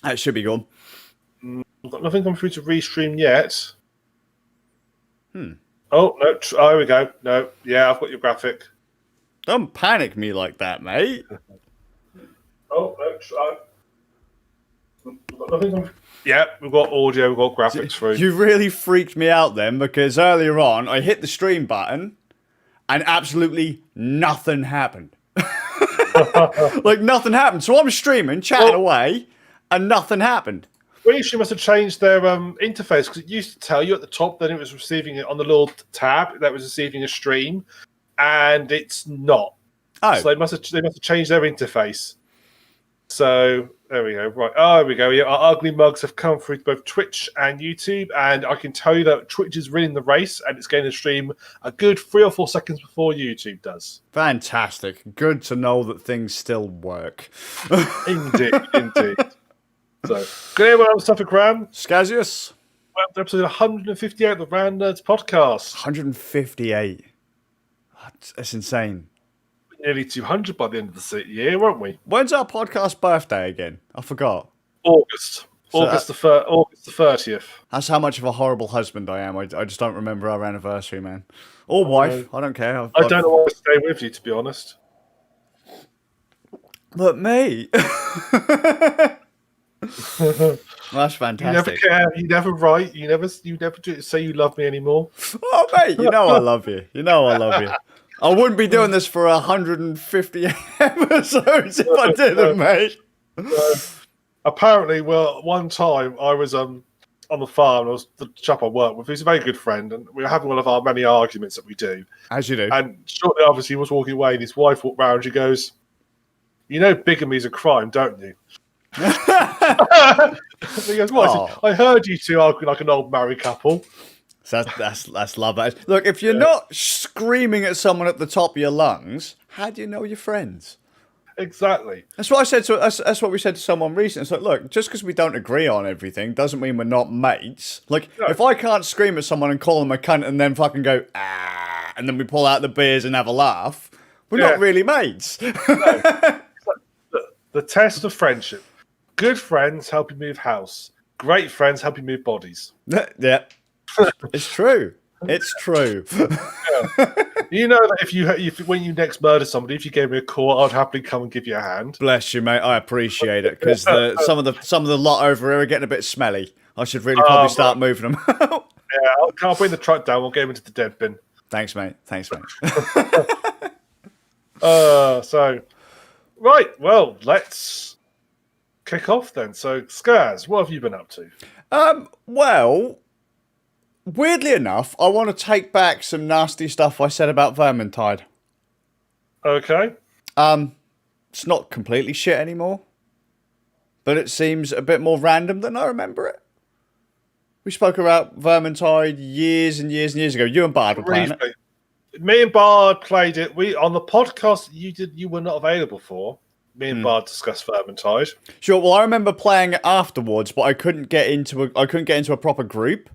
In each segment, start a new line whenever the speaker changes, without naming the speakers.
That should be good.
I've got nothing come through to restream yet.
Oh,
no. There we go. No. Yeah, I've got your graphic.
Don't panic me like that, mate.
Oh, no. We've got nothing. Yeah, we've got audio, we've got graphics through.
You really freaked me out then, because earlier on, I hit the stream button, and absolutely nothing happened. Like, nothing happened. So I'm streaming, chatting away, and nothing happened.
Well, you must have changed their interface, because it used to tell you at the top that it was receiving it on the little tab that was receiving a stream, and it's not.
Oh.
So they must have changed their interface. So there we go. Right. Oh, there we go. Yeah, our ugly mugs have come through both Twitch and YouTube, and I can tell you that Twitch is winning the race, and it's going to stream a good 3 or 4 seconds before YouTube does.
Fantastic. Good to know that things still work.
Indeed. So, good evening, TheSuffolkRam.
Skazz.
Well, episode 158 of the Round Nerds podcast.
158. That's insane.
Nearly 200 by the end of the year, won't we?
When's our podcast birthday again? I forgot.
August. August the 30th.
That's how much of a horrible husband I am. I just don't remember our anniversary, man. Or wife. I don't care.
I don't know why I stay with you, to be honest.
But me. That's fantastic.
You never care. You never write. You never say you love me anymore.
Oh, mate, you know I love you. You know I love you. I wouldn't be doing this for 150 episodes if I didn't, mate.
Apparently, well, one time I was on the farm. I was the chap I work with. He's a very good friend, and we were having one of our many arguments that we do.
As you do.
And shortly after he was walking away, and his wife walked round. She goes, "You know, bigamy's a crime, don't you?" He goes, "What?"
Oh.
I heard you two arguing like an old married couple.
So that's love. Look, if you're not screaming at someone at the top of your lungs, how do you know you're friends?
Exactly.
That's what I said to. That's what we said to someone recently. It's like, look, just because we don't agree on everything doesn't mean we're not mates. Like, if I can't scream at someone and call them a cunt and then fucking go and then we pull out the beers and have a laugh, we're not really mates.
No. The test of friendship: good friends help you move house. Great friends help you move bodies.
Yeah. It's true. It's true.
Yeah. You know that if when you next murder somebody, if you gave me a call, I'd happily come and give you a hand.
Bless you, mate. I appreciate it because some of the lot over here are getting a bit smelly. I should really probably start moving them out.
Yeah, I'll bring the truck down. We'll get them into the dead bin.
Thanks, mate.
So, right. Well, let's kick off then. So, Skazz, what have you been up to?
Well, weirdly enough, I want to take back some nasty stuff I said about Vermintide.
Okay.
It's not completely shit anymore, but it seems a bit more random than I remember it. We spoke about Vermintide years and years and years ago. You and Bard were playing it.
Me and Bard played it. We on the podcast you were not available for. Me and Bard discussed Vermintide.
Sure. Well, I remember playing it afterwards, but I couldn't get into a proper group.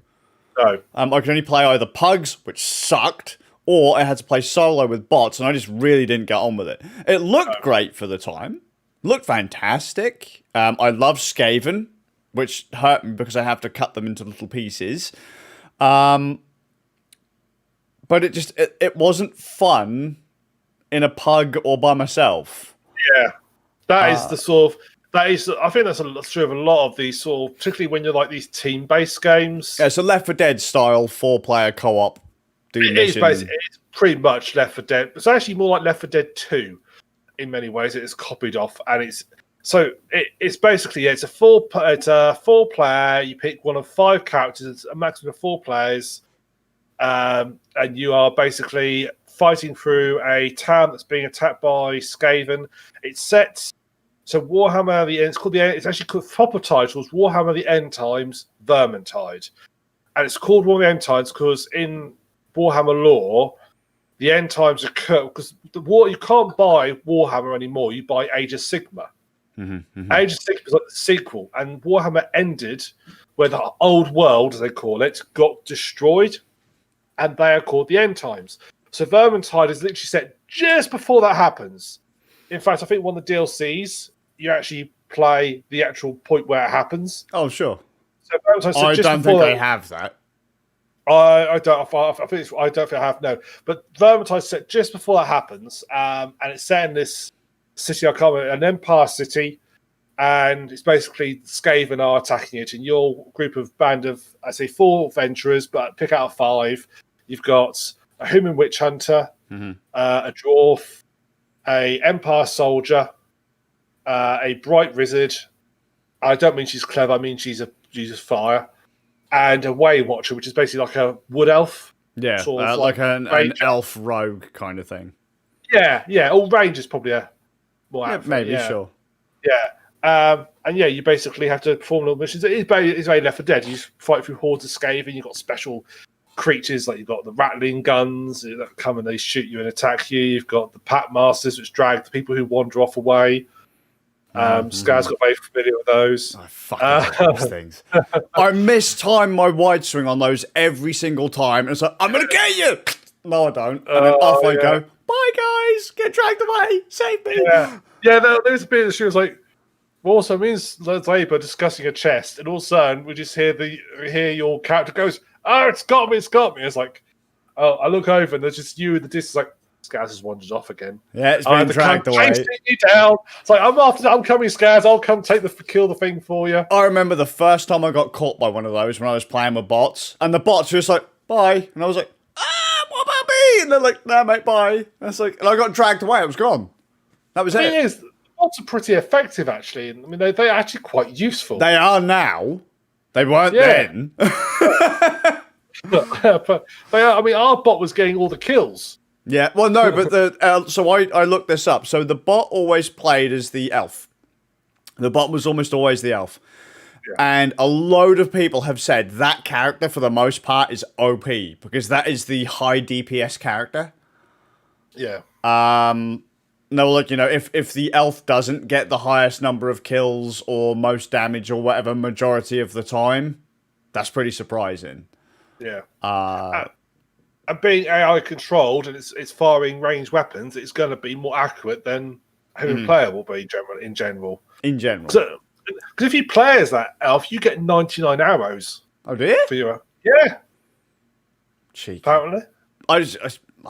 No.
I could only play either pugs, which sucked, or I had to play solo with bots, and I just really didn't get on with it. It looked great for the time. Looked fantastic. I love Skaven, which hurt me because I have to cut them into little pieces. But it wasn't fun in a pug or by myself.
Yeah. That is the sort of... I think that's true of a lot of these sort of, particularly when you're like these team-based games.
Yeah, so Left 4 Dead style 4-player co-op.
It's pretty much Left 4 Dead. It's actually more like Left 4 Dead 2 in many ways. It's copied off, and it's basically it's a 4-player. You pick one of 5 characters. It's a maximum of 4 players, and you are basically fighting through a town that's being attacked by Skaven. It's set. So Warhammer the End, it's actually called, proper titles, Warhammer The End Times, Vermintide. And it's called Warhammer The End Times because in Warhammer lore, the End Times occur, because you can't buy Warhammer anymore, you buy Age of Sigma.
Mm-hmm.
Age of Sigma is like the sequel, and Warhammer ended where the old world, as they call it, got destroyed, and they are called the End Times. So Vermintide is literally set just before that happens. In fact, I think one of the DLCs, you actually play the actual point where it happens.
Oh, sure.
So Vermintide said
I
just
don't
before
think
that,
I have that.
I don't. I think I don't think I have no. But Vermintide said just before that happens, and it's set in this city. I can't remember, an Empire city, and it's basically Skaven are attacking it, and your group of band of I say 4 adventurers, but pick out 5. You've got a human witch hunter, a dwarf, a Empire soldier, a bright wizard. I don't mean she's clever. I mean she's fire. And a Way Watcher, which is basically like a wood elf.
Yeah,
sort of
like an
ranger.
elf rogue kind of thing.
Yeah. Or range is probably a more
Yeah,
accurate,
maybe, sure.
Yeah. And yeah, you basically have to perform little missions. It's very Left 4 Dead. You fight through hordes of Skaven. You've got special creatures, like you've got the rattling guns that come and they shoot you and attack you. You've got the Pack Masters, which drag the people who wander off away. Skazz got very familiar with those.
I fucking hate those things. I mistime my wide swing on those every single time. And it's like, I'm going to get you. No, I don't. And then off I go. Bye, guys. Get dragged away. Save me.
Yeah. There's a bit that she was like, well, also means Labour discussing a chest, and all of a sudden we just hear your character goes, "Oh, it's got me. It's like, oh, I look over and there's just you in the distance, like, Skazz has wandered off again.
Yeah, it's been dragged away.
You down. It's like, I'm coming, Skazz. I'll come kill the thing for you.
I remember the first time I got caught by one of those when I was playing with bots, and the bots were just like, bye. And I was like, what about me? And they're like, nah, mate, bye. And it's like, and I got dragged away. I was gone. That was it.
The thing is, the bots are pretty effective, actually. I mean, they're actually quite useful.
They are now. They weren't then.
But they are, I mean, our bot was getting all the kills.
Yeah, well, no, but so I looked this up. So the bot always played as the elf. The bot was almost always the elf. Yeah. And a load of people have said that character, for the most part, is OP, because that is the high DPS character.
Yeah.
No, look, if the elf doesn't get the highest number of kills or most damage or whatever majority of the time, that's pretty surprising.
Yeah. And being AI controlled and it's firing ranged weapons, it's going to be more accurate than human player will be in general. Because if you play as that elf, you get 99 arrows.
Oh, do you?
For your, yeah.
Cheeky.
Apparently.
I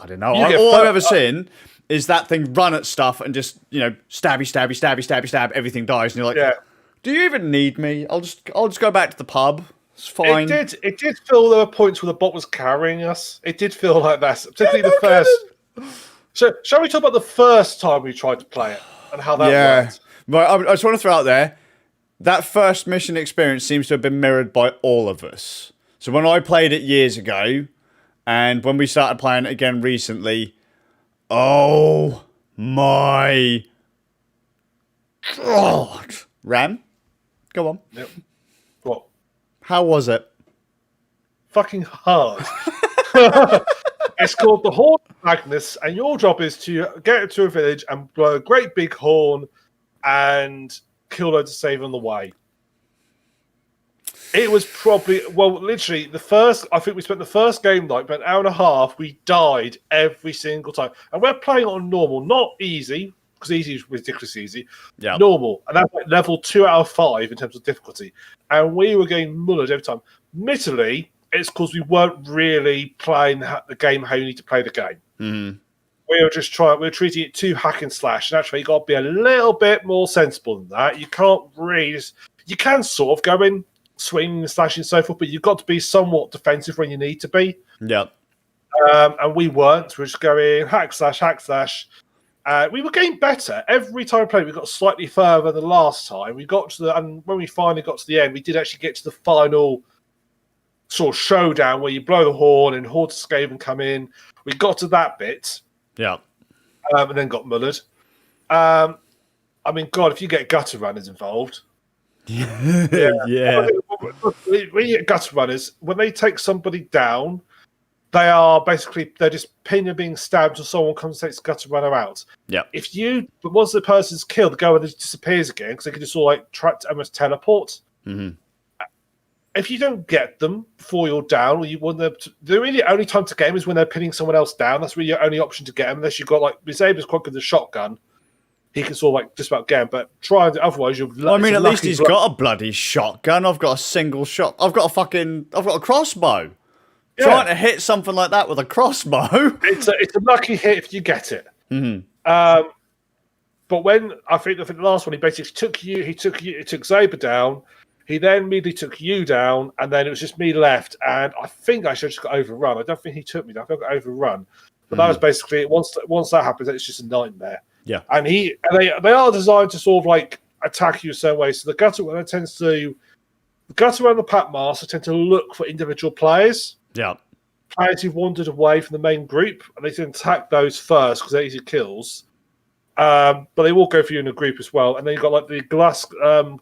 don't know. All I've ever seen is that thing run at stuff and just, stab, everything dies. And you're like, do you even need me? I'll just go back to the pub. It's fine.
It did feel there were points where the bot was carrying us. It did feel like that, particularly the first. So, shall we talk about the first time we tried to play it and how that worked?
Right, I just want to throw out there, that first mission experience seems to have been mirrored by all of us. So when I played it years ago, and when we started playing it again recently, oh my God. Ram, go on.
Yep. What?
How was it?
Fucking hard. It's called the Horn of Magnus, and your job is to get to a village and blow a great big horn and kill loads of Skaven on the way. It was probably, literally, I think we spent the first game like about an hour and a half. We died every single time. And we're playing on normal, not easy, because easy is ridiculously easy. Yeah. Normal. And that's like level 2 out of 5 in terms of difficulty. And we were getting mullered every time. Admittedly, it's because we weren't really playing the game how you need to play the game.
Mm-hmm.
We were treating it too hack and slash. And actually, you've got to be a little bit more sensible than that. You can't really, you can sort of go in, swing, slashing, and so forth, but you've got to be somewhat defensive when you need to be.
Yeah.
And we weren't. We were just going hack slash. We were getting better. Every time we played, we got slightly further than last time. And when we finally got to the end, we did actually get to the final sort of showdown where you blow the horn and hordes of Skaven come in. We got to that bit.
Yeah.
And then got mullered. I mean, God, if you get gutter runners involved.
Yeah.
When you get gutter runners, when they take somebody down, they're just pinned and being stabbed until someone comes and takes the gutter runner out.
Yeah.
But once the person's killed, the gutter just disappears again because they can just all like try to almost teleport.
Mm-hmm.
If you don't get them before you're down, or you want them the really only time to get them is when they're pinning someone else down. That's really your only option to get them, unless you've got like Saber's quite good with a shotgun. he can sort of like just about get him. But try and otherwise, you're.
Well, I mean, at least he's got a bloody shotgun. I've got a single shot. I've got a crossbow. Yeah. Trying to hit something like that with a crossbow.
It's a lucky hit if you get it.
Mm-hmm.
But when I think the last one, he basically took you. He took Zaber down. He then immediately took you down, and then it was just me left. And I think I should have just got overrun. I don't think he took me down. I think I got overrun. But that was basically once that happens, it's just a nightmare.
Yeah.
And they are designed to sort of like attack you a certain way. So the gutter runner tends to and the pack master tend to look for individual players.
Yeah.
Players who've wandered away from the main group, and they can attack those first because they're easy kills. But they will go for you in a group as well. And then you've got like the glass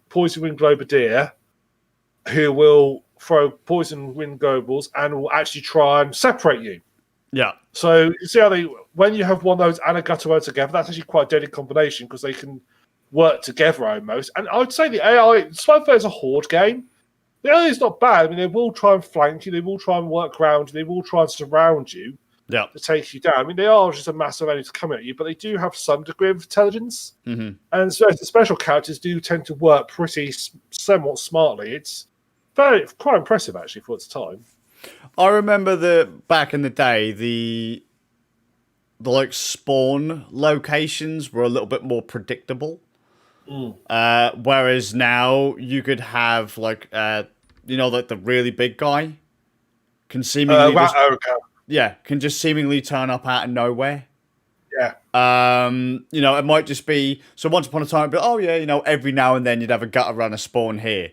poison wind globadier, who will throw poison wind globals and will actually try and separate you.
Yeah.
So you see how when you have one of those and a gutter runner together, that's actually quite a deadly combination because they can work together almost. And I would say the AI, despite it's a horde game, the AI is not bad. I mean, they will try and flank you, they will try and work around you, they will try and surround you.
Yeah.
To take you down. I mean, they are just a massive enemy to come at you, but they do have some degree of intelligence.
Mm-hmm.
And so the special characters do tend to work pretty somewhat smartly. It's quite impressive, actually, for its time.
I remember back in the day, the like spawn locations were a little bit more predictable. Whereas now you could have like like the really big guy can seemingly can just seemingly turn up out of nowhere.
Yeah.
It might just be so once upon a time, but every now and then you'd have a gutter runner spawn here.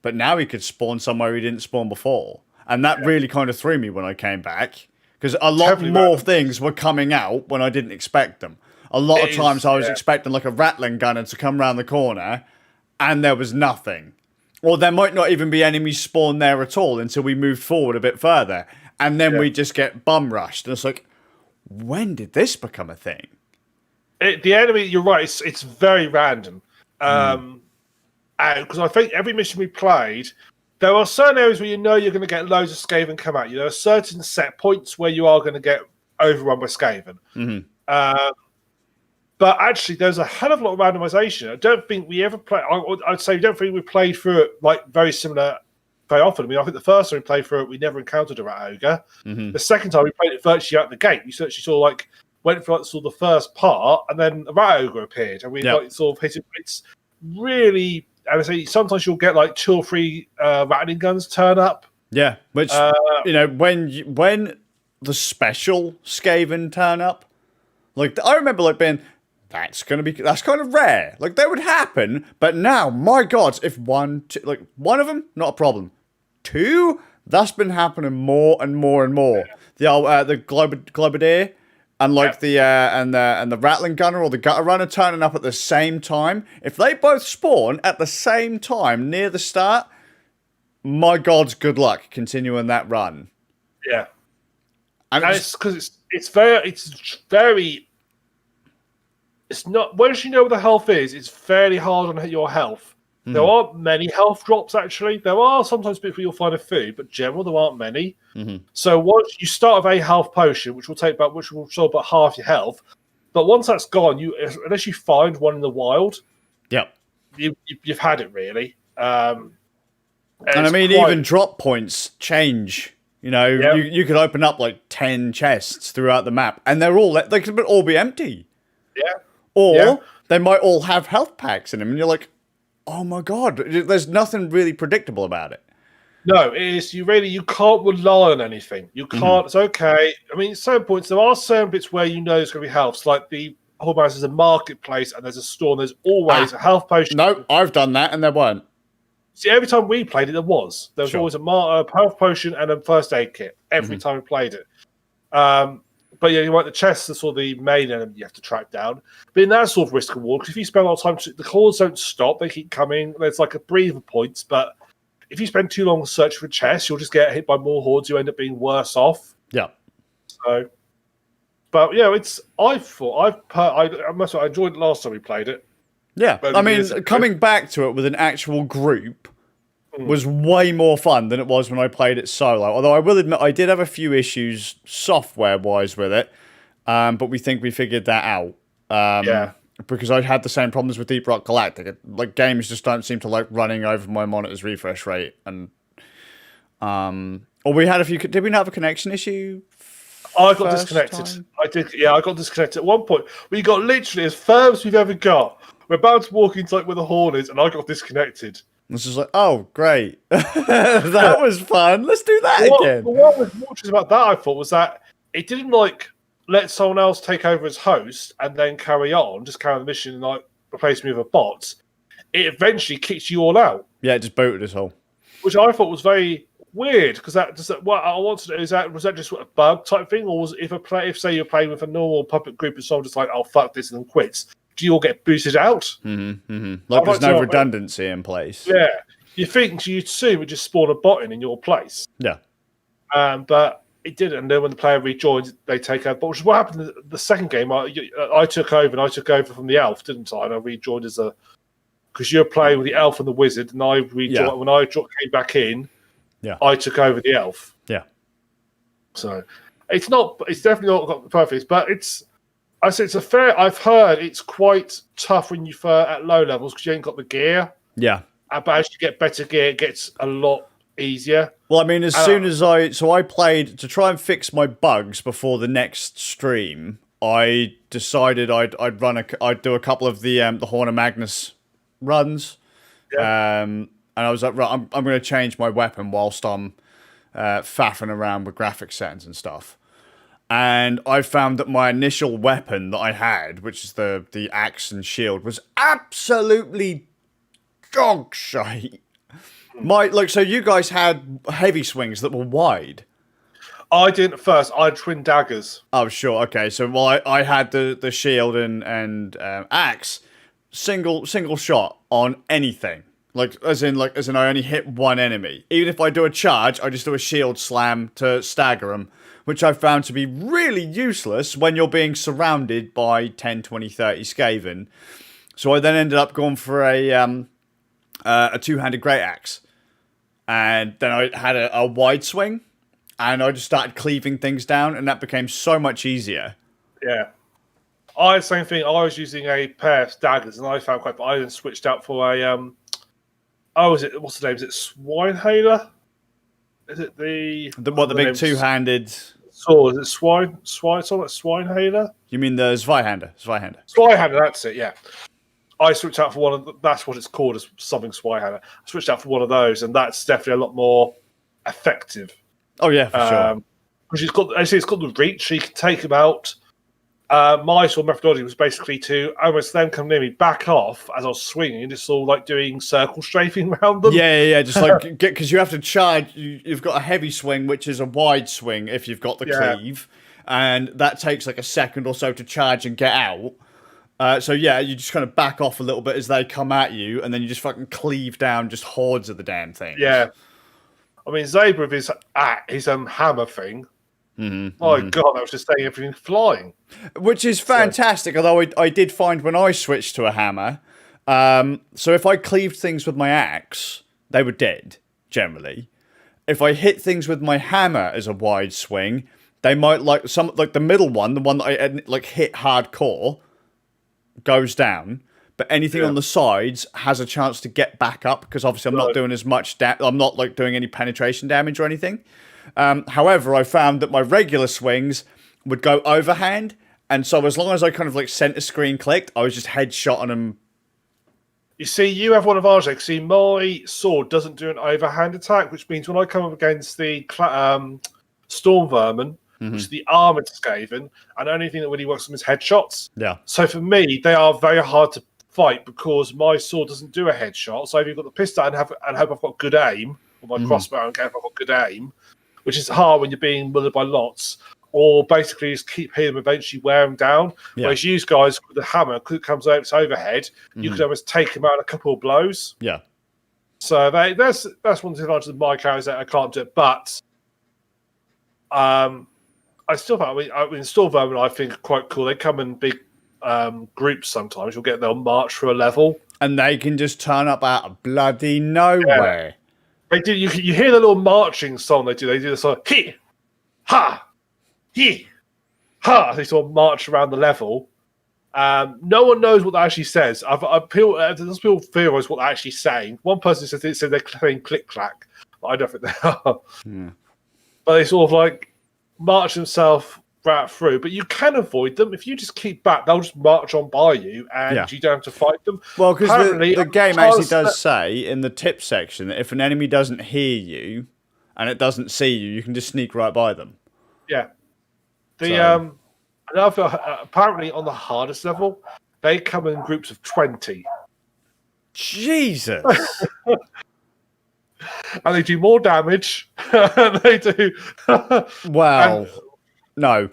But now he could spawn somewhere he didn't spawn before. And that really kind of threw me when I came back. Because a lot more things were coming out when I didn't expect them. A lot of times I was expecting like a rattling gunner to come around the corner and there was nothing. Or there might not even be enemies spawned there at all until we moved forward a bit further. And then we just get bum rushed. And it's like, when did this become a thing?
The enemy, you're right, it's very random. Because I think every mission we played, there are certain areas where you're going to get loads of Skaven come at you. There are certain set points where you are going to get overrun by Skaven.
Mm-hmm.
But actually, there's a hell of a lot of randomization. I don't think we ever played. I'd say, I don't think we played through it like very similar very often. I mean, I think the first time we played through it, we never encountered a rat ogre.
Mm-hmm.
The second time we played it virtually out the gate, we actually saw like went for like sort of the first part, and then a rat ogre appeared, and we like sort of hit it. It's really, and I say sometimes you'll get like 2 or 3 rattling guns turn up.
Yeah, which when the special Skaven turn up, like I remember like being. That's kind of rare. Like they would happen, but now, my God, if one of them, not a problem. 2, that's been happening more and more and more. The globadier and like the rattling gunner or the gutter runner turning up at the same time. If they both spawn at the same time near the start, my God, good luck continuing that run.
Yeah, and it's because it's very. It's not once you know what the health is. It's fairly hard on your health. There aren't many health drops actually. There are sometimes bits where you'll find a food, but generally there aren't many. So once you start with a health potion, which will show about half your health, but once that's gone, unless you find one in the wild, you've had it really. And
I mean, even drop points change. You could open up like 10 chests throughout the map, and they could all be empty.
Yeah.
Or they might all have health packs in them, and you're like, oh my God, there's nothing really predictable about it.
No, it is. You can't rely on anything. You can't. It's okay. I mean, at certain points, there are certain bits where there's going to be health. Like the whole house is a marketplace, and there's a store, and there's always a health potion.
No, I've done that, and there weren't.
See, every time we played it, there was always a health potion and a first aid kit every time we played it. But you want the chests are sort of the main enemy you have to track down. But in that sort of risk reward, because if you spend a lot of time, the hordes don't stop; they keep coming. There's like a breather points, but if you spend too long searching for chests, you'll just get hit by more hordes. You end up being worse off.
Yeah.
So, but I enjoyed it last time we played it.
Yeah, I mean, coming back to it with an actual group was way more fun than it was when I played it solo. Although I will admit I did have a few issues software-wise with it, but we think we figured that out. because I had the same problems with Deep Rock Galactic. Like games just don't seem to like running over my monitor's refresh rate, and or we had a few. Did we not have a connection issue?
I got disconnected.
Time?
I did. Yeah, I got disconnected at one point. We got literally as far as we've ever got. We're about to walk into like where the horn is, and I got disconnected.
This is like, oh, great. That was fun. Let's do that again.
What was more interesting about that, I thought, was that it didn't like let someone else take over as host and then carry on, just carry on the mission and like replace me with a bot. It eventually kicks you all out.
Yeah, it just booted us all.
Which I thought was very weird, because what I wanted to know was that just a bug type thing, or was if say you're playing with a normal puppet group and someone just like, oh fuck this and then quits, do you all get booted out?
Mm-hmm, mm-hmm. Like there's no redundancy in place.
Yeah, you'd assume it would just spawn a bot in your place.
Yeah,
but it didn't. And then when the player rejoins, they take over. But which is what happened in the second game. I took over, and I took over from the elf, didn't I? And I rejoined because you're playing with the elf and the wizard, and I rejoined when I came back in. Yeah, I took over the elf.
Yeah,
so it's definitely not perfect, but I've heard it's quite tough when you at low levels because you ain't got the gear.
Yeah.
But as you get better gear, it gets a lot easier.
Well, I mean, as soon as I played to try and fix my bugs before the next stream, I decided I'd do a couple of the Horn of Magnus runs. Yeah. And I was like, right, I'm going to change my weapon whilst I'm faffing around with graphic settings and stuff. And I found that my initial weapon that I had, which is the axe and shield, was absolutely dog shite. So you guys had heavy swings that were wide.
I didn't at first. I had twin daggers.
Oh, sure. Okay. So I had the shield and axe, single shot on anything. As in I only hit one enemy. Even if I do a charge, I just do a shield slam to stagger them, which I found to be really useless when you're being surrounded by 10, 20, 30 Skaven. So I then ended up going for a two-handed great axe. And then I had a wide swing, and I just started cleaving things down, and that became so much easier.
Yeah. I had the same thing. I was using a pair of daggers, and I found I then switched out for a what's the name? Is it Swinehailer? Is it the
big two-handed
sword? Is it swine? Something like Swinehailer?
You mean the Zweihander?
Zweihander, that's it. Yeah. I switched out for one of that's what it's called, as something Zweihander. I switched out for one of those, and that's definitely a lot more effective.
Oh yeah, for sure.
Because it's got the reach, so you can take them out. My sort of methodology was basically to almost them come near me, back off as I was swinging, and just all like doing circle strafing around them.
Yeah. Just like because you have to charge. You've got a heavy swing, which is a wide swing if you've got the cleave, and that takes like a second or so to charge and get out. So you just kind of back off a little bit as they come at you, and then you just fucking cleave down just hordes of the damn thing.
Yeah, I mean Zebra with his hammer thing.
Mm-hmm,
God, that was just saying everything flying,
which is fantastic. Although I did find when I switched to a hammer, so if I cleaved things with my axe, they were dead generally. If I hit things with my hammer as a wide swing, they might like the middle one, the one that I hit hardcore, goes down, but anything on the sides has a chance to get back up because obviously I'm not doing as much I'm not doing any penetration damage or anything. However, I found that my regular swings would go overhand, and so as long as I kind of center screen clicked, I was just headshot on them.
You see, you have one of ours. See, my sword doesn't do an overhand attack, which means when I come up against the Storm Vermin, which is the armored Skaven, and the only thing that really works on them is headshots. Yeah. So for me, they are very hard to fight because my sword doesn't do a headshot. So if you've got the pistol and hope I've got good aim, or my crossbow and hope I've got good aim, which is hard when you're being mullered by lots, or basically just keep hitting them, eventually wear them down. Yeah. Whereas you guys, with the hammer, because it comes out, it's overhead, you can almost take them out in a couple of blows. Yeah. So that's one of the advantages of my characters that I can't do it, but I still think, I mean, Storm Vermin, I think, are quite cool. They come in big groups sometimes. They'll march through a level.
And they can just turn up out of bloody nowhere.
Yeah. They do. You hear the little marching song they do. They do the sort of hee, ha, hee, ha. They sort of march around the level. No one knows what that actually says. People theorize what they're actually saying. One person said they're saying click clack, but I don't think they are.
Yeah.
But they sort of like march themselves right through. But you can avoid them if you just keep back. They'll just march on by you, and you don't have to fight them.
Well, because the game actually does say in the tip section that if an enemy doesn't hear you and it doesn't see you, you can just sneak right by them.
Yeah. Apparently on the hardest level, they come in groups of 20.
Jesus.
And they do more damage. They do.
Well, no.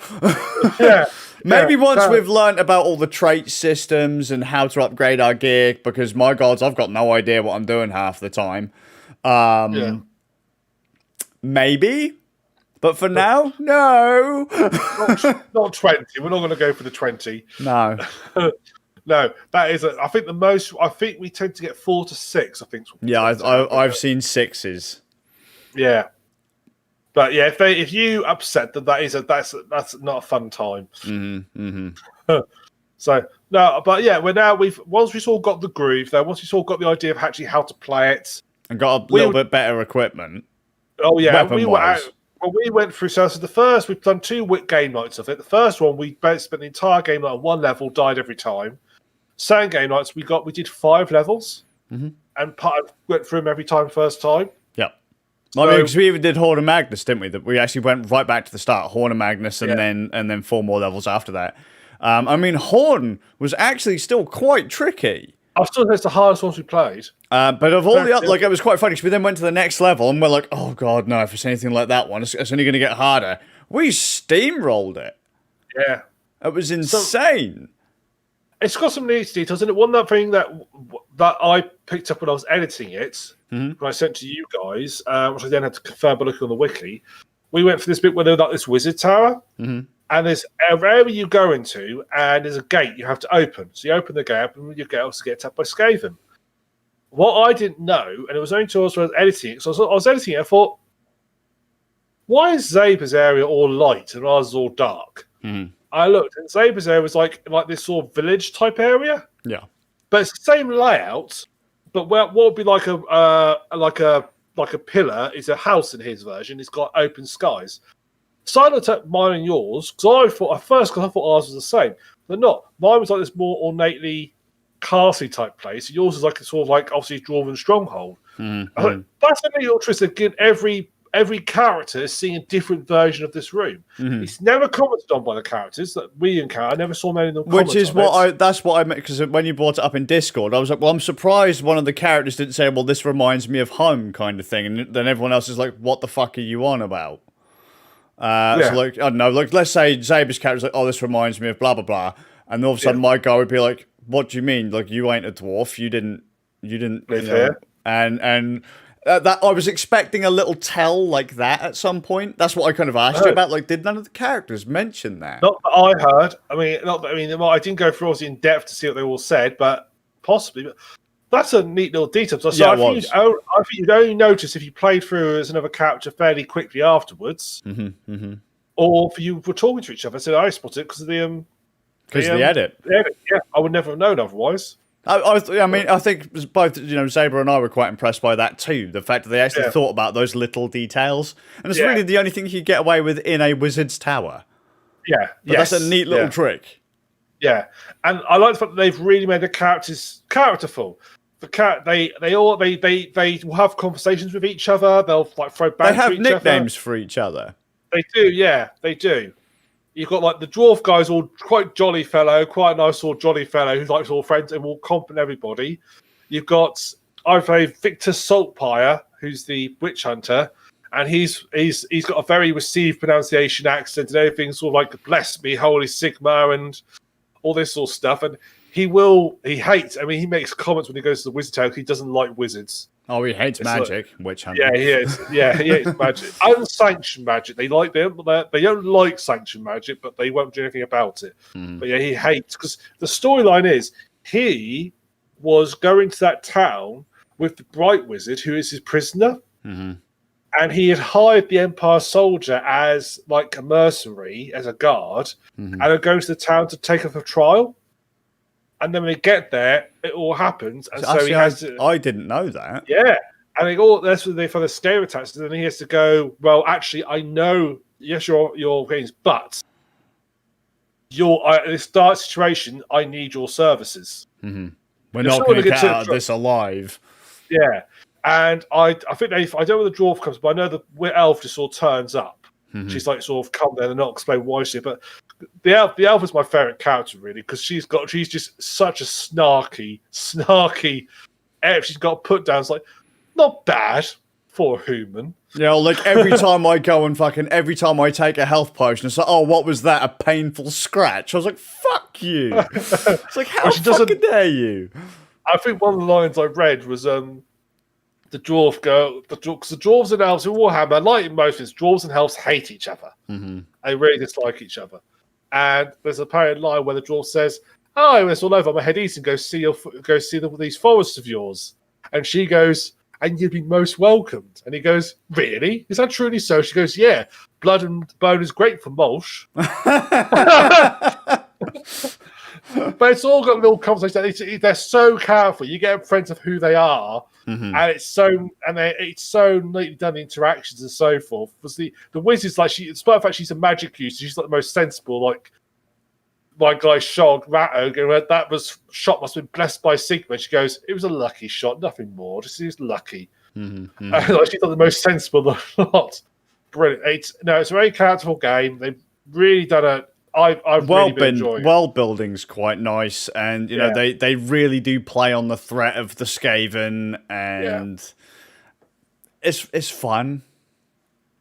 Yeah.
Maybe once we've learnt about all the trait systems and how to upgrade our gear, because my gods, I've got no idea what I'm doing half the time. Maybe. But for now, no.
Not 20. We're not going to go for the 20.
No.
No, that is. I think the most. I think we tend to get 4 to 6. I think.
Yeah, I've seen 6s.
Yeah, but yeah, if you upset them, that's not a fun time. So no, but yeah, once we sort of got the groove, though, once we sort of got the idea of actually how to play it,
and got a little bit better equipment.
Oh yeah, we went through. So the first, we've done 2 game nights of it. The first one, we spent the entire game night on 1 level, died every time. Second game nights, we did 5 levels, and went through them every time, first time.
Yeah. So, because we even did Horn of Magnus, didn't we? That we actually went right back to the start, Horn of Magnus, and then 4 more levels after that. Horn was actually still quite tricky.
I still think it's the hardest ones we played.
But of all the other, it was quite funny because we then went to the next level and we're like, oh god, no, if it's anything like that one, it's only going to get harder. We steamrolled it.
Yeah.
It was insane.
It's got some neat details, and one that thing that I picked up when I was editing it, when I sent to you guys, which I then had to confirm by looking on the wiki. We went for this bit where there was this wizard tower, and there's wherever you go into, and there's a gate you have to open. So you open the gate, and you get attacked by Skaven. What I didn't know, and it was only until I was editing it, so I was editing it, I thought, why is Zaber's area all light and ours is all dark? I looked, and Zaber's area was like this sort of village type area.
Yeah,
but it's the same layout. But what would be like a pillar is a house in his version. It's got open skies. So I looked at mine and yours because I thought ours was the same. They're not. Mine was like this more ornately castle type place. Yours is like a sort of like obviously dwarven stronghold. That's a little twist that give every character is seeing a different version of this room. It's never commented on by the characters that we encounter. I never saw many of them.
Which is that's what I meant, because when you brought it up in Discord, I was like, well, I'm surprised one of the characters didn't say, well, this reminds me of home kind of thing, and then everyone else is like, what the fuck are you on about? So I don't know, let's say Zaber's character's like, oh, this reminds me of blah blah blah, and all of a sudden my guy would be like, what do you mean? Like, you ain't a dwarf, you didn't
live here,
and that I was expecting a little tell like that at some point. That's what I kind of asked you about. Like, did none of the characters mention that?
Not that I heard. I didn't go through in depth to see what they all said, but possibly. But that's a neat little detail. So I think you'd only notice if you played through as another character fairly quickly afterwards, or if you were talking to each other. So I spotted it because of the
edit.
The edit. Yeah, I would never have known otherwise.
I think both Zaber and I were quite impressed by that too. The fact that they actually thought about those little details, and it's really the only thing you get away with in a wizard's tower.
Yeah,
that's a neat little trick.
Yeah, and I like the fact that they've really made the characters characterful. They will have conversations with each other. They'll throw back.
They have nicknames for each other.
They do, yeah, they do. You've got the dwarf guy's all quite jolly fellow, quite a nice sort of jolly fellow who's all friends and will compliment everybody. You've got Victor Saltpire, who's the witch hunter, and he's got a very received pronunciation accent and everything, sort of like bless me, holy Sigma, and all this sort of stuff. And he makes comments when he goes to the wizard town. He doesn't like wizards.
Oh, he hates magic, witch hunting.
Yeah, he is. Yeah, he hates magic. Unsanctioned magic. They don't like sanctioned magic, but they won't do anything about it. But yeah, he hates, because the storyline is he was going to that town with the Bright Wizard, who is his prisoner, and he had hired the Empire soldier as a mercenary, as a guard, and are going to the town to take up a trial. and then when we get there, it all happens, and so he has to.
I didn't know that.
Yeah, and they all that's what they for the scare attacks, and then he has to go. Well, actually, I know. Yes, your games, but in this dark situation, I need your services.
Mm-hmm. We're not going to get out of this alive.
Yeah, and I think I don't know where the dwarf comes, but I know the elf just sort of turns up. Mm-hmm. She's like sort of come there and not explain why she's here, but the elf is my favorite character really because she's just such a snarky. She's got put down. It's like not bad for a human.
Yeah, like every time I go and every time I take a health potion, it's like, oh, what was that? A painful scratch? I was like, fuck you. It's like, how fucking dare you?
I think one of the lines I read was the dwarf because the dwarves and elves in Warhammer, like in most things, dwarves and elves hate each other.
Mm-hmm.
They really dislike each other. And there's a apparent line where the dwarf says, "Oh, it's all over. I'm gonna head east and go see these forests of yours." And she goes, "And you'd be most welcomed." And he goes, "Really? Is that truly so?" She goes, "Yeah. Blood and bone is great for Molsh." But it's all got little conversations. They're so careful. You get a sense of who they are, mm-hmm. and it's so neatly done. Interactions and so forth. Because the wizard's like despite the fact she's a magic user, she's like the most sensible. Like my guy Shog Ratto, that shot must have been blessed by Sigma. She goes, "It was a lucky shot, nothing more. Just he was lucky." Mm-hmm. She's not the most sensible of the lot. Brilliant. It's a very characterful game. They've really done a. I've really been enjoying it.
World building's quite nice, and you know they really do play on the threat of the Skaven, and it's fun.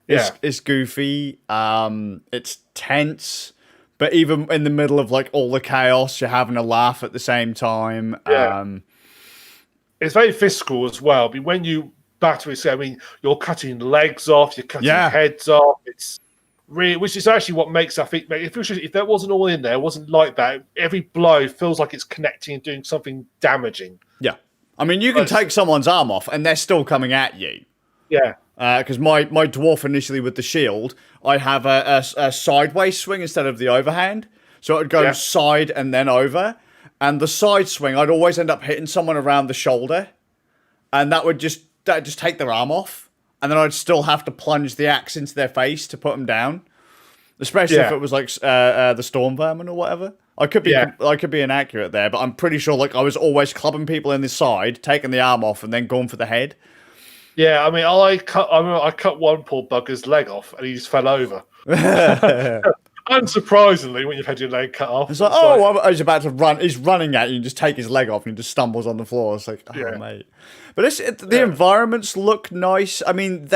It's goofy. It's tense, but even in the middle of like all the chaos, you're having a laugh at the same time.
Yeah. It's very fiscal as well. I mean, when you battle, you're cutting legs off, you're cutting heads off. It's really, which is actually what makes, I think, if that wasn't all in there, it wasn't like that, every blow feels like it's connecting and doing something damaging.
Yeah. I mean, you can take someone's arm off and they're still coming at you.
Yeah.
Because my dwarf initially with the shield, I have a sideways swing instead of the overhand. So it would go side and then over. And the side swing, I'd always end up hitting someone around the shoulder. And that would just take their arm off. And then I'd still have to plunge the axe into their face to put them down. Especially if it was like the storm vermin or whatever. I could be inaccurate there, but I'm pretty sure like I was always clubbing people in the side, taking the arm off, and then going for the head.
Yeah, I mean, I cut one poor bugger's leg off, and he just fell over. Unsurprisingly, when you've had your leg cut off,
it's like, I was about to run. He's running at you, and just take his leg off, and he just stumbles on the floor. It's like, mate. But the environments look nice. I mean,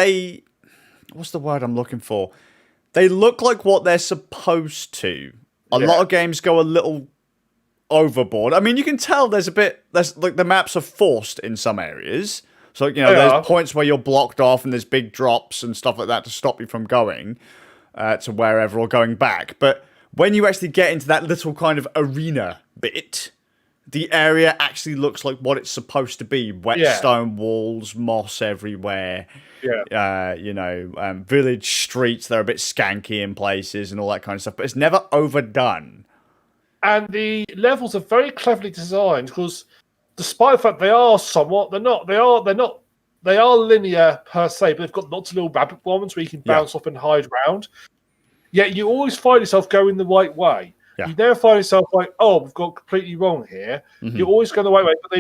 what's the word I'm looking for? They look like what they're supposed to. A lot of games go a little overboard. I mean, you can tell there's like the maps are forced in some areas. So, there's points where you're blocked off and there's big drops and stuff like that to stop you from going to wherever or going back. But when you actually get into that little kind of arena bit, the area actually looks like what it's supposed to be. Wet stone walls, moss everywhere. Village streets, they're a bit skanky in places and all that kind of stuff. But it's never overdone. And
the levels are very cleverly designed because despite the fact they are linear per se, but they've got lots of little rabbit warrens where you can bounce off and hide around. Yet you always find yourself going the right way. Yeah. You never find yourself like, oh, we've got completely wrong here. Mm-hmm. You're always going the right way, but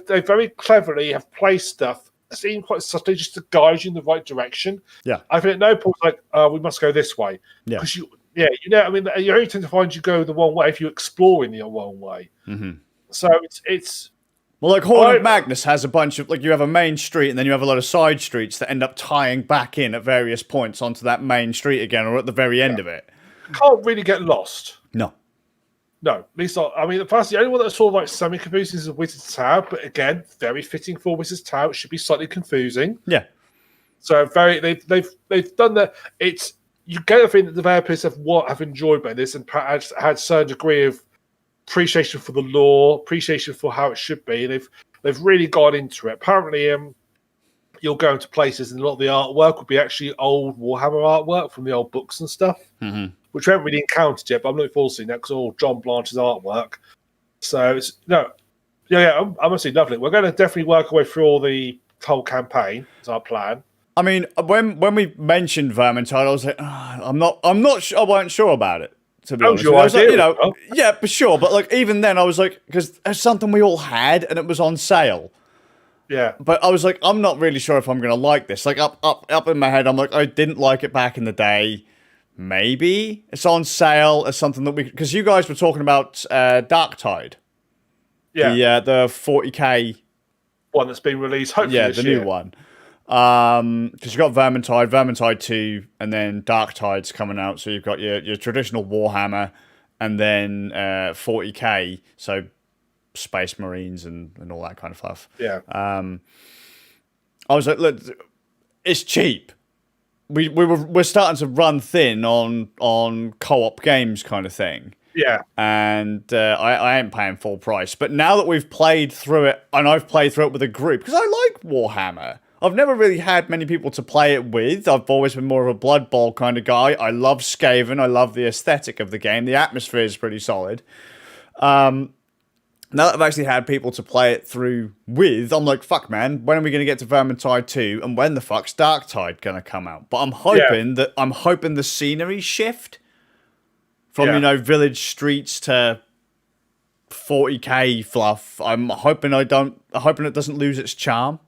they very cleverly have placed stuff that seem quite subtly just to guide you in the right direction.
Yeah,
I think at no point like, we must go this way. Yeah, because you only tend to find you go the wrong way if you explore in the wrong way. Mm-hmm. So it's.
Well, like Horn of Magnus has a bunch of, like, you have a main street and then you have a lot of side streets that end up tying back in at various points onto that main street again or at the very end of it.
Can't really get lost.
No,
at least not. I mean, the only one that's sort of like semi-confusing is a Wizard's Tower, but again, very fitting for Wizard's Tower. It should be slightly confusing.
Yeah.
So they've done that. It's, you get a feeling that developers have enjoyed by this and had a certain degree of appreciation for the lore, appreciation for how it should be. They've really got into it. Apparently, you'll go into places and a lot of the artwork will be actually old Warhammer artwork from the old books and stuff, which we haven't really encountered yet. But I'm looking forward to seeing that because all John Blanche's artwork. So it's I'm honestly lovely. We're going to definitely work our way through all the whole campaign. Is our plan.
I mean, when we mentioned Vermintide, I was like, I'm not sure. I wasn't sure about it. To be honest,
your
I was like,
idea, well.
yeah, for sure. But like, even then, I was like, because it's something we all had, and it was on sale.
Yeah.
But I was like, I'm not really sure if I'm gonna like this. Like up in my head, I'm like, I didn't like it back in the day. Maybe it's on sale as something that we, because you guys were talking about Darktide.
Yeah.
The 40k
one that's been released. Hopefully,
yeah,
this
the
year.
new one. Because you got Vermintide 2, and then Darktide's coming out. So you've got your traditional Warhammer, and then 40k, so Space Marines and all that kind of stuff.
Yeah.
I was like, look, it's cheap. We're starting to run thin on co-op games kind of thing.
Yeah.
And I ain't paying full price. But now that we've played through it, and I've played through it with a group, because I like Warhammer. I've never really had many people to play it with. I've always been more of a Blood Bowl kind of guy. I love Skaven. I love the aesthetic of the game. The atmosphere is pretty solid. Now that I've actually had people to play it through with, I'm like, fuck, man, when are we going to get to Vermintide 2? And when the fuck's Darktide going to come out? But I'm hoping the scenery shift from, village streets to 40k fluff. I'm hoping it doesn't lose its charm.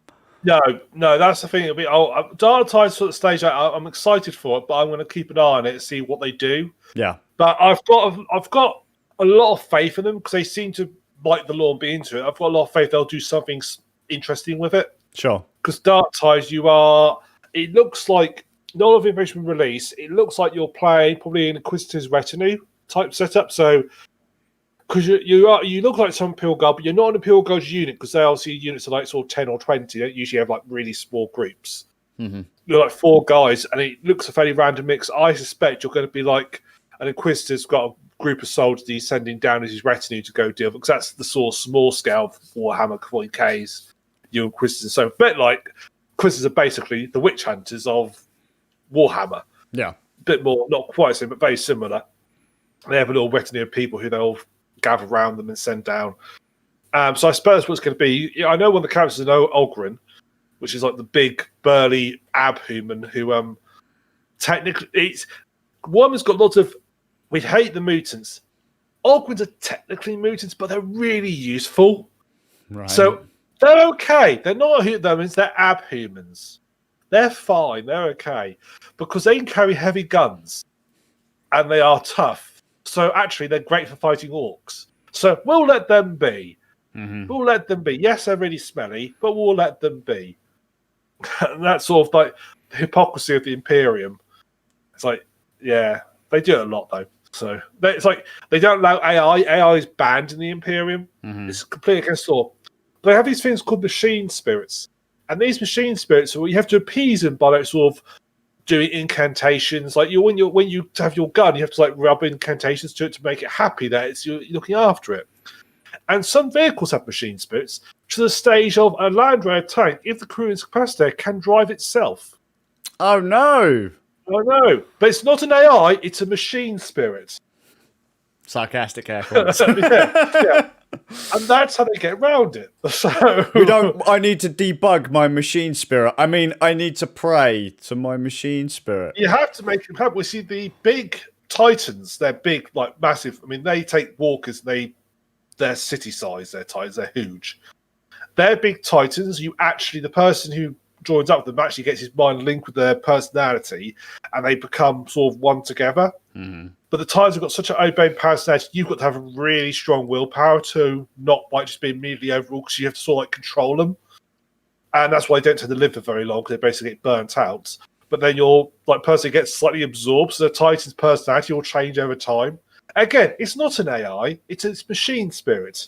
No, that's the thing. It'll be Darktide's sort of stage. I'm excited for it, but I'm going to keep an eye on it and see what they do.
Yeah,
but I've got a lot of faith in them because they seem to like the law and be into it. I've got a lot of faith they'll do something interesting with it.
Sure.
Because Darktide, it looks like not a lot of information release. It looks like you're playing probably an Inquisitor's retinue type setup. So. Because you look like some Imperial Guard, but you're not an Imperial Guard unit because they obviously units are like sort of 10 or 20. They don't usually have like really small groups.
Mm-hmm.
You're like 4 guys, and it looks a fairly random mix. I suspect you're going to be like an Inquisitor's got a group of soldiers he's sending down as his retinue to go deal, because that's the sort of small scale Warhammer 40Ks. You Inquisitors, so a bit like Inquisitors are basically the witch hunters of Warhammer.
Yeah,
a bit more, not quite the same, but very similar. They have a little retinue of people who they'll gather around them and send down. So I suppose what's going to be... I know one of the characters is Olgrin, which is like the big, burly abhuman who technically... One has got lots of... We hate the mutants. Olgrins are technically mutants, but they're really useful.
Right.
So they're okay. They're not humans, they're abhumans. They're fine. They're okay. Because they can carry heavy guns. And they are tough. So actually, they're great for fighting orcs. So we'll let them be.
Mm-hmm.
We'll let them be. Yes, they're really smelly, but we'll let them be. And that's sort of like the hypocrisy of the Imperium. It's like, yeah, they do it a lot though. So it's like they don't allow AI. AI is banned in the Imperium.
Mm-hmm.
It's completely against the law. But they have these things called machine spirits, and these machine spirits, well, you have to appease them by like sort of doing incantations. Like when you have your gun, you have to like rub incantations to it to make it happy that you're looking after it. And some vehicles have machine spirits to the stage of a Land Rover tank, if the crew is capacitated, can drive itself.
Oh no!
I know, but it's not an AI; it's a machine spirit.
Sarcastic air quotes.
yeah. And that's how they get around it. So
I need to debug my machine spirit. I mean, I need to pray to my machine spirit.
You have to make them happy. We see the big Titans. They're big, like massive. I mean, they take walkers. They're city size. They're Titans. They're huge. They're big Titans. The person who joins up with them actually gets his mind linked with their personality, and they become sort of one together.
Mm-hmm.
But the Titans have got such an obeying personality, you've got to have a really strong willpower to not like just be immediately overruled, because you have to sort of like control them. And that's why they don't tend to live for very long, because they basically get burnt out. But then your person gets slightly absorbed, so the Titan's personality will change over time. Again, it's not an AI, it's a machine spirit.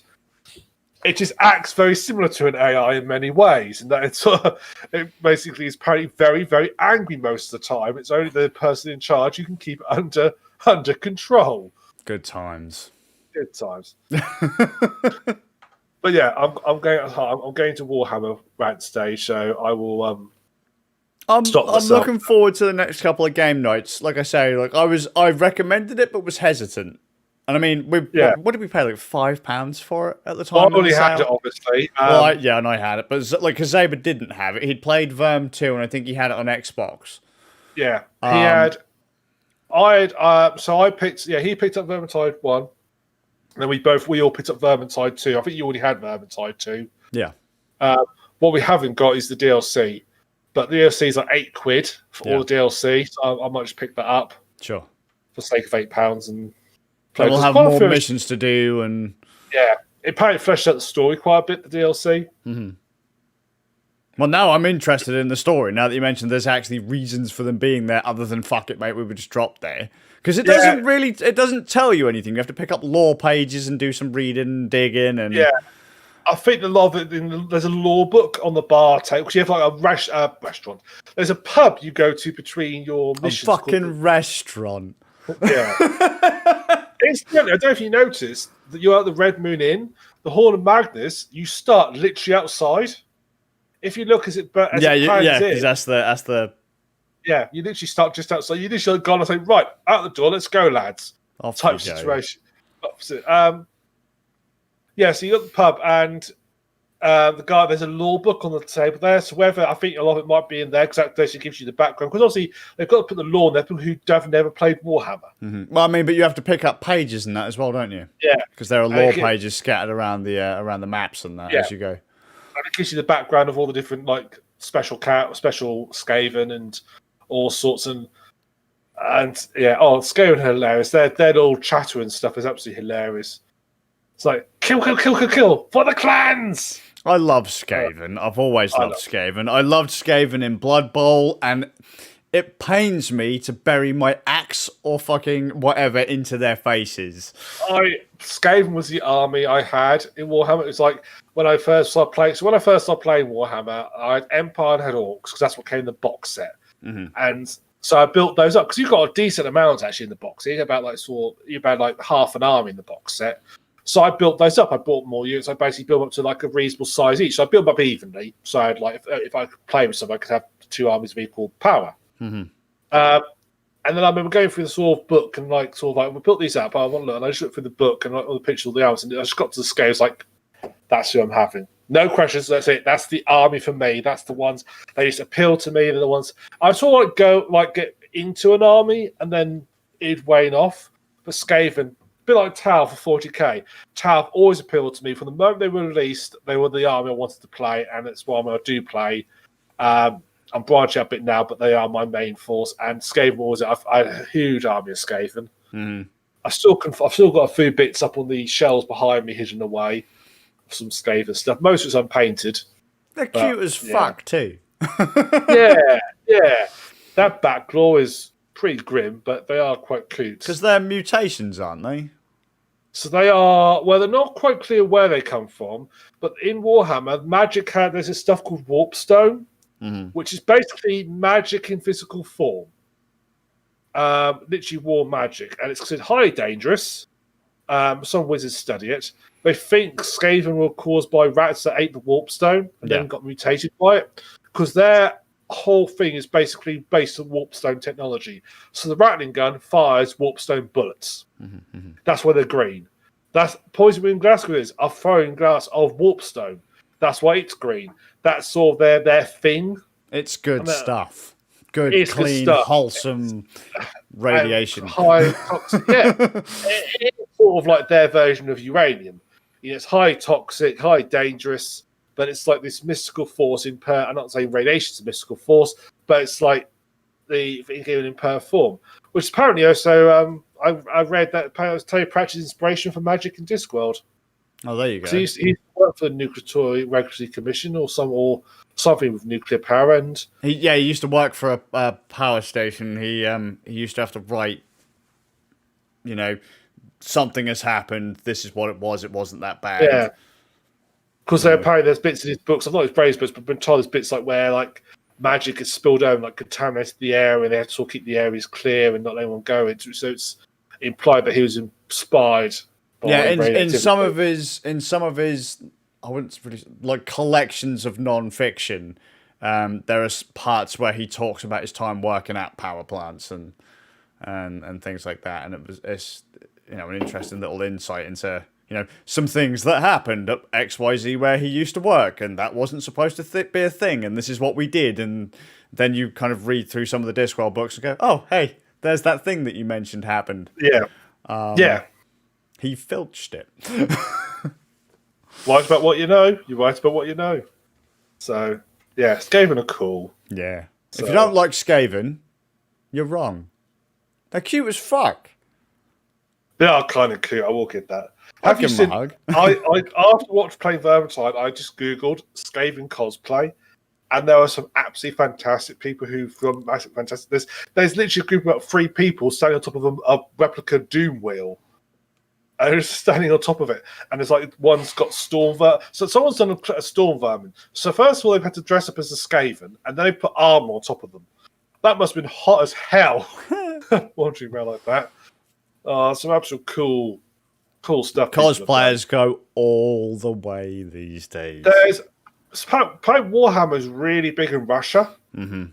It just acts very similar to an AI in many ways, and that it basically is apparently very, very angry most of the time. It's only the person in charge who can keep it under control.
Good times.
Good times. But yeah, I'm going to Warhammer rant stage, so I will.
I'm looking forward to the next couple of game nights. Like I say, I recommended it, but was hesitant. And I mean, what did we pay, like £5 for it at the
Well,
time
I
of the
already had it,
sale?
obviously.
Yeah, and I had it, but like, because Zaber didn't have it. He'd played Verm 2, and I think he had it on Xbox.
Yeah, he had. I had. So I picked. Yeah, he picked up Vermintide 1, and then we all picked up Vermintide 2. I think you already had Vermintide 2.
Yeah.
What we haven't got is the DLC, but the DLC is like £8 for all the DLC. So I might just pick that up
Sure.
for the sake of £8 and
play. We'll have more missions to do, and
yeah, it apparently fleshed out the story quite a bit. The DLC.
Mm-hmm. Well, now I'm interested in the story. Now that you mentioned there's actually reasons for them being there, other than fuck it, mate, we would just drop there. Because it doesn't tell you anything. You have to pick up lore pages and do some reading and digging. And
I think a lot of it, there's a lore book on the bar table because you have like a restaurant. There's a pub you go to between your missions.
A fucking restaurant.
Yeah. Incidentally, I don't know if you noticed that you're at the Red Moon Inn, the Horn of Magnus. You start literally outside. If you look as because
that's the.
Yeah, you literally start just outside. You literally go and say, right, out the door, let's go, lads.
Off
type situation. Opposite. Yeah, so you got the pub and the guy. There's a law book on the table there. So whether I think a lot of it might be in there because that basically gives you the background. Because obviously they've got to put the law in there. People who have never played Warhammer.
Mm-hmm. Well, I mean, but you have to pick up pages and that as well, don't you?
Yeah,
because there are lore pages scattered around the maps and that as you go.
And it gives you the background of all the different like special Skaven and all sorts and Skaven are hilarious. Their little chatter and stuff is absolutely hilarious. It's like kill for the clans.
I love Skaven. I've always loved Skaven. I loved Skaven in Blood Bowl, and it pains me to bury my axe or fucking whatever into their faces.
Skaven was the army I had in Warhammer. It was like when I first started playing. So when I first started playing Warhammer, I had Empire and had Orcs because that's what came in the box set. Mm-hmm. And so I built those up because you've got a decent amount actually in the box. You about like half an army in the box set. So I built those up. I bought more units. I basically built them up to like a reasonable size each. So I built them up evenly. So I'd like if I could play with someone, I could have two armies of equal power. Mm-hmm. And then I remember going through the sort of book and we built these up. I want to look, and I just looked through the book and like all the pictures of the armies, and I just got to the scale. It's like that's who I'm having. No questions. That's it. That's the army for me. That's the ones they just appeal to me. They're the ones I sort of get into an army and then it'd wane off. But Skaven, a bit like Tau for 40k. Tau always appealed to me from the moment they were released. They were the army I wanted to play, and it's one I do play. I'm branching out a bit now, but they are my main force. And Skaven was I had a huge army of Skaven. Mm. I've still got a few bits up on the shelves behind me, hidden away. Some Skaven stuff. Most of it's unpainted.
They're cute as fuck too.
yeah. That backglaw is pretty grim, but they are quite cute.
Because they're mutations, aren't they?
So they are. Well, they're not quite clear where they come from, but in Warhammer, magic there's this stuff called warpstone, which is basically magic in physical form. Literally war magic, and it's considered highly dangerous. Some wizards study it. They think Skaven were caused by rats that ate the warpstone and then got mutated by it, because their whole thing is basically based on warpstone technology. So the rattling gun fires warpstone bullets. Mm-hmm. That's why they're green. That's poison wind glass grenades are throwing glass of warpstone. That's why it's green. That's sort of their thing.
It's good stuff. Good, clean, wholesome radiation.
High toxic. Yeah. It's sort of like their version of uranium. It's high toxic, high dangerous, but it's like this mystical force I'm not saying radiation's a mystical force, but it's like given in per form. Which apparently also, I read that Terry Pratchett's inspiration for magic in Discworld.
Oh, there you go.
So he worked for the Nuclear Regulatory Commission or something with nuclear power, and
he used to work for a power station. He used to have to write, something has happened. This is what it was. It wasn't that bad.
Yeah, because apparently there's bits in his books. I've not his Braves books, but I've been told there's bits like where like magic is spilled over, like contaminated the air, and they have to sort of keep the areas clear and not let anyone go into. So it's implied that he was inspired.
In some of his, I wouldn't really like collections of non-fiction. There are parts where he talks about his time working at power plants and things like that, and an interesting little insight into some things that happened at XYZ where he used to work, and that wasn't supposed to be a thing, and this is what we did. And then you kind of read through some of the Discworld books and go, oh, hey, there's that thing that you mentioned happened.
Yeah.
He filched it.
Write about what you know. You write about what you know. So, yeah, Skaven are cool.
Yeah. So, if you don't like Skaven, you're wrong. They're cute as fuck.
They are kind of cute. I will get that. Have you seen? I after playing Vermintide, I just googled Skaven cosplay, and there are some absolutely fantastic people who from fantastic. There's literally a group of about 3 people standing on top of a replica Doom wheel, and they're just standing on top of it. And there's like one's got so someone's done a storm vermin. So first of all, they've had to dress up as a Skaven, and then they put armor on top of them. That must have been hot as hell. Wandering around like that. Some absolute cool stuff.
Cosplayers go all the way these days.
Playing Warhammer is really big in Russia.
Mm-hmm.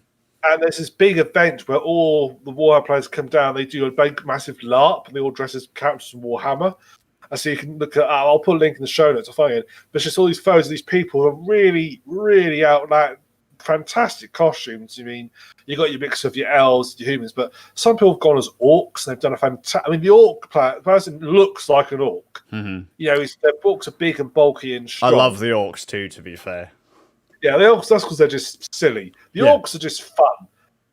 And there's this big event where all the Warhammer players come down. They do a big, massive LARP, and they all dress as characters from Warhammer. And so you can look at. I'll put a link in the show notes. I'll find it. But it's just all these photos of these people who are really, really outlandish, fantastic costumes. I mean, you got your mix of your elves, your humans, but some people have gone as orcs. And they've done a fantastic. I mean, the orc person looks like an orc.
Mm-hmm.
Their orcs are big and bulky and strong.
I love the orcs too, to be fair.
Yeah, the orcs, that's because they're just silly. The orcs are just fun.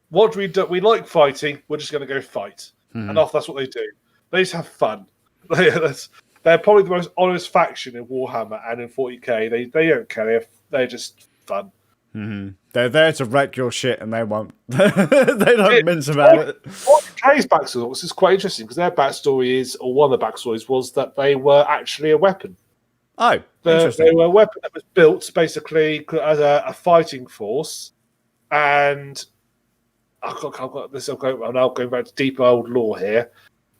What do we do? We like fighting. We're just going to go fight.
Mm-hmm.
And that's what they do. They just have fun. They're probably the most honest faction in Warhammer and in 40k. They don't care. They're just fun.
Mm-hmm. They're there to wreck your shit, and they won't. They don't mince about it.
40k's backstory is quite interesting because their backstory is, or one of the backstories was that they were actually a weapon.
Oh, interesting.
They were a weapon that was built basically as a fighting force, and I've got this. I'm now going back to deep old lore here.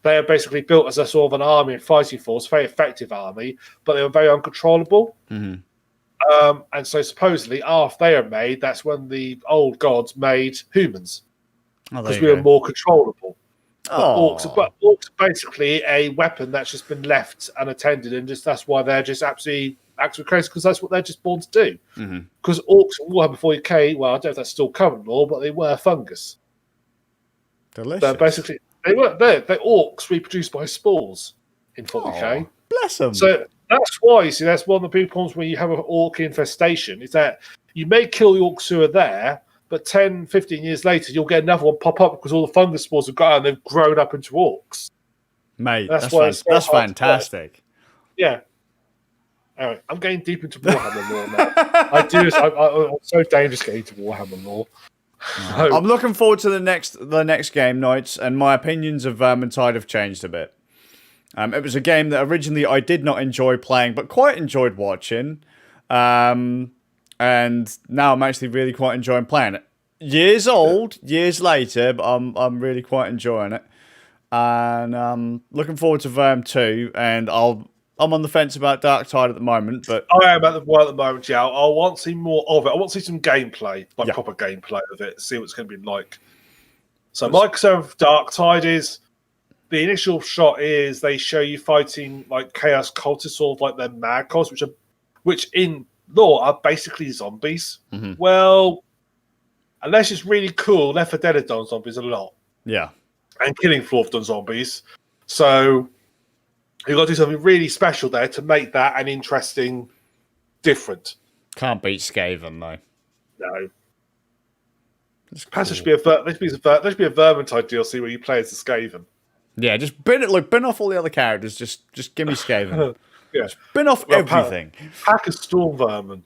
They are basically built as a sort of an army and fighting force, very effective army, but they were very uncontrollable.
Mm-hmm.
And so supposedly, after they are made, that's when the old gods made humans because we were more controllable. But orcs are basically a weapon that's just been left unattended, and just that's why they're just absolutely crazy because that's what they're just born to do. Because orcs in Warhammer 40k, well, I don't know if that's still current law, but they were fungus.
Delicious.
They're basically they're orcs reproduced by spores in 40k.
Bless them.
So that's why you see that's one of the big problems when you have an orc infestation is that you may kill the orcs who are there. But 10, 15 years later, you'll get another one pop up because all the fungus spores have got out and they've grown up into orcs.
Mate, that's fantastic.
Yeah. Anyway, I'm getting deep into Warhammer lore now. I'm so dangerous getting into Warhammer lore.
I'm looking forward to the next game nights, and my opinions of Vermintide have changed a bit. It was a game that originally I did not enjoy playing, but quite enjoyed watching. And now I'm actually really quite enjoying playing it. Years later, but I'm really quite enjoying it. And looking forward to Verm 2. And I'm on the fence about Darktide at the moment, but
I am at the moment. Yeah, I want to see more of it. I want to see some gameplay, proper gameplay of it. See what it's going to be like. So, my concern with Darktide is the initial shot is they show you fighting like chaos cultists, sort of like their mad cults, which in lore are basically zombies.
Mm-hmm.
Well, unless it's really cool, Left 4 Dead have done zombies a lot.
Yeah.
And Killing Floor have done zombies. So you've got to do something really special there to make that an interesting, different.
Can't beat Skaven, though.
No.
Cool.
There should be a Vermintide DLC where you play as the Skaven.
Yeah, just bin off all the other characters. Just give me Skaven.
Yeah.
Spin off everything.
Pack a storm vermin.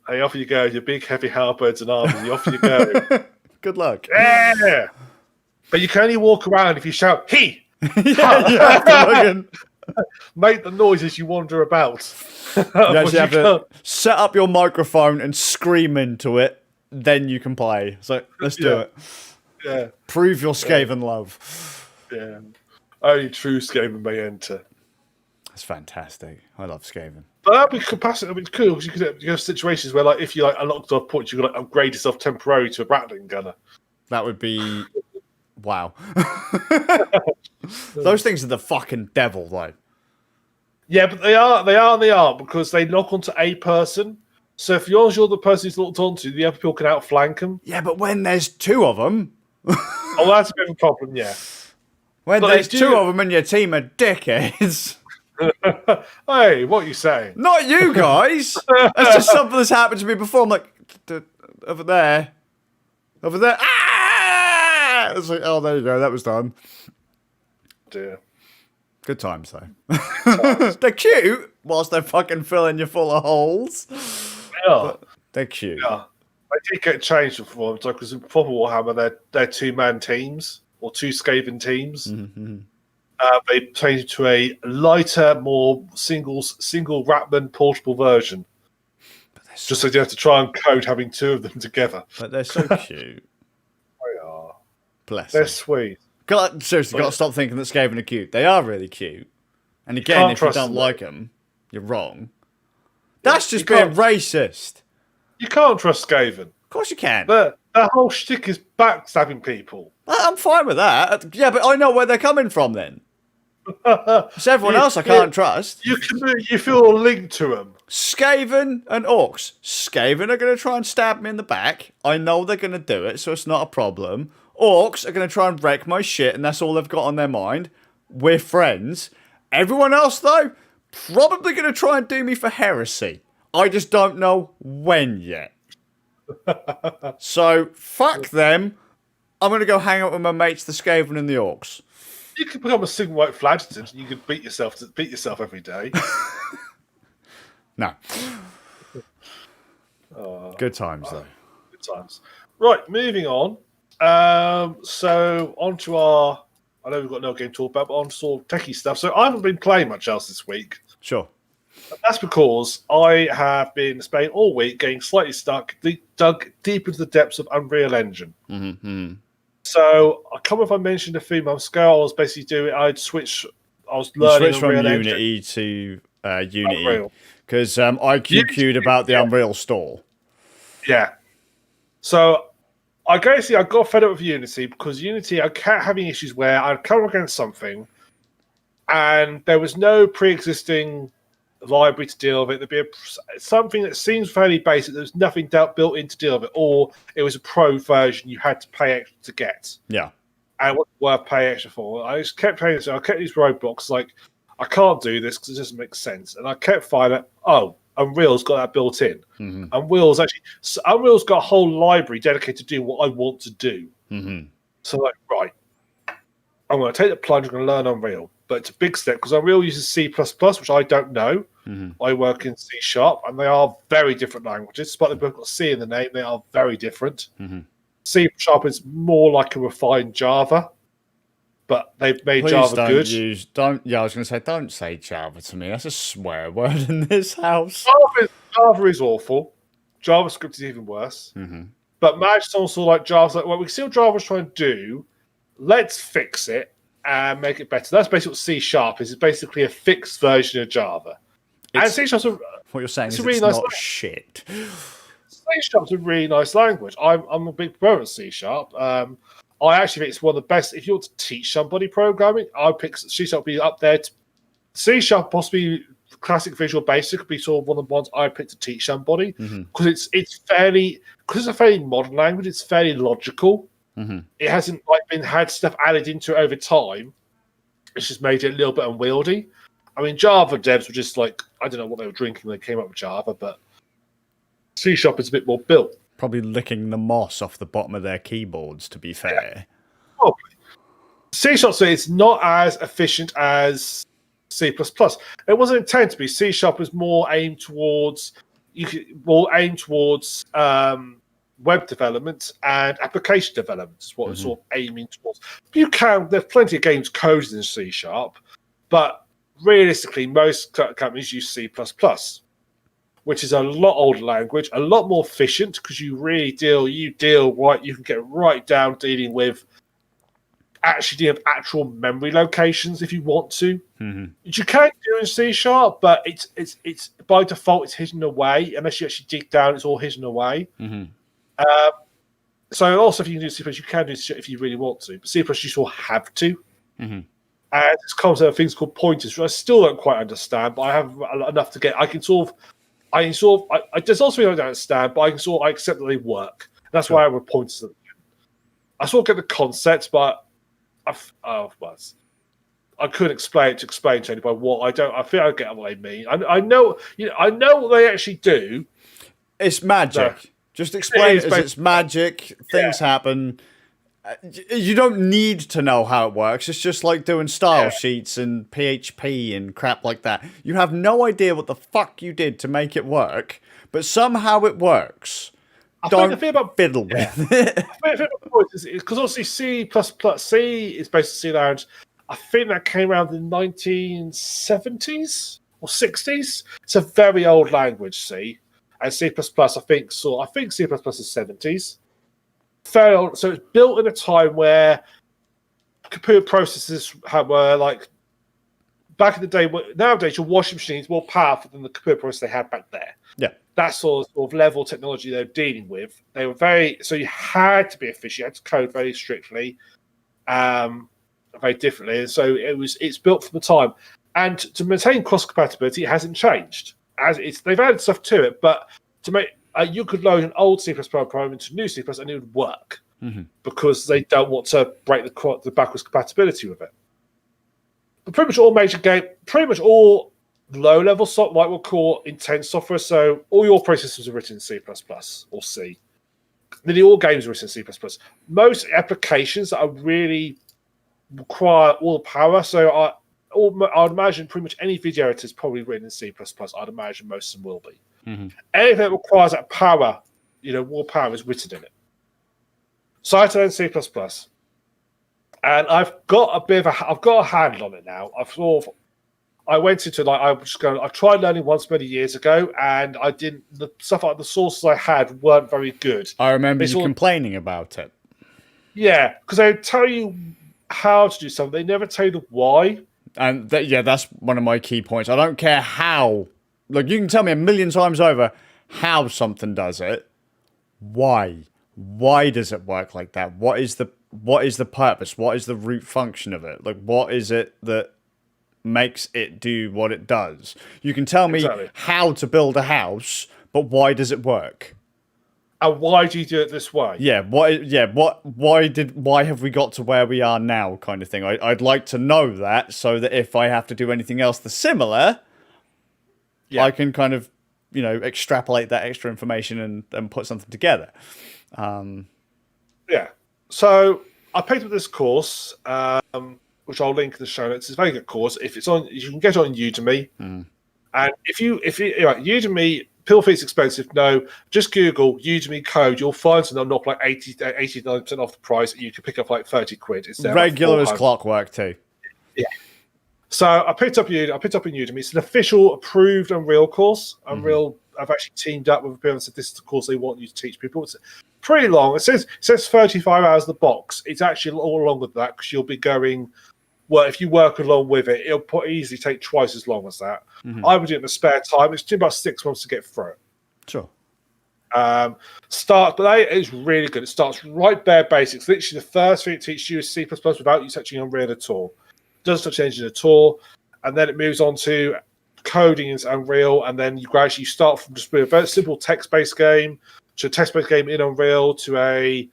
Hey, off you go. Your big, heavy halberds and armors. Off you go.
Good luck.
Yeah. But you can only walk around if you shout, "He!" Make the noise as you wander about.
You actually have to set up your microphone and scream into it. Then you can play. So let's do it.
Yeah.
Prove your Skaven love.
Yeah. Only true Skaven may enter.
That's fantastic. I love Skaven.
But that'd be capacity. I mean, it's cool because you have situations where, like, if you unlocked off points, you could upgrade yourself temporarily to a Rattling gunner.
That would be wow. Those things are the fucking devil, though.
Yeah, but they are because they lock onto a person. So if you're the person who's locked onto, the other people can outflank them.
Yeah, but when there's two of them,
Oh, that's a bit of a problem, yeah.
when
But
there's
they
two
do-
of them and your team are dickheads.
Hey, what are you saying?
Not you guys. That's just something that's happened to me before. I'm like, over there. Ah! It's like, oh, there you go. That was done.
Dear.
Good times, though. They're cute whilst they're fucking filling you full of holes.
Yeah.
They're cute.
Yeah. I did get changed before because in proper Warhammer, they're two-man teams or two Skaven teams.
Mm-hmm.
They changed to a lighter, more single Ratman portable version. Just so you have to try and code having two of them together.
But they're so cute.
They are.
Bless
They're
them.
sweet.
Seriously, got to stop thinking that Skaven are cute. They are really cute. And again, if you don't like them, you're wrong. That's just being racist.
You can't trust Skaven.
Of course you can.
Their whole shtick is backstabbing people.
I'm fine with that. Yeah, but I know where they're coming from then. It's everyone else I can't trust.
You feel linked to them.
Skaven and Orcs. Skaven are going to try and stab me in the back. I know they're going to do it, so it's not a problem. Orcs are going to try and wreck my shit, and that's all they've got on their mind. We're friends. Everyone else, though, probably going to try and do me for heresy. I just don't know when yet. So, fuck them. I'm going to go hang out with my mates, the Skaven and the Orcs.
You could become a single white flagellatant and you could beat yourself every day.
No. Good times, though.
Good times. Right, moving on. So on to our... I know we've got no game to talk about, but on to sort of techie stuff. So I haven't been playing much else this week.
Sure.
That's because I have been spending all week getting slightly dug deep into the depths of Unreal Engine.
Mm-hmm.
So I can't remember if I mentioned a few months ago. I was basically I was learning
switched from
Unreal
Unity to Unity
Unreal.
because I QQ'd about the Unreal store.
Yeah. So I got fed up with Unity because Unity, I kept having issues where I'd come against something and there was no pre-existing library to deal with it. There'd be something that seems fairly basic. There's nothing built in to deal with it, or it was a pro version you had to pay extra to get.
Yeah.
And it wasn't worth paying extra for. I just kept paying this. I kept these roadblocks like, I can't do this because it doesn't make sense. And I kept finding, Unreal's got that built in.
Mm-hmm.
Unreal's got a whole library dedicated to do what I want to do.
Mm-hmm.
So right, I'm going to take the plunge. I'm going to learn Unreal, but it's a big step because Unreal uses C++, which I don't know.
Mm-hmm.
I work in C#, and they are very different languages. Despite they've both got C in the name, they are very different.
Mm-hmm.
C# is more like a refined Java, but they've made
Please
Java
don't
good.
I was going to say, don't say Java to me. That's a swear word in this house.
Java is awful. JavaScript is even worse.
Mm-hmm.
But managed to also like Java's like, well, we see what Java's trying to do. Let's fix it and make it better. That's basically what C# is. It's basically a fixed version of Java. And C#
what you're saying is
really
it's
nice
not shit.
C#'s a really nice language. I'm a big proponent of C#. I actually think it's one of the best. If you want to teach somebody programming, I pick C# be up there. C# possibly classic Visual Basic would be sort of one of the ones I pick to teach somebody because it's a fairly modern language. It's fairly logical.
Mm-hmm.
It hasn't had stuff added into it over time. It's just made it a little bit unwieldy. I mean, Java devs were just like, I don't know what they were drinking when they came up with Java, but C# is a bit more built.
Probably licking the moss off the bottom of their keyboards, to be fair.
Probably. C# so it's not as efficient as C++. It wasn't intended to be. C# was more aimed towards web development and application development is what it's sort of aiming towards. There's plenty of games coded in C#, but realistically, most companies use C++, which is a lot older language, a lot more efficient because you can get right down dealing with actual memory locations if you want to.
Mm-hmm.
Which you can do in C#, but it's by default it's hidden away unless you actually dig down. It's all hidden away.
Mm-hmm.
So also, if you can do C++, you can do shit if you really want to. But C++, you still have to.
Mm-hmm.
And this concept of things called pointers, which I still don't quite understand, but I have enough to get. There's also things I don't understand, but I accept that they work. That's why I have pointers. I sort of get the concept, but I couldn't explain to anybody what I don't. I think I get what they mean. I know, I know what they actually do.
It's magic. No. Just explain it as it's magic. Things happen. You don't need to know how it works. It's just like doing style sheets and PHP and crap like that. You have no idea what the fuck you did to make it work, but somehow it works. Don't fiddle with it.
Because obviously C++, C is based on C language. I think that came around in the 1970s or 60s. It's a very old language, C. And C++, I think C++ is 70s. Very old. So it's built in a time where computer processors were like back in the day. Nowadays, your washing machine is more powerful than the computer processor they had back there.
Yeah,
that sort of level of technology they were dealing with. They were so you had to be efficient. You had to code very strictly, very differently. And so it's built for the time. And to maintain cross compatibility, it hasn't changed. They've added stuff to it, but to make you could load an old C++ program into new C++ and it would work because they don't want to break the backwards compatibility with it. But pretty much all low-level software, what we'll call intense software, so all your processes are written in C++ or C. Nearly all games are written in C++. Most applications that are really require all the power, so I'd imagine pretty much any video editor is probably written in C++. I'd imagine most of them will be. Anything that requires that power, more power is written in it. So I had to learn C++. And I've got a handle on it now. I went into I tried learning once many years ago, and I didn't. The stuff like the sources I had weren't very good.
I remember you complaining about it.
Yeah, because they tell you how to do something, they never tell you the why.
And that's one of my key points. I don't care how. Like, you can tell me a million times over how something does it. Why? Why does it work like that? What is the purpose? What is the root function of it? Like, what is it that makes it do what it does? You can tell me how to build a house, but why does it work?
And why do you do it this way?
Why have we got to where we are now, kind of thing? I'd like to know that, so that if I have to do anything else that's similar, I can kind of, extrapolate that extra information and put something together.
So I picked up this course, which I'll link in the show notes. It's a very good course. If it's on, you can get it on Udemy. And if you Udemy, people think it's expensive. No, just Google Udemy code. You'll find something knock like 89% off the price. You can pick up like 30 quid. It's there
regular as clockwork too.
Yeah. So I picked up in Udemy. It's an official approved Unreal course. Unreal, I've actually teamed up with people and said this is the course they want you to teach people. It's pretty long. It says 35 hours in the box. It's actually all longer than that because you'll be going. Well, if you work along with it, it'll easily take twice as long as that. I would do it in the spare time. It's about 6 months to get through it.
Sure.
But it is really good. It starts right bare basics. Literally, the first thing it teaches you is C++ without you touching Unreal at all. It doesn't touch engine at all. And then it moves on to coding in Unreal. And then you gradually start from just a very simple text-based game to a text-based game in Unreal to a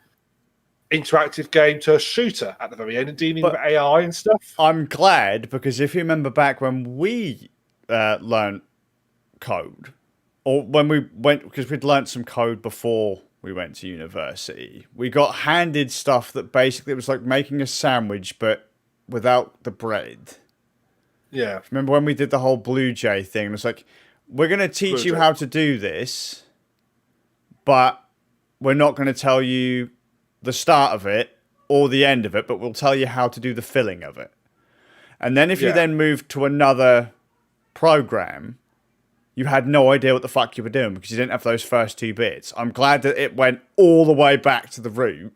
interactive game to a shooter at the very end and dealing with AI and stuff.
I'm glad, because if you remember back when we learned code, or when we went, because we'd learned some code before we went to university, we got handed stuff that basically was like making a sandwich but without the bread.
Yeah.
Remember when we did the whole Blue Jay thing? It was like, we're going to teach you how to do this, but we're not going to tell you the start of it or the end of it, but we'll tell you how to do the filling of it. And then if you then moved to another program, you had no idea what the fuck you were doing because you didn't have those first two bits. I'm glad that it went all the way back to the root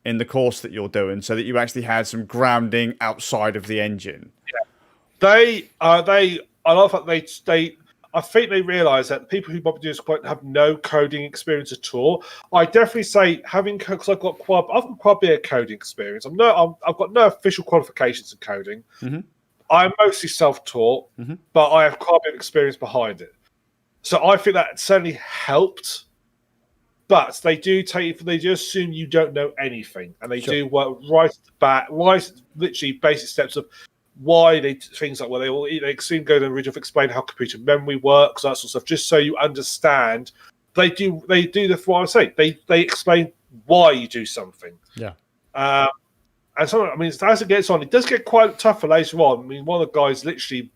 in the course that you're doing so that you actually had some grounding outside of the engine.
I love that I think they realise that the people who probably do this have no coding experience at all. I definitely say because I've got quite a bit of coding experience. I've got no official qualifications in coding.
Mm-hmm.
I'm mostly self-taught, but I have quite a bit of experience behind it. So I think that certainly helped. But they do assume you don't know anything, and they do work right at the back, literally basic steps of why they things like they soon go to the original of explain how computer memory works, that sort of stuff, just so you understand. They do what I say. They explain why you do something.
Yeah.
And so I mean, as it gets on, it does get quite tougher later on. I mean, one of the guys literally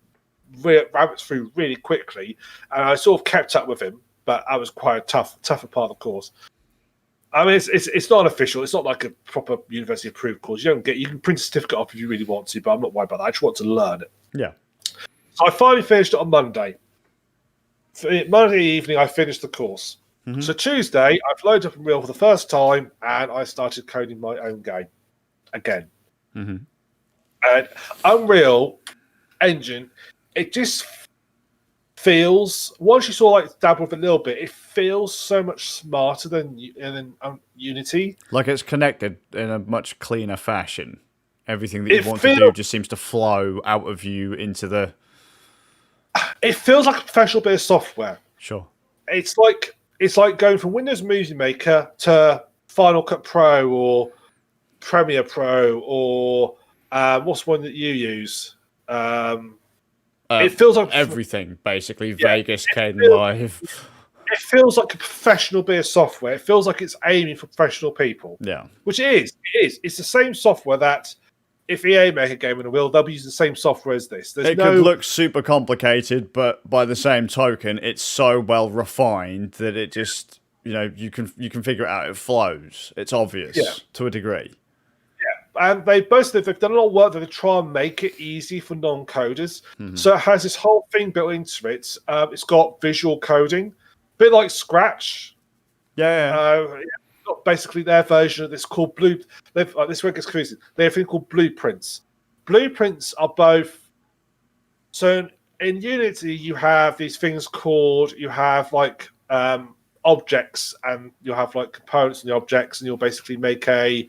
rabbits through really quickly, and I sort of kept up with him. But I was quite a tougher part of the course. I mean, it's not official. It's not like a proper university approved course. You can print a certificate off if you really want to, but I'm not worried about that. I just want to learn it.
Yeah.
So I finally finished it on Monday. Monday evening, I finished the course. Mm-hmm. So Tuesday, I've loaded up Unreal for the first time, and I started coding my own game again.
Mm-hmm.
And Unreal Engine, it just feels, once you sort of like dabble with it a little bit, it feels so much smarter than Unity.
Like it's connected in a much cleaner fashion. Everything that you want to do just seems to flow out of you into the...
It feels like a professional bit of software.
Sure.
It's like going from Windows Movie Maker to Final Cut Pro or Premiere Pro or what's one that you use? It feels like
everything, basically. Vegas, Caden Live.
It feels like a professional bit of software. It feels like it's aiming for professional people.
Yeah.
Which it is. It is. It's the same software that if EA make a game in a will, they'll be using the same software as this.
It could look super complicated, but by the same token, it's so well refined that it just, you can figure it out. It flows. It's obvious to a degree.
And they've done a lot of work to try and make it easy for non-coders. Mm-hmm. So it has this whole thing built into it. It's got visual coding, a bit like Scratch. Got basically their version of this called Blue. This one gets confusing. They have a thing called blueprints. Blueprints are both. So in Unity, you have these things called. You have like objects, and you have like components in the objects, and you'll basically make a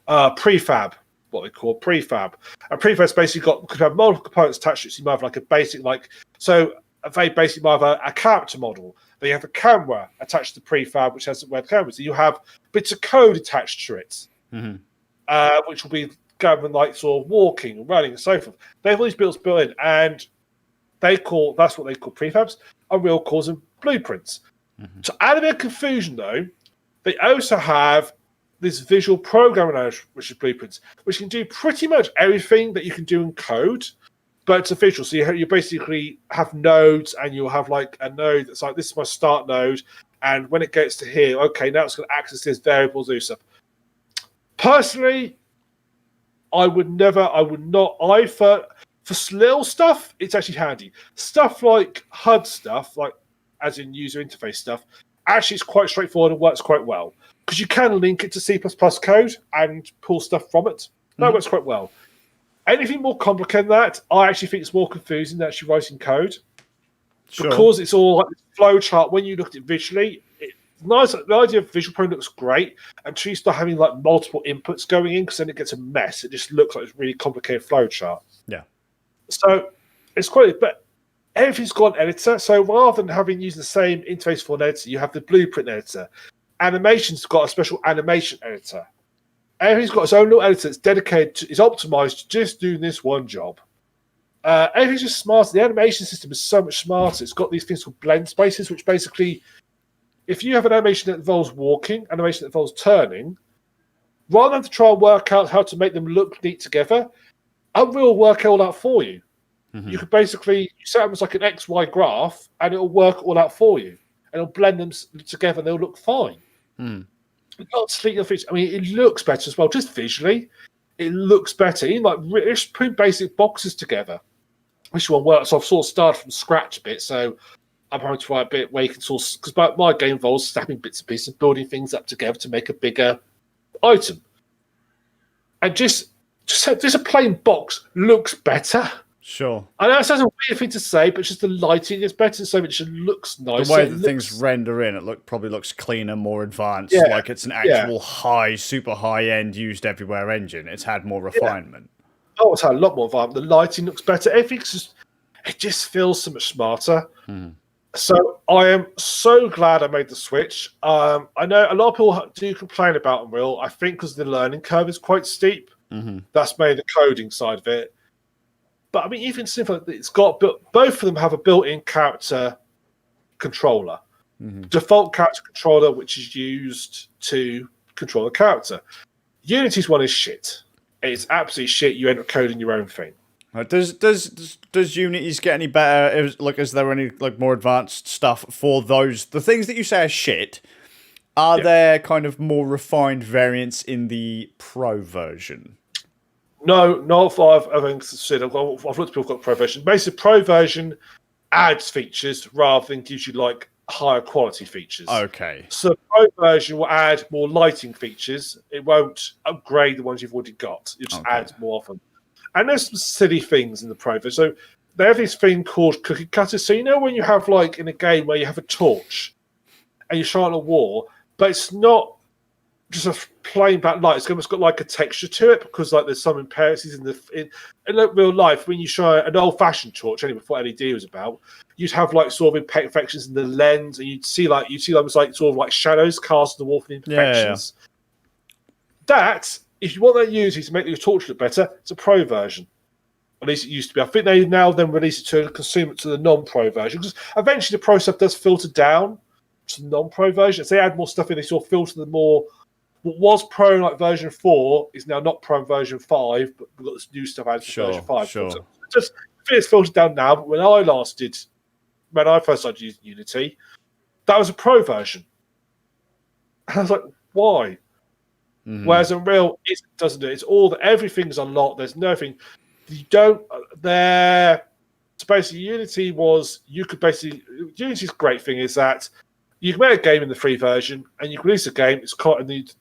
prefab, what they call prefab. A prefab's basically could have multiple components attached to it. So you might have like a basic, a very basic, might have a character model. Then you have a camera attached to the prefab, which has web camera. So you have bits of code attached to it, which will be governed like sort of walking and running and so forth. They have all these builds built in, and that's what they call prefabs. Unreal calls them blueprints. Mm-hmm. To add a bit of confusion, though, they also have this visual programming language, which is blueprints, which can do pretty much everything that you can do in code, but it's a visual. So you basically have nodes, and you'll have like a node that's like, this is my start node, and when it gets to here, okay, now it's going to access this variable, do stuff. Personally, for little stuff, it's actually handy. Stuff like HUD stuff, like as in user interface stuff, actually it's quite straightforward and works quite well. Because you can link it to C++ code and pull stuff from it. That works quite well. Anything more complicated than that, I actually think it's more confusing than actually writing code. Sure. Because it's all like this flow chart. When you look at it visually, the idea of visual programming looks great until you start having like multiple inputs going in, because then it gets a mess. It just looks like it's a really complicated flow chart.
Yeah. So
it's quite, but everything's got an editor. So rather than using the same interface for an editor, you have the blueprint editor. Animation's got a special animation editor. Everything's got its own little editor that's dedicated is optimized to just doing this one job. Everything's just smarter. The animation system is so much smarter. It's got these things called blend spaces, which basically, if you have an animation that involves walking, animation that involves turning, rather than to try and work out how to make them look neat together, Unreal will work all out for you. Mm-hmm. You could basically set them as like an XY graph, and it'll work all out for you. And it'll blend them together, and they'll look fine. Not sleek your features. I mean, it looks better as well. Just visually, it looks better. Even like just putting basic boxes together. Which one works? So I've sort of started from scratch a bit, so I'm having to write a bit where you can because my game involves snapping bits and pieces, building things up together to make a bigger item. And just a plain box looks better.
Sure.
I know it sounds a weird thing to say, but it's just the lighting is better, so it just looks
The
nicer.
way that things render in, probably looks cleaner, more advanced.
Yeah,
Like it's an
yeah.
actual super high end, used everywhere engine. It's had more
Yeah.
refinement.
Oh, it's had a lot more vibe. The lighting looks better. It just feels so much smarter. So I am so glad I made the switch. I know a lot of people do complain about Unreal. I think because the learning curve is quite steep. That's made the coding side of it. But I mean, even simple, it's got both of them have a built-in character controller, default character controller, which is used to control the character. Unity's one is shit. It's absolutely shit. You end up coding your own thing.
Does Unity's get any better? Is there any more advanced stuff for the things that you say are shit? Are there kind of more refined variants in the pro version?
No, not for I've considered. I've looked at people who've got pro version. Basically, pro version adds features rather than gives you higher quality features.
Okay.
So pro version will add more lighting features. It won't upgrade the ones you've already got. It just adds more of them. And there's some silly things in the pro version. So they have this thing called cookie cutters. So you know when you have in a game where you have a torch and you're shine a wall, but it's not just a plain black light. It's almost got a texture to it because there's some imperfections in real life. When you shine an old-fashioned torch, anyway, before LED was about, you'd have sort of imperfections in the lens, and you'd see shadows cast on the wall for the imperfections. That, if you want that used to make your torch look better, it's a pro version. At least it used to be. I think they now then release it to the non-pro version because eventually the pro stuff does filter down to the non-pro version. As they add more stuff in, they sort of filter the more. What was pro version 4 is now not pro version 5, but we've got this new stuff added to version 5.
Sure.
So just it's filtered down now. But when I first started using Unity, that was a pro version. And I was like, why? Whereas Unreal doesn't do it. It's everything's unlocked. There's nothing. You don't. So basically, Unity's great thing is that you can make a game in the free version, and you can release a game.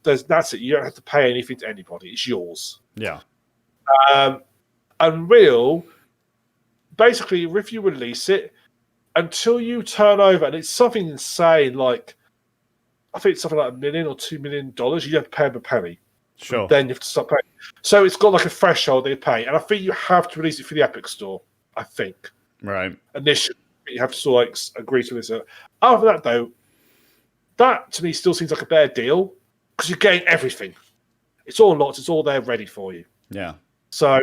That's it. You don't have to pay anything to anybody. It's yours.
Yeah.
Unreal, basically, if you release it, until you turn over, and it's something insane, I think it's something like $1 million or $2 million, you have to pay them a penny.
Sure.
Then you have to stop paying. So it's got a threshold they pay, and I think you have to release it for the Epic Store. I think.
Right.
Initially, you have to agree to this. Other than that, though, that to me still seems like a better deal because you're getting everything. It's all locked. It's all there ready for you.
Yeah.
So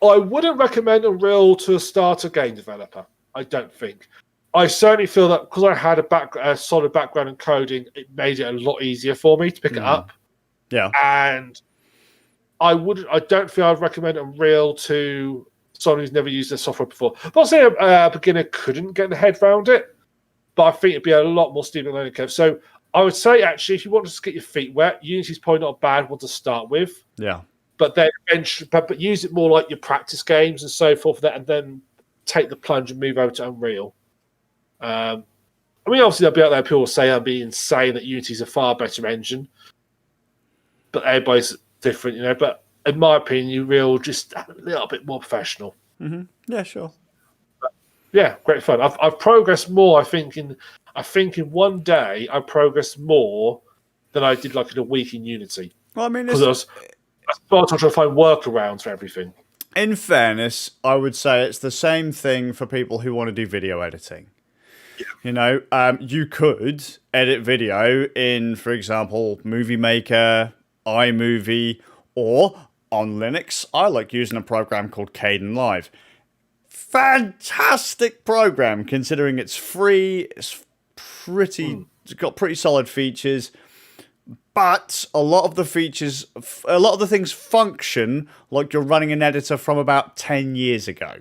I wouldn't recommend Unreal to a starter game developer. I don't think. I certainly feel that because I had a solid background in coding, it made it a lot easier for me to pick it up.
Yeah.
And I don't feel I'd recommend Unreal to someone who's never used their software before. I'm not saying a beginner couldn't get their head around it, but I think it'd be a lot more steep learning curve. So I would say, actually, if you want to just get your feet wet, Unity's probably not a bad one to start with.
Yeah.
But then eventually, but use it more like your practice games and so forth, and then take the plunge and move over to Unreal. I mean, obviously, there'll be out there people will say I'm being insane that Unity's a far better engine, but everybody's different, But in my opinion, Unreal just a little bit more professional.
Yeah, sure.
Yeah, great fun. I've progressed more. I think in one day I progressed more than I did in a week in Unity.
Well, I mean,
because I was trying to find workarounds for everything.
In fairness, I would say it's the same thing for people who want to do video editing. Yeah. You could edit video in, for example, Movie Maker, iMovie, or on Linux, I like using a program called Kdenlive. Fantastic program, considering it's free. It's got pretty solid features, but a lot of the things function like you're running an editor from about 10 years ago.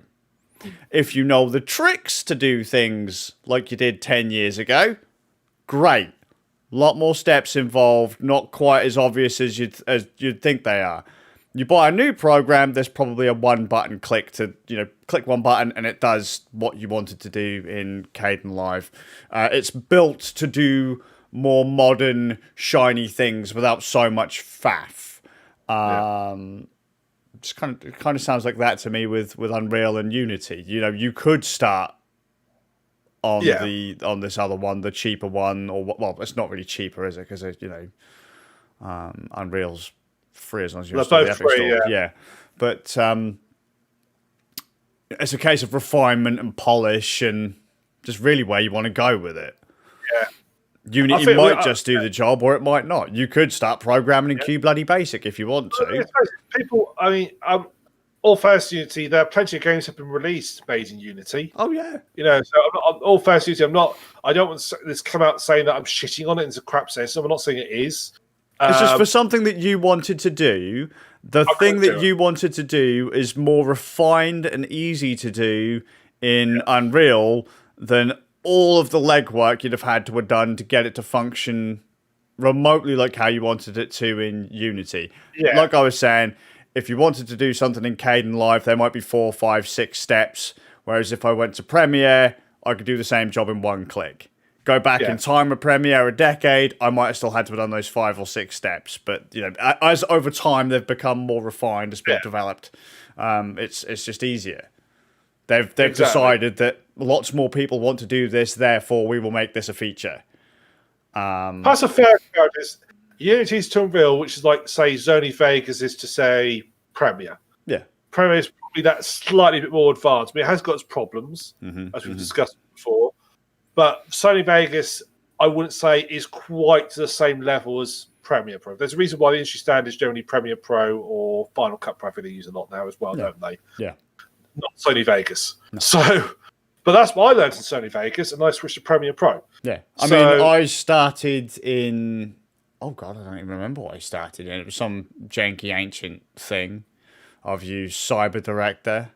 If you know the tricks to do things like you did 10 years ago, great. A lot more steps involved, not quite as obvious as you'd think they are. You buy a new program, there's probably a one-button click to, click one button and it does what you wanted to do in Kdenlive. It's built to do more modern, shiny things without so much faff. it kind of sounds like that to me with Unreal and Unity. You know, you could start on on this other one, the cheaper one, or well, it's not really cheaper, is it? Because you know, Unreal's free as long as you install the Epic Store. Yeah, but it's a case of refinement and polish and just really where you want to go with it.
Yeah.
Unity might just do the job, or it might not. You could start programming in Q bloody basic if you want to.
People, I mean, all fairness to Unity, there are plenty of games have been released made in Unity.
Oh yeah,
you know. So all fairness to Unity, I don't want this come out saying that I'm shitting on it. It's a crap system. I'm not saying it is.
It's just for something that you wanted to do. The thing that you wanted to do is more refined and easy to do in Unreal than all of the legwork you'd have had to have done to get it to function remotely like how you wanted it to in Unity. Yeah. Like I was saying, if you wanted to do something in Kdenlive, there might be 4, 5, 6 steps. Whereas if I went to Premiere, I could do the same job in one click. Go back in time with Premiere a decade, I might have still had to have done those 5 or 6 steps. But you know, as over time they've become more refined, as been developed, it's just easier. They've decided that lots more people want to do this, therefore we will make this a feature.
That's a fair is Unity's to Unreal, which is like say Sony Vegas is to say Premiere.
Yeah,
Premiere is probably that slightly bit more advanced, but it has got its problems, as we've discussed before. But Sony Vegas, I wouldn't say is quite to the same level as Premiere Pro. There's a reason why the industry standard is generally Premiere Pro or Final Cut Pro. They use a lot now as well, don't they?
Yeah.
Not Sony Vegas. No. So, but that's what I learned in Sony Vegas, and I switched to Premiere Pro.
Yeah. I mean, I started in... Oh, God, I don't even remember what I started in. It was some janky ancient thing. I've used Power Director.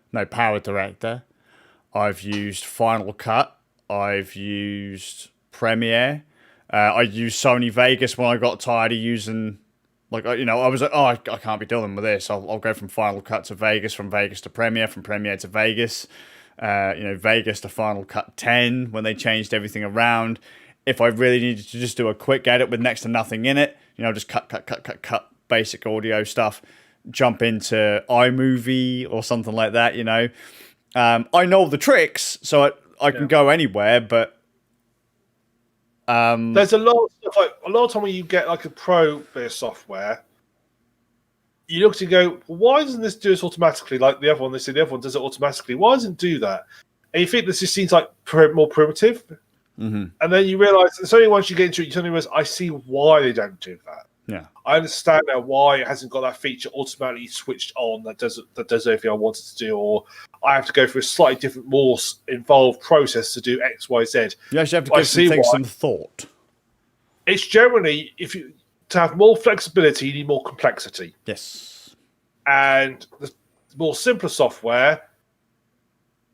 I've used Final Cut. I've used Premiere. I used Sony Vegas when I got tired of using, like, you know, I was like, oh, I can't be dealing with this. I'll go from Final Cut to Vegas, from Vegas to Premiere, from Premiere to Vegas. You know, Vegas to Final Cut 10 when they changed everything around. If I really needed to just do a quick edit with next to nothing in it, you know, just cut basic audio stuff, jump into iMovie or something like that, you know. I know the tricks, so I can go anywhere, but
there's a lot of stuff, like a lot of time when you get like a pro bit of software, you look to go, well, why doesn't this do this automatically like the other one? They say the other one does it automatically. Why doesn't it do that? And you think this just seems like more primitive, and then you realise it's only once you get into it, you suddenly realise I see why they don't do that.
Yeah,
I understand now why it hasn't got that feature automatically switched on that does everything I wanted to do, or I have to go through a slightly different, more involved process to do X, Y, Z.
You actually have to give some things some thought.
It's generally to have more flexibility, you need more complexity.
Yes,
and the more simpler software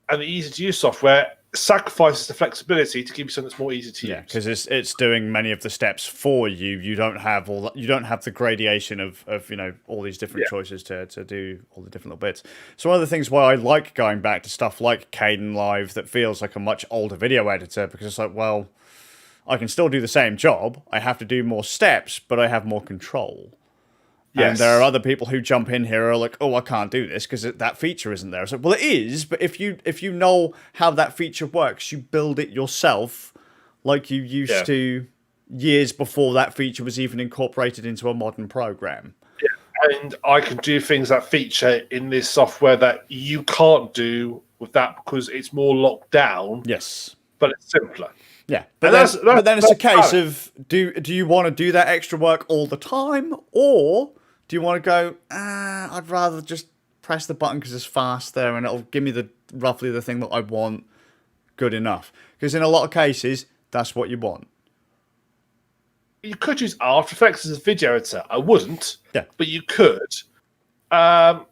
and the easy to use software sacrifices the flexibility to give you something that's more easy to use.
Yeah, because it's doing many of the steps for you. You don't have the gradation of you know, all these different choices to do all the different little bits. So one of the things why I like going back to stuff like Kdenlive that feels like a much older video editor, because it's like, well, I can still do the same job. I have to do more steps, but I have more control. Yes. And there are other people who jump in here and are like, oh, I can't do this because that feature isn't there. So, well, it is, but if you know how that feature works, you build it yourself like you used to years before that feature was even incorporated into a modern program.
Yeah, and I can do things that feature in this software that you can't do with that because it's more locked down.
Yes.
But it's simpler.
Yeah, but then it's a case of, do you want to do that extra work all the time, or do you want to go, I'd rather just press the button because it's faster and it'll give me roughly the thing that I want, good enough? Because in a lot of cases, that's what you want.
You could use After Effects as a video editor. I wouldn't, but you could. But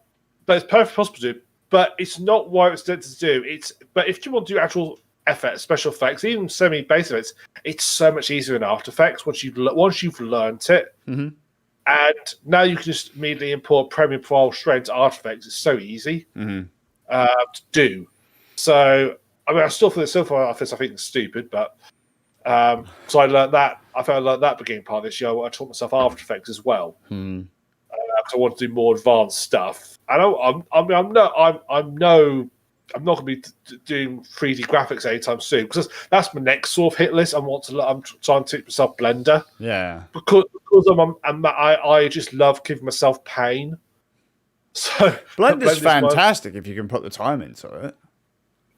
it's perfectly possible to do. But it's not what it's meant to do. But if you want to do actual effects, special effects, even semi-basic effects, it's so much easier in After Effects once you've learned it.
Mm-hmm.
And now you can just immediately import Premiere Pro straight into After Effects. It's so easy to do. So, I mean, I still feel the Office, I think, is stupid, but so I learned that. I learned that beginning part of this year. I taught myself After Effects as well. because I want to do more advanced stuff. And I'm not going to be doing 3D graphics anytime soon because that's my next sort of hit list. I'm trying to teach myself Blender.
Yeah.
Because I just love giving myself pain. So
Blender's fantastic if you can put the time into it.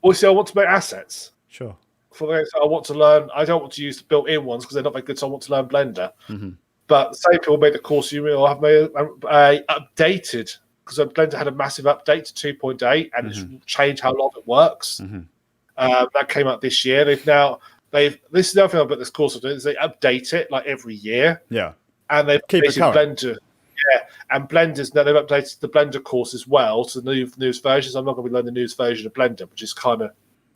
Well, see, I want to make assets.
Sure.
I want to learn. I don't want to use the built-in ones because they're not very good. So I want to learn Blender.
Mm-hmm.
But the same people made the course. You will have made updated because Blender had a massive update to 2.8 and it's changed how long it works. That came out this year. This is the other thing about this course is they update it like every year.
Yeah,
and they've
keep it current.
Blender. Yeah, and Blender's now they've updated the Blender course as well to the newest versions. I'm not going to be learning the newest version of Blender, which is kind of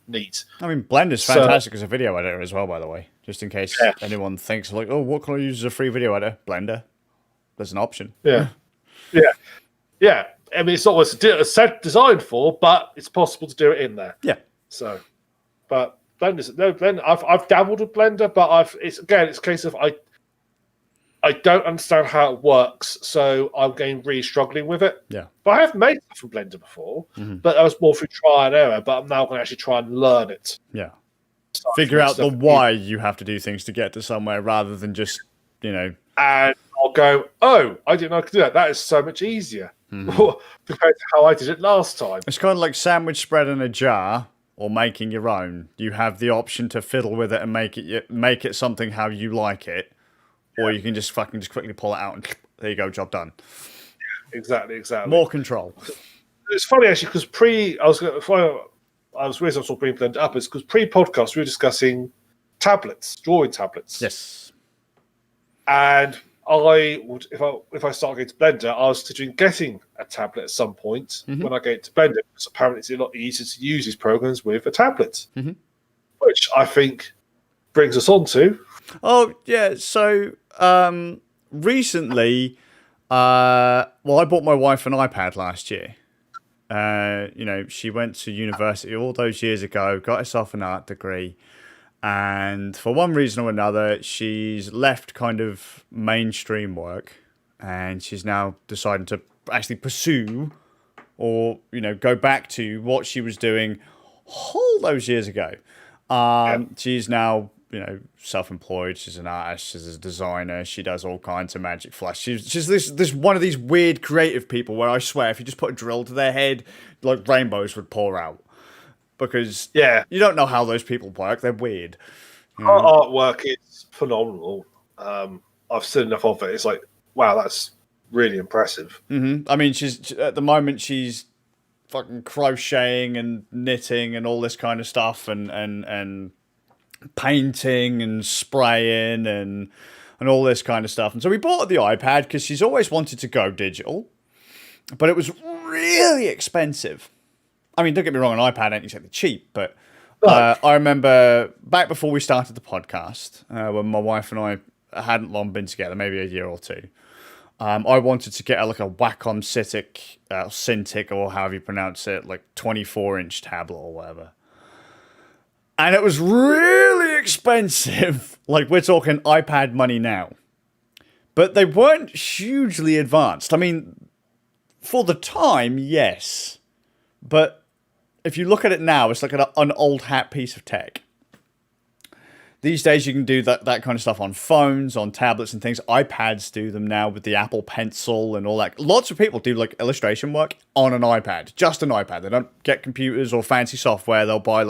neat.
I mean, Blender's fantastic as a video editor as well, by the way. Just in case anyone thinks like, oh, what can I use as a free video editor? Blender. There's an option.
Yeah. I mean, it's not what it's designed for, but it's possible to do it in there.
Yeah.
So, but Blender. I've dabbled with Blender, but it's a case of I don't understand how it works, so I'm really struggling with it.
Yeah.
But I have made stuff from Blender before, but that was more through trial and error. But I'm now going to actually try and learn it.
Yeah. Figure out the why you have to do things to get to somewhere rather than just, And
I'll go, oh, I didn't know I could do that. That is so much easier compared to how I did it last time.
It's kind of like sandwich spread in a jar or making your own. You have the option to fiddle with it and make it something how you like it. Or you can just quickly pull it out and there you go, job done.
Exactly.
More control.
It's funny actually because I was reason I was bringing Blender up is because pre-podcast we were discussing drawing tablets.
Yes.
And I would, if I start getting to Blender, I was considering getting a tablet at some point when I get to Blender because apparently it's a lot easier to use these programs with a tablet, which I think brings us on to.
Oh yeah, so recently, I bought my wife an iPad last year. She went to university all those years ago, got herself an art degree, and for one reason or another, she's left kind of mainstream work, and she's now decided to actually pursue or go back to what she was doing all those years ago. She's now self-employed. She's an artist. She's a designer. She does all kinds of magic flash. She's this one of these weird creative people where I swear if you just put a drill to their head, like rainbows would pour out. Because you don't know how those people work. They're weird.
Her artwork is phenomenal. I've seen enough of it. It's like, wow, that's really impressive.
I mean, she's at the moment she's fucking crocheting and knitting and all this kind of stuff and painting and spraying and all this kind of stuff. And so we bought her the iPad because she's always wanted to go digital, but it was really expensive. I mean, don't get me wrong, an iPad ain't exactly cheap, but I remember back before we started the podcast, when my wife and I hadn't long been together, maybe a year or two, I wanted to get a Wacom Cintiq, or however you pronounce it, 24-inch tablet or whatever. And it was really expensive. We're talking iPad money now. But they weren't hugely advanced. I mean, for the time, yes. But if you look at it now, it's like an old hat piece of tech. These days, you can do that kind of stuff on phones, on tablets and things. iPads do them now with the Apple Pencil and all that. Lots of people do illustration work on an iPad. Just an iPad. They don't get computers or fancy software. They'll buy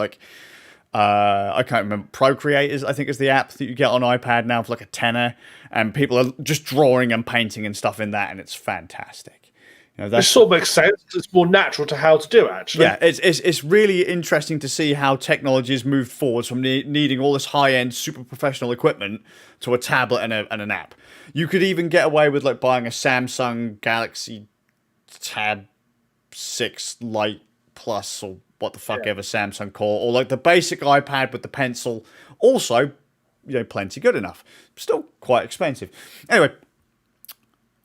I can't remember, Procreators, I think is the app that you get on iPad now for a tenner, and people are just drawing and painting and stuff in that, and it's fantastic.
It sort of makes sense. It's more natural to how to do, actually.
Yeah, it's really interesting to see how technology has moved forward from needing all this high-end, super professional equipment to a tablet and an app. You could even get away with buying a Samsung Galaxy Tab 6 Lite Plus or what the fuck ever Samsung call, or the basic iPad with the pencil. Also, plenty good enough. Still quite expensive. Anyway,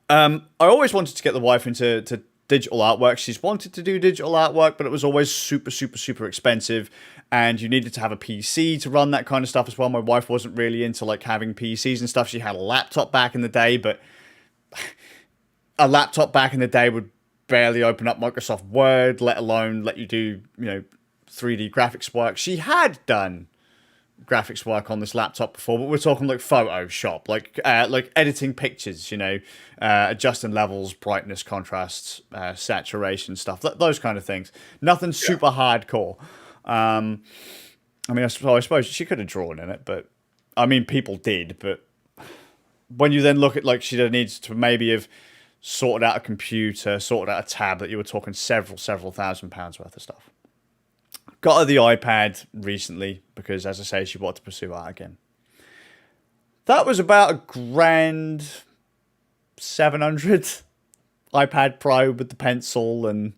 I always wanted to get the wife into digital artwork. She's wanted to do digital artwork, but it was always super, super, super expensive, and you needed to have a PC to run that kind of stuff as well. My wife wasn't really into having PCs and stuff. She had a laptop back in the day, but a laptop back in the day would barely open up Microsoft Word, let alone let you do, 3D graphics work. She had done graphics work on this laptop before, but we're talking like Photoshop, like editing pictures, adjusting levels, brightness, contrasts, saturation stuff, those kind of things. Nothing super hardcore. I suppose she could have drawn in it, but people did. But when you then look at like she needs to maybe have sorted out a computer, sorted out a tablet, you were talking several £1,000s worth of stuff. Got her the iPad recently because, as I say, she wanted to pursue art again. That was about $1,700 iPad Pro with the pencil and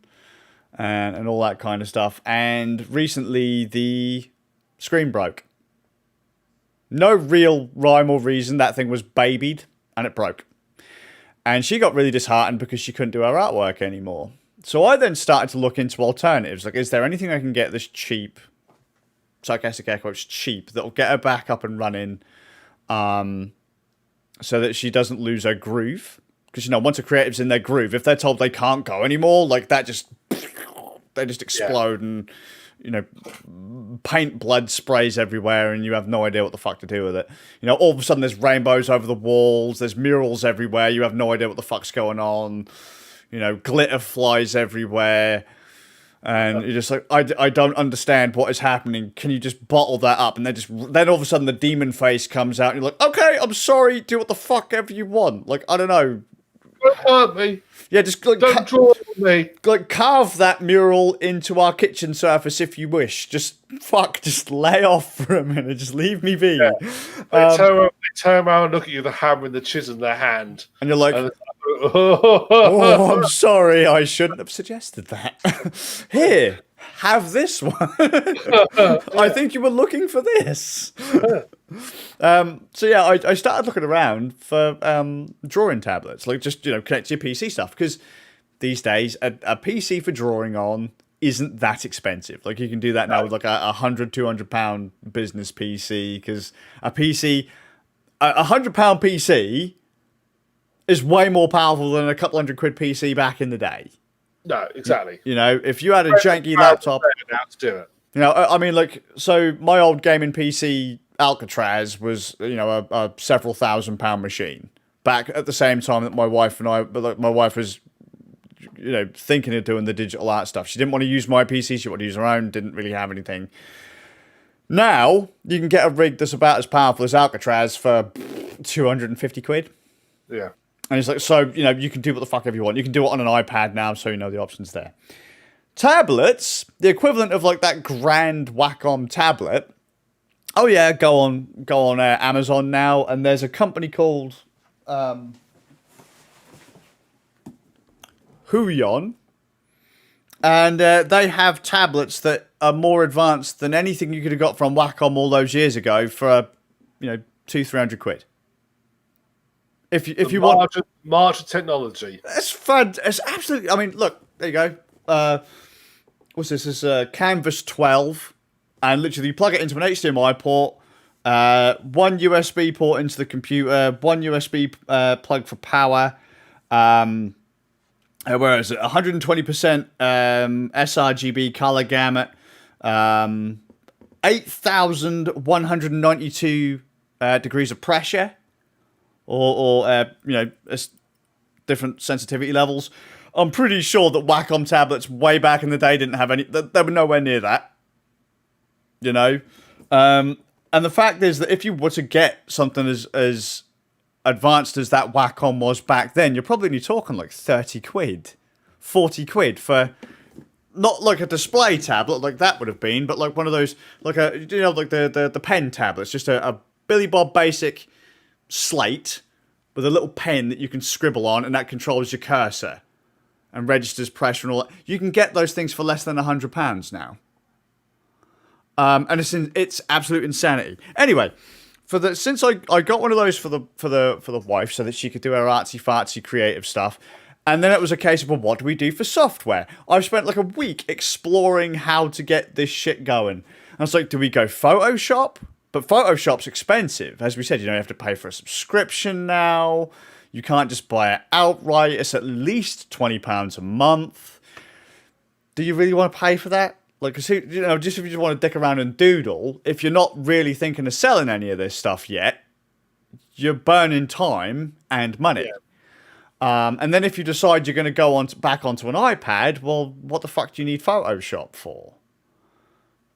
all that kind of stuff. And recently the screen broke. No real rhyme or reason. That thing was babied and it broke. And she got really disheartened because she couldn't do her artwork anymore. So I then started to look into alternatives. Like, is there anything I can get this cheap, sarcastic air quotes, cheap, that'll get her back up and running so that she doesn't lose her groove? Because, once a creative's in their groove, if they're told they can't go anymore, like that they just explode and, paint blood sprays everywhere and you have no idea what the fuck to do with it. All of a sudden there's rainbows over the walls, there's murals everywhere, you have no idea what the fuck's going on. Glitter flies everywhere. And you're just like, I don't understand what is happening. Can you just bottle that up? And then all of a sudden the demon face comes out and you're like, okay, I'm sorry, do what the fuck ever you want. Like, I don't know.
Don't hurt me.
Yeah, just like
don't draw me.
Like carve that mural into our kitchen surface if you wish. Just lay off for a minute. Just leave me be.
Yeah. They turn around and look at you, the hammer and the chisel in their hand.
And you're like, oh, I'm sorry, I shouldn't have suggested that. Here, have this one. I think you were looking for this. So yeah, I started looking around for drawing tablets, like just connect to your PC stuff, because these days a PC for drawing on isn't that expensive. Like you can do that now with like a £100-200 business PC, because a £100 PC is way more powerful than a couple £100 PC back in the day.
No, exactly.
If you had a janky laptop,
now to do it.
So my old gaming PC Alcatraz was, a several £1,000 machine back at the same time that my wife was, thinking of doing the digital art stuff. She didn't want to use my PC. She wanted to use her own. Didn't really have anything. Now you can get a rig that's about as powerful as Alcatraz for £250.
Yeah.
And it's like, so, you can do what the fuck ever you want. You can do it on an iPad now, so the option's there. Tablets, the equivalent of like that grand Wacom tablet. Oh yeah, go on Amazon now, and there's a company called Huion, and they have tablets that are more advanced than anything you could have got from Wacom all those years ago for £200-300. If you want
march of technology,
it's fun. It's absolutely. Look, there you go. What's this? This is Canvas 12, and literally you plug it into an HDMI port, one USB port into the computer, one USB plug for power. Where is it? 120% sRGB color gamut, 8,192 degrees of pressure. Or different sensitivity levels. I'm pretty sure that Wacom tablets way back in the day didn't have any. They were nowhere near that. And the fact is that if you were to get something as advanced as that Wacom was back then, you're probably only talking like £30, £40 for not like a display tablet like that would have been, but like one of those, like the pen tablets, just a Billy Bob basic slate with a little pen that you can scribble on, and that controls your cursor and registers pressure and all that. You can get those things for less than £100 now, and it's absolute insanity. Anyway, since I got one of those for the wife so that she could do her artsy fartsy creative stuff, and then it was a case of, well, what do we do for software? I've spent like a week exploring how to get this shit going. I was like, do we go Photoshop? But Photoshop's expensive. As we said, you have to pay for a subscription now. You can't just buy it outright. It's at least £20 a month. Do you really want to pay for that? Like, just if you just want to dick around and doodle, if you're not really thinking of selling any of this stuff yet, you're burning time and money. Yeah. And then if you decide you're going to go back onto an iPad, well, what the fuck do you need Photoshop for?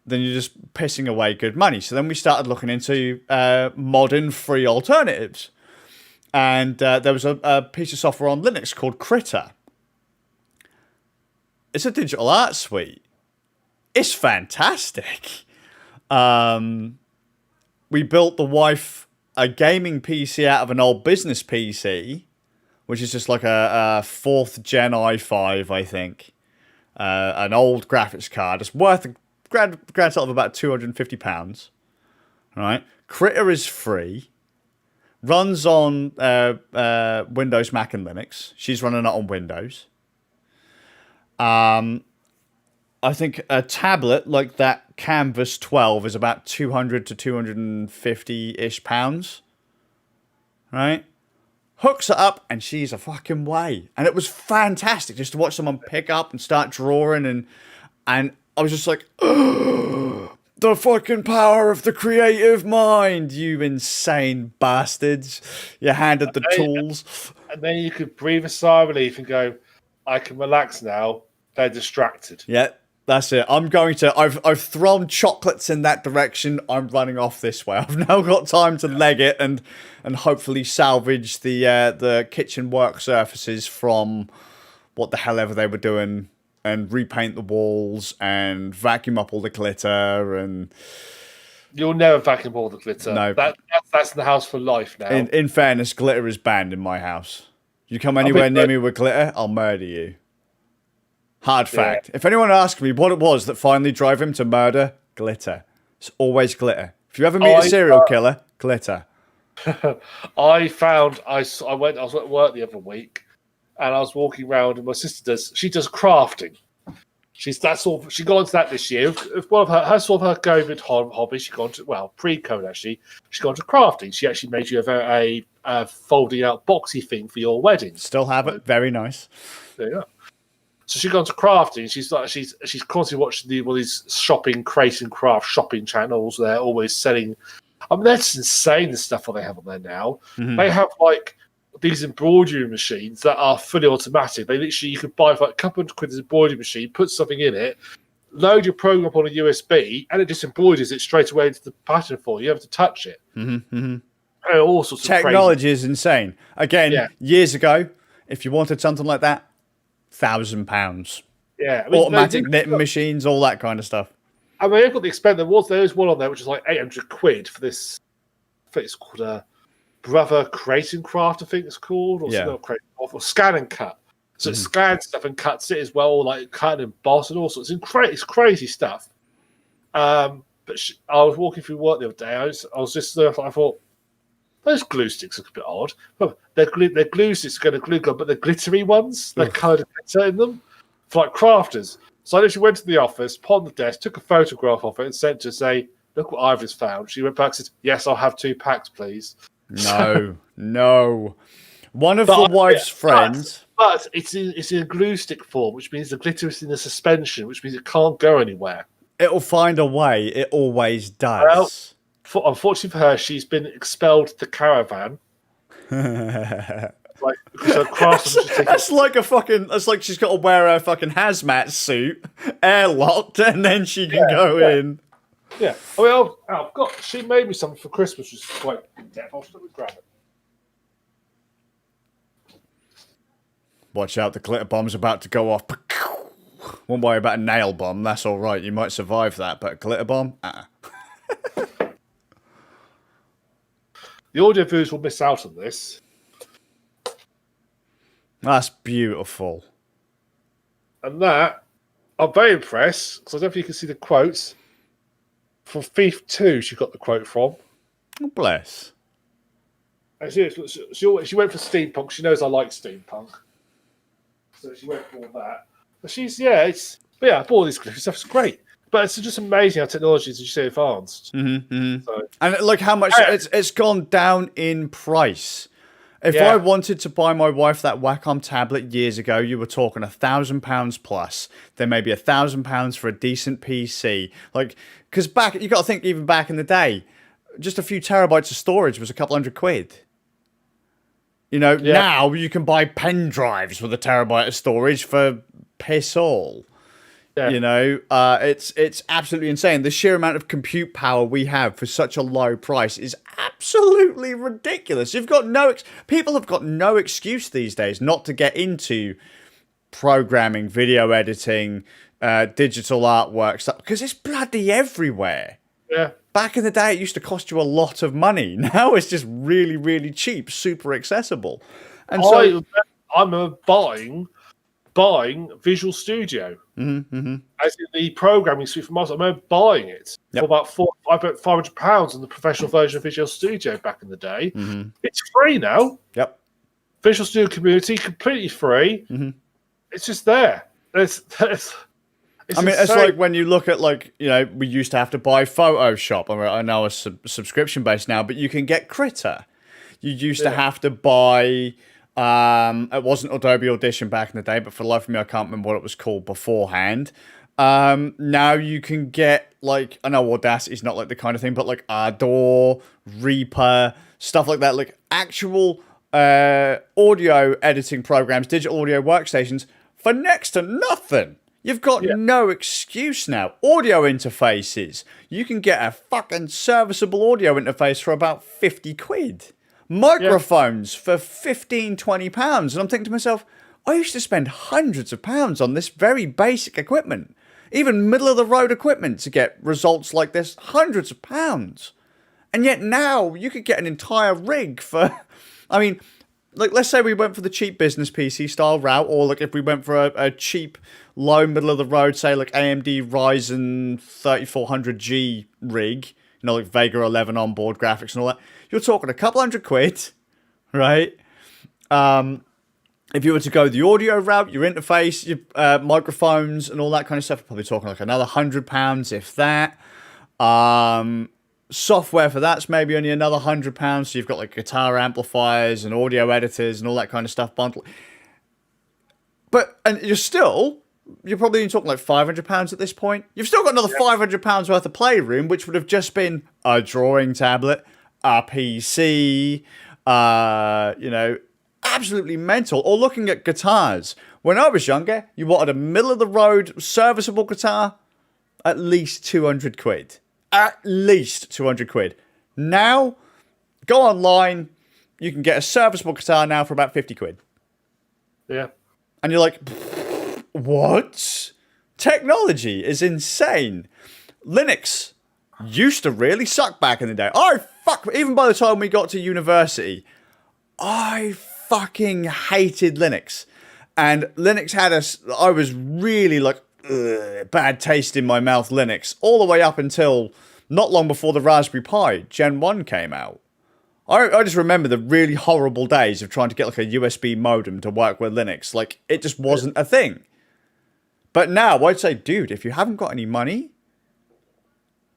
Then you're just pissing away good money. So then we started looking into modern free alternatives. And there was a piece of software on Linux called Critter. It's a digital art suite. It's fantastic. We built the wife a gaming PC out of an old business PC, which is just like a 4th gen i5, I think. An old graphics card. It's worth a grand total of about £250. Right? Critter is free. Runs on Windows, Mac, and Linux. She's running it on Windows. I think a tablet like that Canvas 12 is about 200 to 250-ish pounds. Right? Hooks it up and she's a fucking way. And it was fantastic just to watch someone pick up and start drawing and I was just like, oh, the fucking power of the creative mind, you insane bastards. You handed the tools.
And then you could breathe a sigh of relief and go, I can relax now. They're distracted.
Yeah, that's it. I've thrown chocolates in that direction. I'm running off this way. I've now got time to leg it and hopefully salvage the kitchen work surfaces from what the hell ever they were doing and repaint the walls and vacuum up all the glitter and...
You'll never vacuum all the glitter.
No.
That's in the house for life now.
In fairness, glitter is banned in my house. You come anywhere near me with glitter, I'll murder you. Hard fact. Yeah. If anyone asks me what it was that finally drove him to murder, glitter. It's always glitter. If you ever meet a serial killer, glitter.
I was at work the other week and I was walking around and my sister does crafting. She got into that this year. One of her COVID hobby. She got into, pre-COVID actually. She got into crafting. She actually made you a folding out boxy thing for your wedding.
Still have it. Very nice.
There you go. So she got into crafting. She's constantly watching all these shopping, create and craft shopping channels. They're always selling. I mean, that's insane. The stuff that they have on there now. Mm-hmm. They have like these embroidery machines that are fully automatic. They literally, you could buy for like a couple of quid embroidery machine, put something in it, load your program up on a USB, and it just embroiders it straight away into the pattern for you. You have to touch it.
Mm-hmm. Mm-hmm.
And all sorts of
technology is insane. Again, years ago, if you wanted something like that, £1,000.
Yeah, I mean,
automatic knitting machines, all that kind of stuff.
I mean, they've got the expensive. There is one on there which is like 800 quid for this. I think it's called a Brother Create and Craft. I think it's called, or Scan and Cut. So it scans stuff and cuts it as well, like cut and emboss and all sorts. It's crazy stuff. But I was walking through work the other day. I thought those glue sticks look a bit odd. Oh, they're glue sticks are going to glue gun, but they're glittery ones. They're coloured glitter in them for like crafters. So I literally went to the office, put on the desk, took a photograph of it, and sent her to say, "Look what I've just found." She went back and said, "Yes, I'll have 2 packs, please." No. One of the wife's friends, but it's in a glue stick form, which means the glitter is in the suspension, which means it can't go anywhere.
It'll find a way. It always does.
Well, unfortunately for her, she's been expelled the caravan.
That's like she's got to wear her fucking hazmat suit, airlocked, and then she can go in.
Yeah. I mean, she made me something for Christmas, which is quite deaf. I'll start with grab it.
Watch out, the glitter bomb's about to go off. Won't worry about a nail bomb, that's all right. You might survive that, but a glitter bomb?
The audio viewers will miss out on this.
That's beautiful.
And that, I'm very impressed, because I don't know if you can see the quotes. From Thief 2, she got the quote from.
Oh, bless.
And she went for steampunk. She knows I like steampunk. So she went for all that. But I bought this stuff. It's great. But it's just amazing how technology is so advanced.
Mm-hmm, mm-hmm. So, and look how much it's gone down in price. If
Yeah.
I wanted to buy my wife that Wacom tablet years ago, you were talking £1,000 plus. Then maybe £1,000 for a decent PC. Like, because you got to think, even back in the day, just a few terabytes of storage was a couple £100.
Yeah.
Now you can buy pen drives with a terabyte of storage for piss all.
Yeah.
It's absolutely insane. The sheer amount of compute power we have for such a low price is absolutely ridiculous. People have got no excuse these days not to get into programming, video editing, digital artwork stuff, because it's bloody everywhere.
Yeah.
Back in the day, it used to cost you a lot of money. Now it's just really, really cheap, super accessible. And so
I'm buying Visual Studio.
Mm-hmm.
As in the programming suite for Microsoft. I remember buying it for about I bet £500 on the professional version of Visual Studio back in the day.
Mm-hmm.
It's free now.
Yep.
Visual Studio Community, completely free.
Mm-hmm.
It's just there. It's
it's like when you look at, we used to have to buy Photoshop. I know it's subscription based now, but you can get Critter. You used to have to buy. It wasn't Adobe Audition back in the day, but for the life of me, I can't remember what it was called beforehand. Now you can get, I know Audacity's not the kind of thing, but Ardor, Reaper, stuff like that, actual audio editing programs, digital audio workstations for next to nothing. You've got no excuse now. Audio interfaces. You can get a fucking serviceable audio interface for about £50. Microphones for £15-20. And I'm thinking to myself, I used to spend hundreds of pounds on this very basic equipment. Even middle of the road equipment to get results like this, hundreds of pounds. And yet now you could get an entire rig for, let's say we went for the cheap business PC style route, or if we went for a cheap, low, middle of the road, say AMD Ryzen 3400G rig, Vega 11 onboard graphics and all that. You're talking a couple £100, right? If you were to go the audio route, your interface, your microphones and all that kind of stuff, you're probably talking another £100, if that. Software for that's maybe only another £100. So you've got guitar amplifiers and audio editors and all that kind of stuff bundled. And you're probably talking £500 at this point. You've still got another £500 worth of playroom, which would have just been a drawing tablet, a PC, absolutely mental. Or looking at guitars. When I was younger, you wanted a middle of the road serviceable guitar, at least £200. At least £200. Now, go online, you can get a serviceable guitar now for about £50.
Yeah.
And you're like, what? Technology is insane. Linux used to really suck back in the day. Even by the time we got to university, I fucking hated Linux. And Linux I was really bad taste in my mouth Linux, all the way up until not long before the Raspberry Pi Gen 1 came out. I just remember the really horrible days of trying to get a USB modem to work with Linux. It just wasn't a thing. But now I'd say, dude, if you haven't got any money,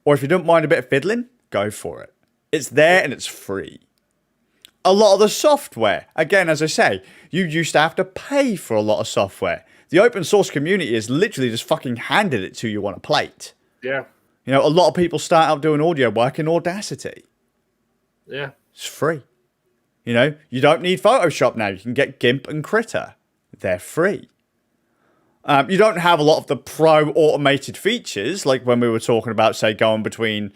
or if you don't mind a bit of fiddling, go for it. It's there and it's free. A lot of the software, again, as I say, you used to have to pay for a lot of software. The open source community has literally just fucking handed it to you on a plate.
Yeah.
A lot of people start out doing audio work in Audacity.
Yeah.
It's free. You don't need Photoshop now. You can get GIMP and Critter. They're free. You don't have a lot of the pro automated features, like when we were talking about, say, going between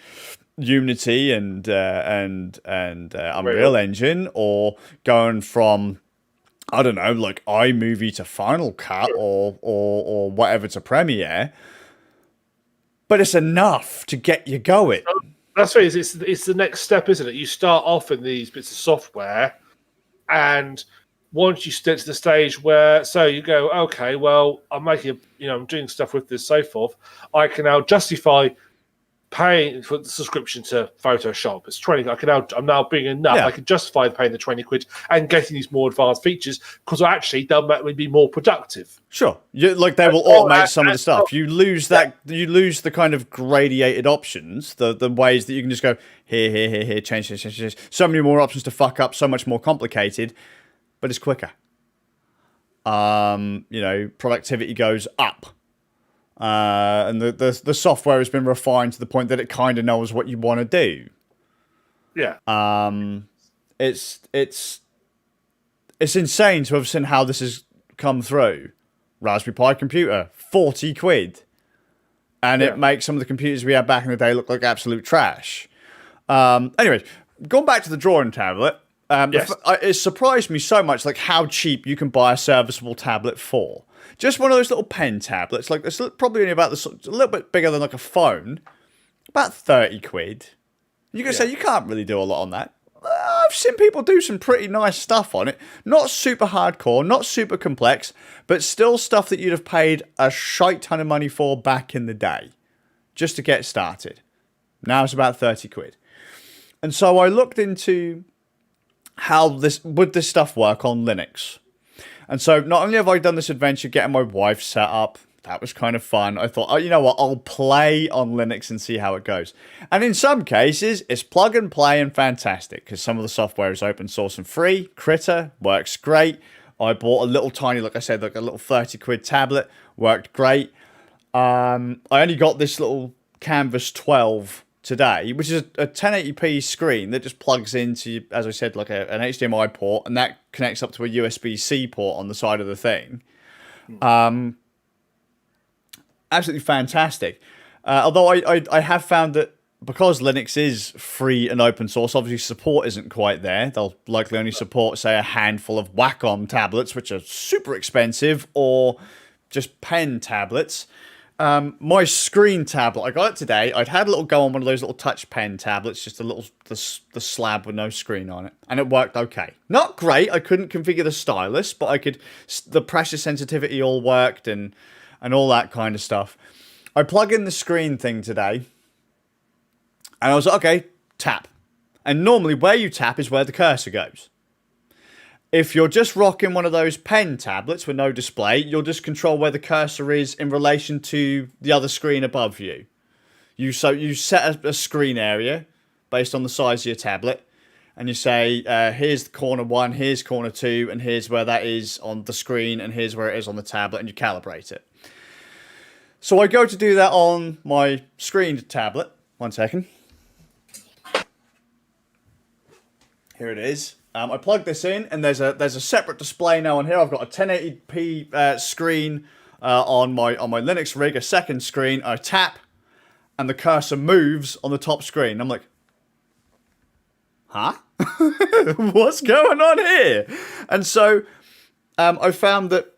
Unity and Unreal Engine, or going from, I don't know, iMovie to Final Cut or whatever to Premiere. But it's enough to get you going.
That's right. It's the next step, isn't it? You start off in these bits of software, and once you get to the stage where, so you go, okay, well, I'm making, I'm doing stuff with this, so forth. I can now justify paying for the subscription to Photoshop. It's 20. I'm now being enough.
Yeah.
I can justify paying the 20 quid and getting these more advanced features because actually they'll make me be more productive.
Sure, they will automate some of the stuff. You lose that. You lose the kind of gradiated options, the ways that you can just go here, change. So many more options to fuck up. So much more complicated, but it's quicker. Productivity goes up. And the software has been refined to the point that it kind of knows what you want to do.
Yeah.
It's insane to have seen how this has come through. Raspberry Pi computer, 40 quid. And it makes some of the computers we had back in the day look like absolute trash. Anyways, going back to the drawing tablet,
Yes.
It surprised me so much like how cheap you can buy a serviceable tablet for. Just one of those little pen tablets, like it's probably only about a little bit bigger than like a phone, about 30 quid. You can say you can't really do a lot on that. I've seen people do some pretty nice stuff on it. Not super hardcore, not super complex, but still stuff that you'd have paid a shite ton of money for back in the day, just to get started. Now it's about 30 quid. And so I looked into how would this stuff work on Linux. And so not only have I done this adventure getting my wife set up, that was kind of fun. I thought, you know what, I'll play on Linux and see how it goes. And in some cases, it's plug and play and fantastic because some of the software is open source and free. Critter works great. I bought a little tiny, like I said, like a little 30 quid tablet. Worked great. I only got this little Canvas 12 today, which is a 1080p screen that just plugs into, as I said, like an HDMI port, and that connects up to a USB-C port on the side of the thing. Absolutely fantastic. Although I have found that because Linux is free and open source, obviously support isn't quite there. They'll likely only support, say, a handful of Wacom tablets, which are super expensive, or just pen tablets. My screen tablet, I got it today. I'd had a little go on one of those little touch pen tablets, just the slab with no screen on it, and it worked okay. Not great. I couldn't configure the stylus, but the pressure sensitivity all worked and all that kind of stuff. I plug in the screen thing today, and I was like, okay, tap. And normally where you tap is where the cursor goes. If you're just rocking one of those pen tablets with no display, you'll just control where the cursor is in relation to the other screen above you. You set a screen area based on the size of your tablet, and you say, here's the corner 1, here's corner 2, and here's where that is on the screen, and here's where it is on the tablet, and you calibrate it. So I go to do that on my screened tablet. 1 second. Here it is. I plug this in, and there's a separate display now on here. I've got a 1080p screen on my Linux rig, a second screen. I tap, and the cursor moves on the top screen. I'm like, huh? What's going on here? And so I found that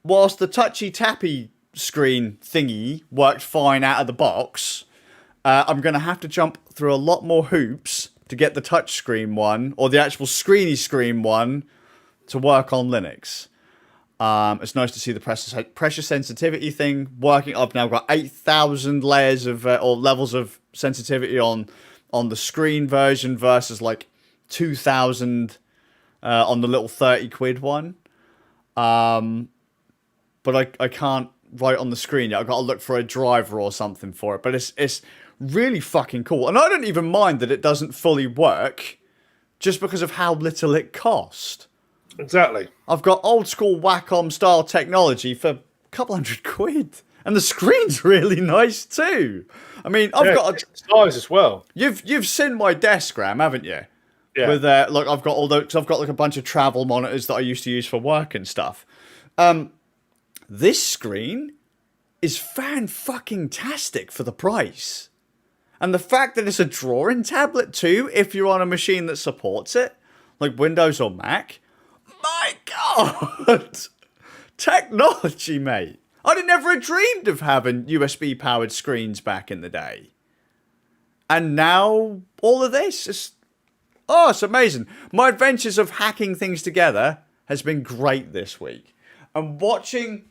whilst the touchy-tappy screen thingy worked fine out of the box, I'm going to have to jump through a lot more hoops to get the touchscreen one, or the actual screeny screen one, to work on Linux. It's nice to see the pressure sensitivity thing working. I've now got 8,000 layers of or levels of sensitivity on the screen version versus like 2,000 on the little 30 quid one. But I can't write on the screen yet. I've got to look for a driver or something for it. But it's really fucking cool. And I don't even mind that it doesn't fully work just because of how little it cost.
Exactly.
I've got old school Wacom style technology for a couple hundred quid. And the screen's really nice too. I mean, I've got a
size as well.
You've seen my TheSuffolkRam, haven't you?
Yeah.
With look, I've got because I've got like a bunch of travel monitors that I used to use for work and stuff. This screen is fan-fucking-tastic for the price. And the fact that it's a drawing tablet too, if you're on a machine that supports it, like Windows or Mac, my God! Technology, mate. I'd never dreamed of having USB-powered screens back in the day. And now, all of this is... Oh, it's amazing. My adventures of hacking things together has been great this week. And watching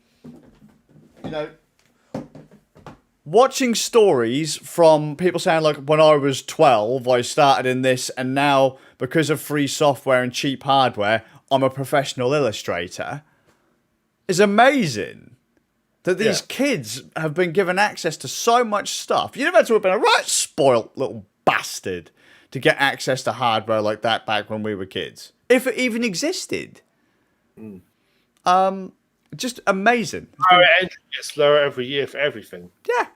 watching stories from people saying, like, when I was 12, I started in this, and now, because of free software and cheap hardware, I'm a professional illustrator, is amazing. That these kids have been given access to so much stuff. You'd have had to have been a right spoilt little bastard to get access to hardware like that back when we were kids. If it even existed. Just amazing.
Our entry gets lower every year for everything.
Yeah.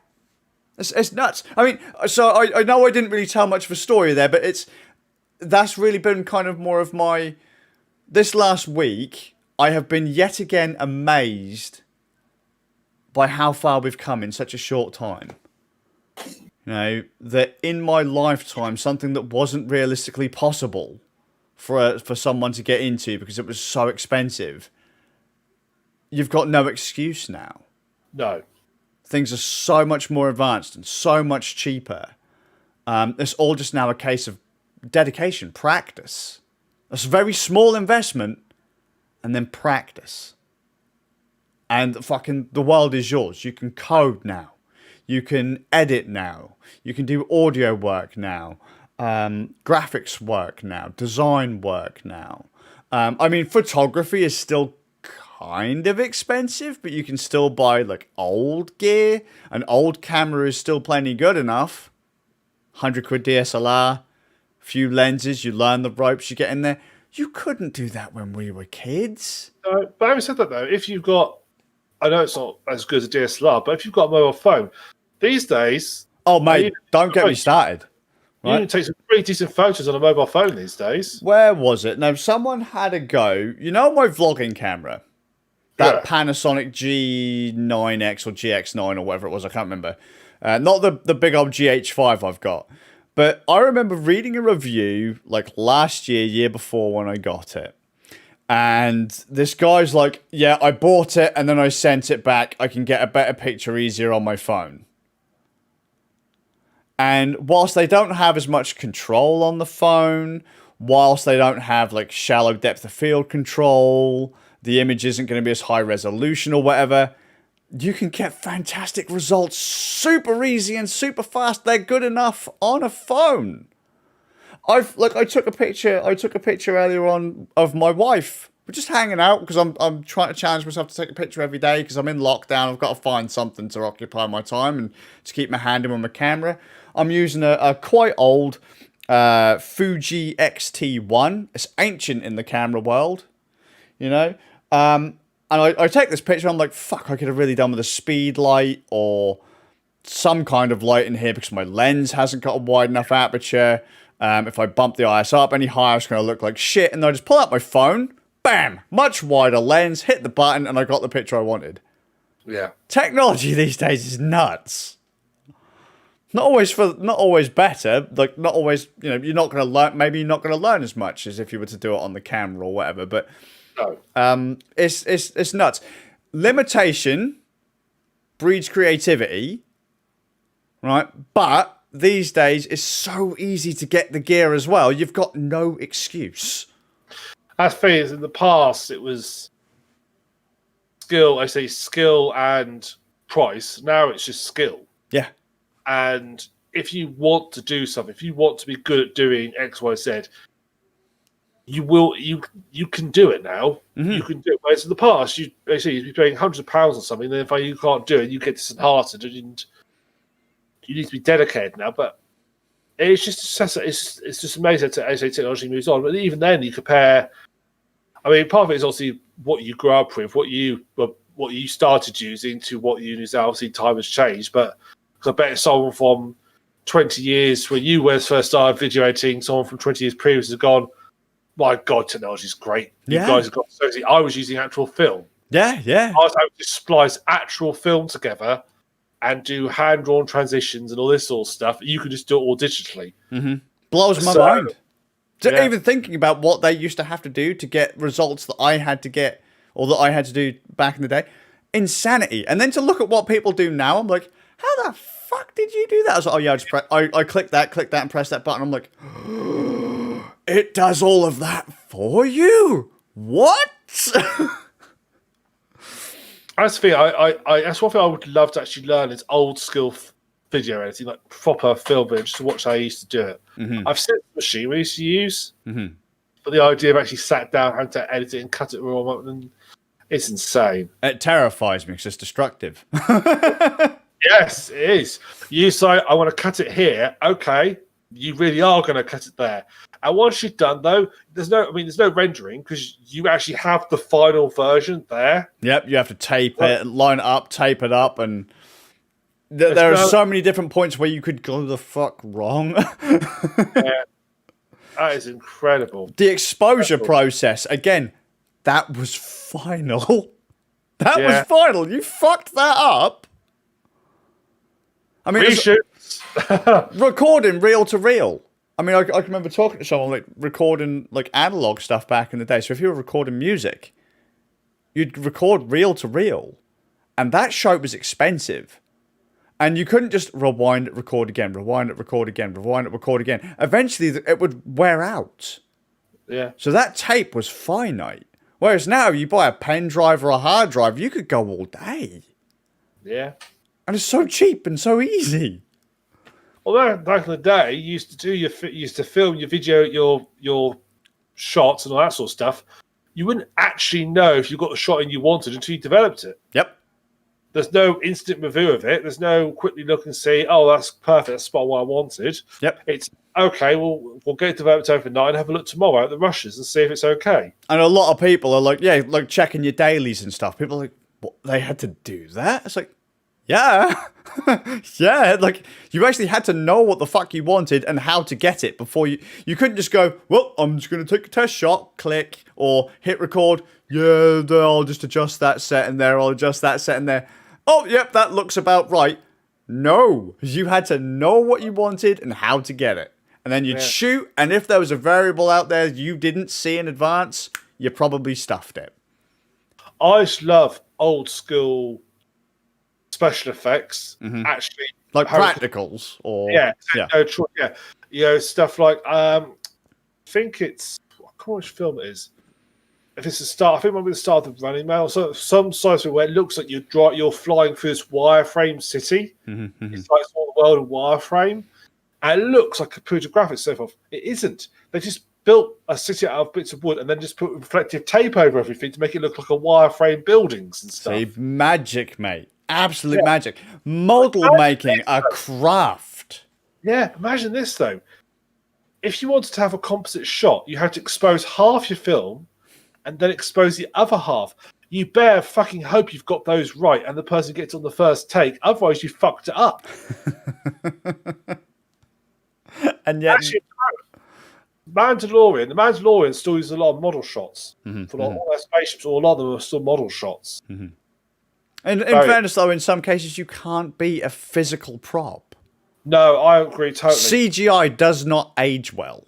It's nuts. I mean, so I know I didn't really tell much of a story there, but that's really been kind of more of my... This last week, I have been yet again amazed by how far we've come in such a short time. You know, that in my lifetime, something that wasn't realistically possible for someone to get into because it was so expensive, you've got no excuse now.
No.
Things are so much more advanced and so much cheaper. It's all just now a case of dedication, practice. It's a very small investment, and then practice. And the world is yours. You can code now. You can edit now. You can do audio work now. Graphics work now. Design work now. I mean, photography is still kind of expensive, but you can still buy like old gear. An old camera is still plenty good enough. 100 quid DSLR, few lenses, you learn the ropes, you get in there. You couldn't do that when we were kids.
But having said that, though, if you've got, I know it's not as good as a DSLR, but if you've got a mobile phone, these days...
Oh, mate, don't get me started.
Right? You can take some pretty decent photos on a mobile phone these days.
Where was it? No, someone had a go. You know my vlogging camera? That Panasonic G9X or GX9 or whatever it was, I can't remember. Not the big old GH5 I've got. But I remember reading a review like last year before when I got it. And this guy's like, yeah, I bought it and then I sent it back. I can get a better picture easier on my phone. And whilst they don't have as much control on the phone, whilst they don't have like shallow depth of field control, the image isn't going to be as high resolution or whatever, you can get fantastic results super easy and super fast. They're good enough on a phone. I took a picture earlier on of my wife. We're just hanging out because I'm trying to challenge myself to take a picture every day because I'm in lockdown. I've got to find something to occupy my time and to keep my hand in with my camera. I'm using a quite old Fuji X-T1. It's ancient in the camera world, you know. And I take this picture, I'm like, fuck, I could have really done with a speed light or some kind of light in here because my lens hasn't got a wide enough aperture. If I bump the ISO up any higher, it's going to look like shit. And I just pull out my phone, bam, much wider lens, hit the button, and I got the picture I wanted.
Yeah.
Technology these days is nuts. Not always better. Like, not always, you know, you're not going to learn, maybe you're not going to learn as much as if you were to do it on the camera or whatever, but
no.
It's nuts. Limitation breeds creativity, right? But these days, it's so easy to get the gear as well. You've got no excuse.
As thing is, in the past, it was skill. I say skill and price. Now it's just skill.
Yeah.
And if you want to do something, if you want to be good at doing X, Y, Z, you will. You can do it now. Mm-hmm. You can do it. Whereas in the past, you'd be paying hundreds of pounds on something. Then if you can't do it, you get disheartened, and you need to be dedicated now. But it's just amazing as technology moves on. But even then, you compare. I mean, part of it is obviously what you grew up with, what you started using to what you use now. Obviously, time has changed, but I bet someone from 20 years when you first started video editing, someone from 20 years previous has gone, my God, technology is great. You guys have got so easy. I was using actual film.
Yeah. I
was able to splice actual film together and do hand-drawn transitions and all this sort of stuff. You can just do it all digitally.
Mm-hmm. Blows my mind. Even thinking about what they used to have to do to get results that I had to get, or that I had to do back in the day. Insanity. And then to look at what people do now, I'm like, how the fuck did you do that? I was like, oh yeah, I click that and press that button. I'm like, it does all of that for you? What?
That's the thing. That's one thing I would love to actually learn is old school video editing, like proper film video, just to watch how I used to do it. I've seen the machine we used to use, but the idea of actually sat down, having to edit it and cut it all up, and it's insane.
It terrifies me because it's destructive.
Yes, it is. You say, I want to cut it here. Okay, you really are going to cut it there. And once you've done, though, there's no rendering because you actually have the final version there.
Yep, you have to tape it, line it up, tape it up, and there are so many different points where you could go the fuck wrong.
Yeah, that is incredible.
The exposure process, again, that was final. That was final. You fucked that up. I mean, recording reel to reel. I mean, I can remember talking to someone like recording like analog stuff back in the day. So if you were recording music, you'd record reel to reel, and that show was expensive. And you couldn't just rewind it, record again, rewind it, record again, rewind it, record again. Eventually, it would wear out.
Yeah.
So that tape was finite. Whereas now, you buy a pen drive or a hard drive, you could go all day.
Yeah.
And it's so cheap and so easy.
Although back in the day, you used to film your video, your shots and all that sort of stuff. You wouldn't actually know if you got the shot in you wanted until you developed it.
Yep.
There's no instant review of it. There's no quickly look and see, oh, that's perfect. That's spot what I wanted.
Yep.
It's okay. We'll get it developed overnight and have a look tomorrow at the rushes and see if it's okay.
And a lot of people are like, yeah, like checking your dailies and stuff. People are like, what? They had to do that? It's like, yeah. Yeah, like you actually had to know what the fuck you wanted and how to get it before you couldn't just go, well, I'm just going to take a test shot, click, or hit record. Yeah, I'll just adjust that setting there, I'll adjust that setting there. Oh, yep, that looks about right. No, you had to know what you wanted and how to get it. And then you'd shoot, and if there was a variable out there you didn't see in advance, you probably stuffed it.
I just love old school special effects, actually.
Like practicals, or...
Yeah. You know, stuff like, I think it's... I can't remember which film it is. If it's the start, I think it might be the start of the Running Man, or some size where it looks like you're flying through this wireframe city. It's like all the world of wireframe, and it looks like computer graphics. So forth. It isn't. They just built a city out of bits of wood and then just put reflective tape over everything to make it look like a wireframe buildings and stuff.
See, magic, mate. Absolute magic. Model making a craft.
Yeah, imagine this though. If you wanted to have a composite shot, you had to expose half your film and then expose the other half. You better fucking hope you've got those right and the person gets on the first take. Otherwise, you fucked it up.
And yet...
Actually, the Mandalorian still uses a lot of model shots. For all their spaceships, or a lot of them are still model shots.
And in fairness, though, in some cases, you can't beat a physical prop.
No, I agree totally.
CGI does not age well.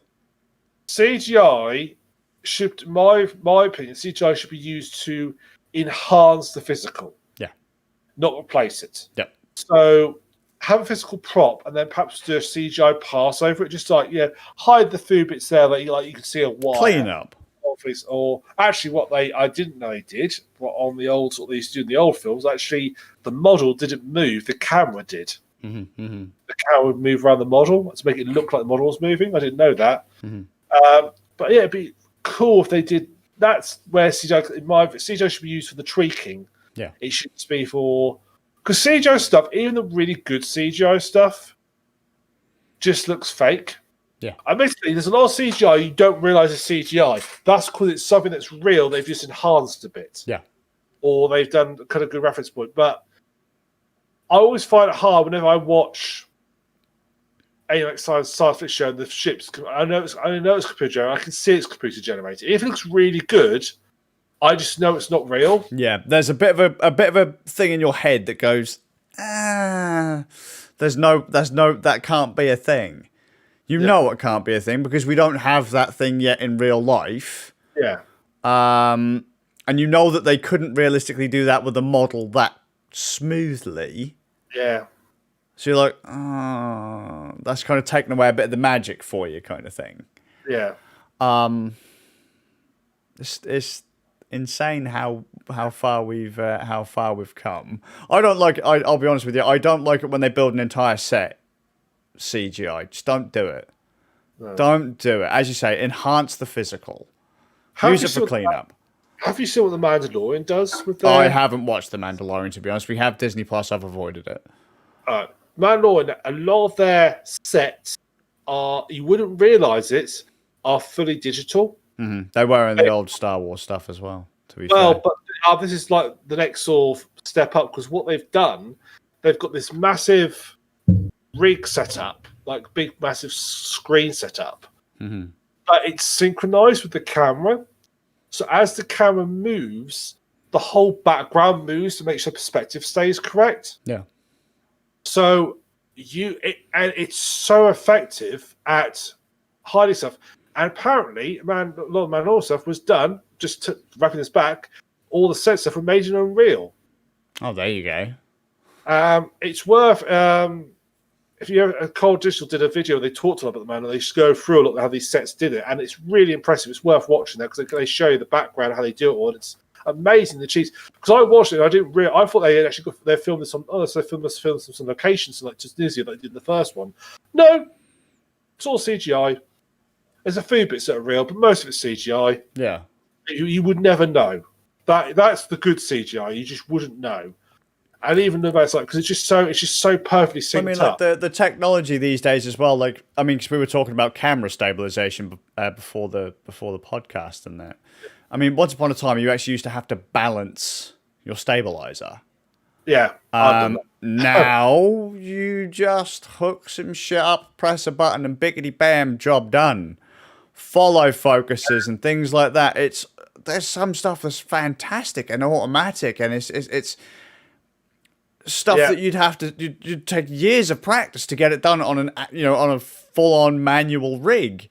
CGI should, my opinion, CGI should be used to enhance the physical.
Yeah.
Not replace it.
Yeah. So
have a physical prop and then perhaps do a CGI pass over it. Just like, hide the few bits there that you can see a wire.
Clean up.
Or actually, I didn't know they did. What on the old sort of they used to do in the old films, actually, the model didn't move. The camera did. The camera would move around the model to make it look like the model was moving. I didn't know that. But yeah, it'd be cool if they did. That's where CGI should be used for the tweaking.
Yeah,
it should be for because CGI stuff, even the really good CGI stuff, just looks fake.
Yeah.
Admittedly, there's a lot of CGI you don't realise is CGI. That's because it's something that's real. They've just enhanced a bit.
Yeah.
Or they've done kind of good reference point. But I always find it hard whenever I watch any like science fiction and the ships. I know it's computer generated. I can see it's computer generated. If it looks really good, I just know it's not real.
Yeah. There's a bit of a thing in your head that goes, that can't be a thing. You know it can't be a thing because we don't have that thing yet in real life.
Yeah.
And you know that they couldn't realistically do that with a model that smoothly. Yeah. So you're like, oh, that's kind of taking away a bit of the magic for you kind of thing.
Yeah.
It's insane how far we've come. I don't like. I'll be honest with you. I don't like it when they build an entire set CGI. Just don't do it. No. Don't do it. As you say, enhance the physical. Use it for cleanup.
Have you seen what the Mandalorian does with
I haven't watched the Mandalorian, to be honest. We have Disney Plus. I've avoided it.
Mandalorian. A lot of their sets are, you wouldn't realize it, are fully digital.
Mm-hmm. They were in the old Star Wars stuff as well, to be fair.
But this is like the next sort of step up, because what they've done, they've got this massive rig set up, like big massive screen set up, but it's synchronized with the camera. So as the camera moves, the whole background moves to make sure perspective stays correct.
Yeah.
So it's so effective at hiding stuff. And apparently, a lot of Mandalorian stuff was done, just wrapping this back, all the set stuff were made in Unreal.
Oh, there you go.
It's worth, if you ever, Cold Digital did a video, they talked a lot about the man, and they just go through a lot of how these sets did it, and it's really impressive. It's worth watching that, because they show you the background, how they do it all, and it's amazing, the cheese. Because I watched it, and I thought they actually they filmed this on, so they filmed some locations, like Tunisia, like they did in the first one. No, it's all CGI. There's a few bits that are real, but most of it's CGI.
Yeah.
You would never know. That's the good CGI. You just wouldn't know. And even though it's like, because it's just so perfectly synced up.
Like the technology these days as well. Like, I mean, because we were talking about camera stabilization before the podcast and that. I mean, once upon a time, you actually used to have to balance your stabilizer.
Yeah.
Now you just hook some shit up, press a button, and biggity bam, job done. Follow focuses and things like that. There's some stuff that's fantastic and automatic, and it's stuff that you'd take years of practice to get it done on a full-on manual rig.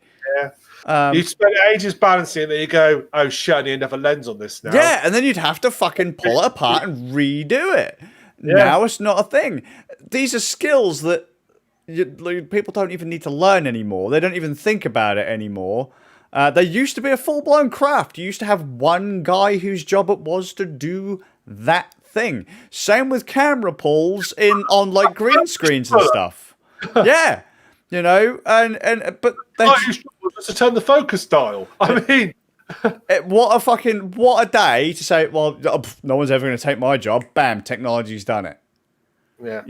Yeah. You spend ages balancing it, then you go, oh shit, I need another lens on this now.
Yeah, and then you'd have to fucking pull it apart and redo it. Yeah. Now it's not a thing. These are skills that people don't even need to learn anymore. They don't even think about it anymore. They used to be a full-blown craft. You used to have one guy whose job it was to do that thing. Same with camera pulls on like green screens and stuff. Yeah, but
just to turn the focus dial. I mean,
what a day to say. Well, no one's ever going to take my job. Bam, technology's done it.
Yeah,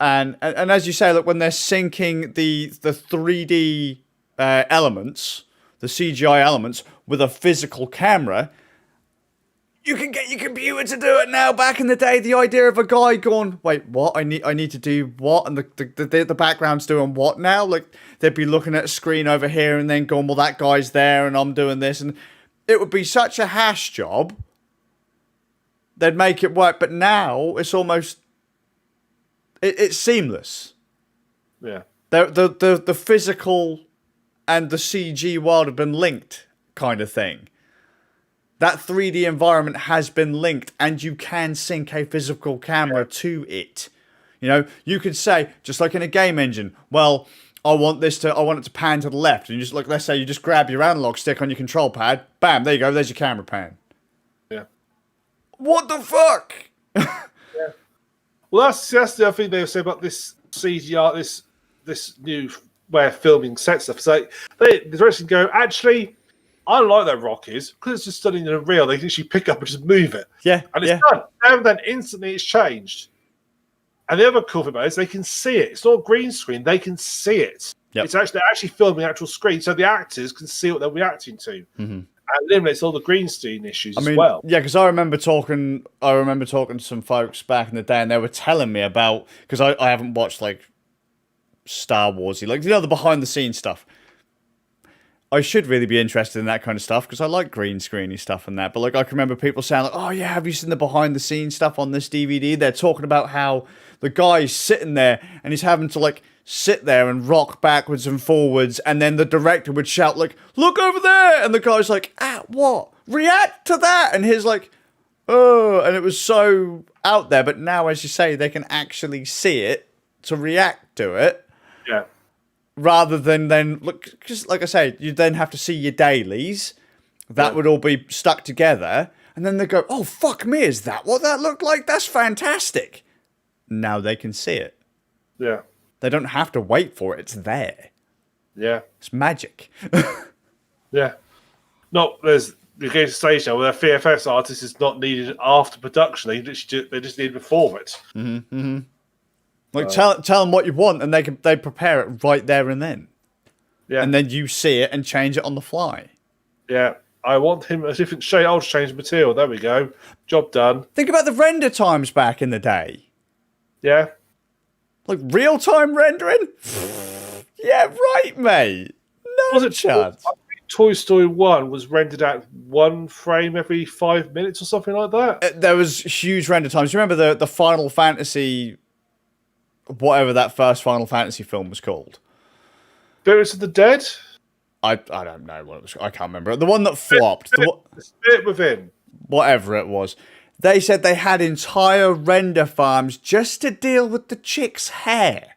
and as you say, look, when they're syncing the 3D elements, the CGI elements with a physical camera. You can get your computer to do it now. Back in the day, the idea of a guy going, wait, what? I need to do what? And the background's doing what now? Like, they'd be looking at a screen over here and then going, well, that guy's there and I'm doing this. And it would be such a hash job. They'd make it work. But now it's almost, it's seamless.
Yeah.
The physical and the CG world have been linked, kind of thing. That 3D environment has been linked, and you can sync a physical camera to it. You could say, just like in a game engine, well, I want it to pan to the left, and you just let's say you just grab your analog stick on your control pad, bam, there you go, there's your camera pan.
Yeah.
What the fuck?
Yeah. Well, that's the other thing they say about this CGI, this new way of filming set stuff. It's like they actually go, actually, I don't like that rock is, because it's just studying in a reel. They can actually pick up and just move it.
Yeah.
And it's done. And then instantly it's changed. And the other cool thing about it is they can see it. It's not green screen. They can see it. Yep. It's actually filming the actual screen, so the actors can see what they're reacting to.
Mm-hmm.
And eliminates all the green screen issues as well.
Yeah, because I remember talking to some folks back in the day, and they were telling me about, because I haven't watched like Star Warsy, like the behind the scenes stuff. I should really be interested in that kind of stuff because I like green screeny stuff and that. But like I can remember people saying like, "Oh yeah, have you seen the behind the scenes stuff on this DVD?" They're talking about how the guy's sitting there and he's having to like sit there and rock backwards and forwards, and then the director would shout like, "Look over there!" And the guy's like, "Ah, what? React to that!" And he's like, "Oh," and it was so out there. But now, as you say, they can actually see it to react to it.
Yeah.
Rather than then look, because like I say, you then have to see your dailies, that would all be stuck together, and then they go, oh, fuck me, is that what that looked like? That's fantastic. Now they can see it.
Yeah.
They don't have to wait for it. It's there.
Yeah.
It's magic.
Yeah. No, there's the game stage now where a VFX artist is not needed after production. They just need before it.
Like tell them what you want, and they prepare it right there and then.
Yeah.
And then you see it and change it on the fly.
Yeah. I want him a different shade. I'll change the material. There we go. Job done.
Think about the render times back in the day.
Yeah.
Like real-time rendering? Yeah, right, mate. No
Was it
chance.
I think Toy Story 1 was rendered at 1 frame every 5 minutes or something like that.
There was huge render times. You remember the Final Fantasy, whatever that first Final Fantasy film was called?
Spirits of the Dead?
I don't know what it was. I can't remember. The one that flopped.
The Spirit Within.
Whatever it was. They said they had entire render farms just to deal with the chick's hair.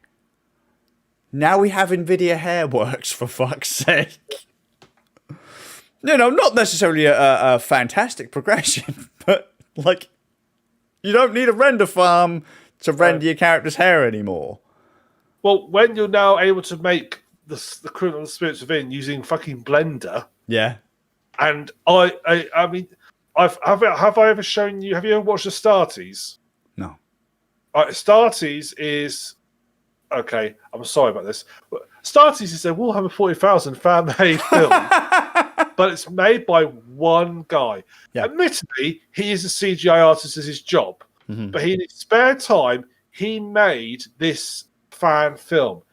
Now we have NVIDIA Hairworks, for fuck's sake. Not necessarily a fantastic progression, but, like, you don't need a render farm to render your character's hair anymore.
Well, when you're now able to make the equivalent of Spirits Within using fucking Blender,
Yeah.
and I mean, have I ever shown you? Have you ever watched the Starties?
No.
Starties is okay. I'm sorry about this. Starties is a Warhammer 40,000 fan-made film, but it's made by one guy.
Yeah.
Admittedly, he is a CGI artist as his job, but in his spare time, he made this fan film.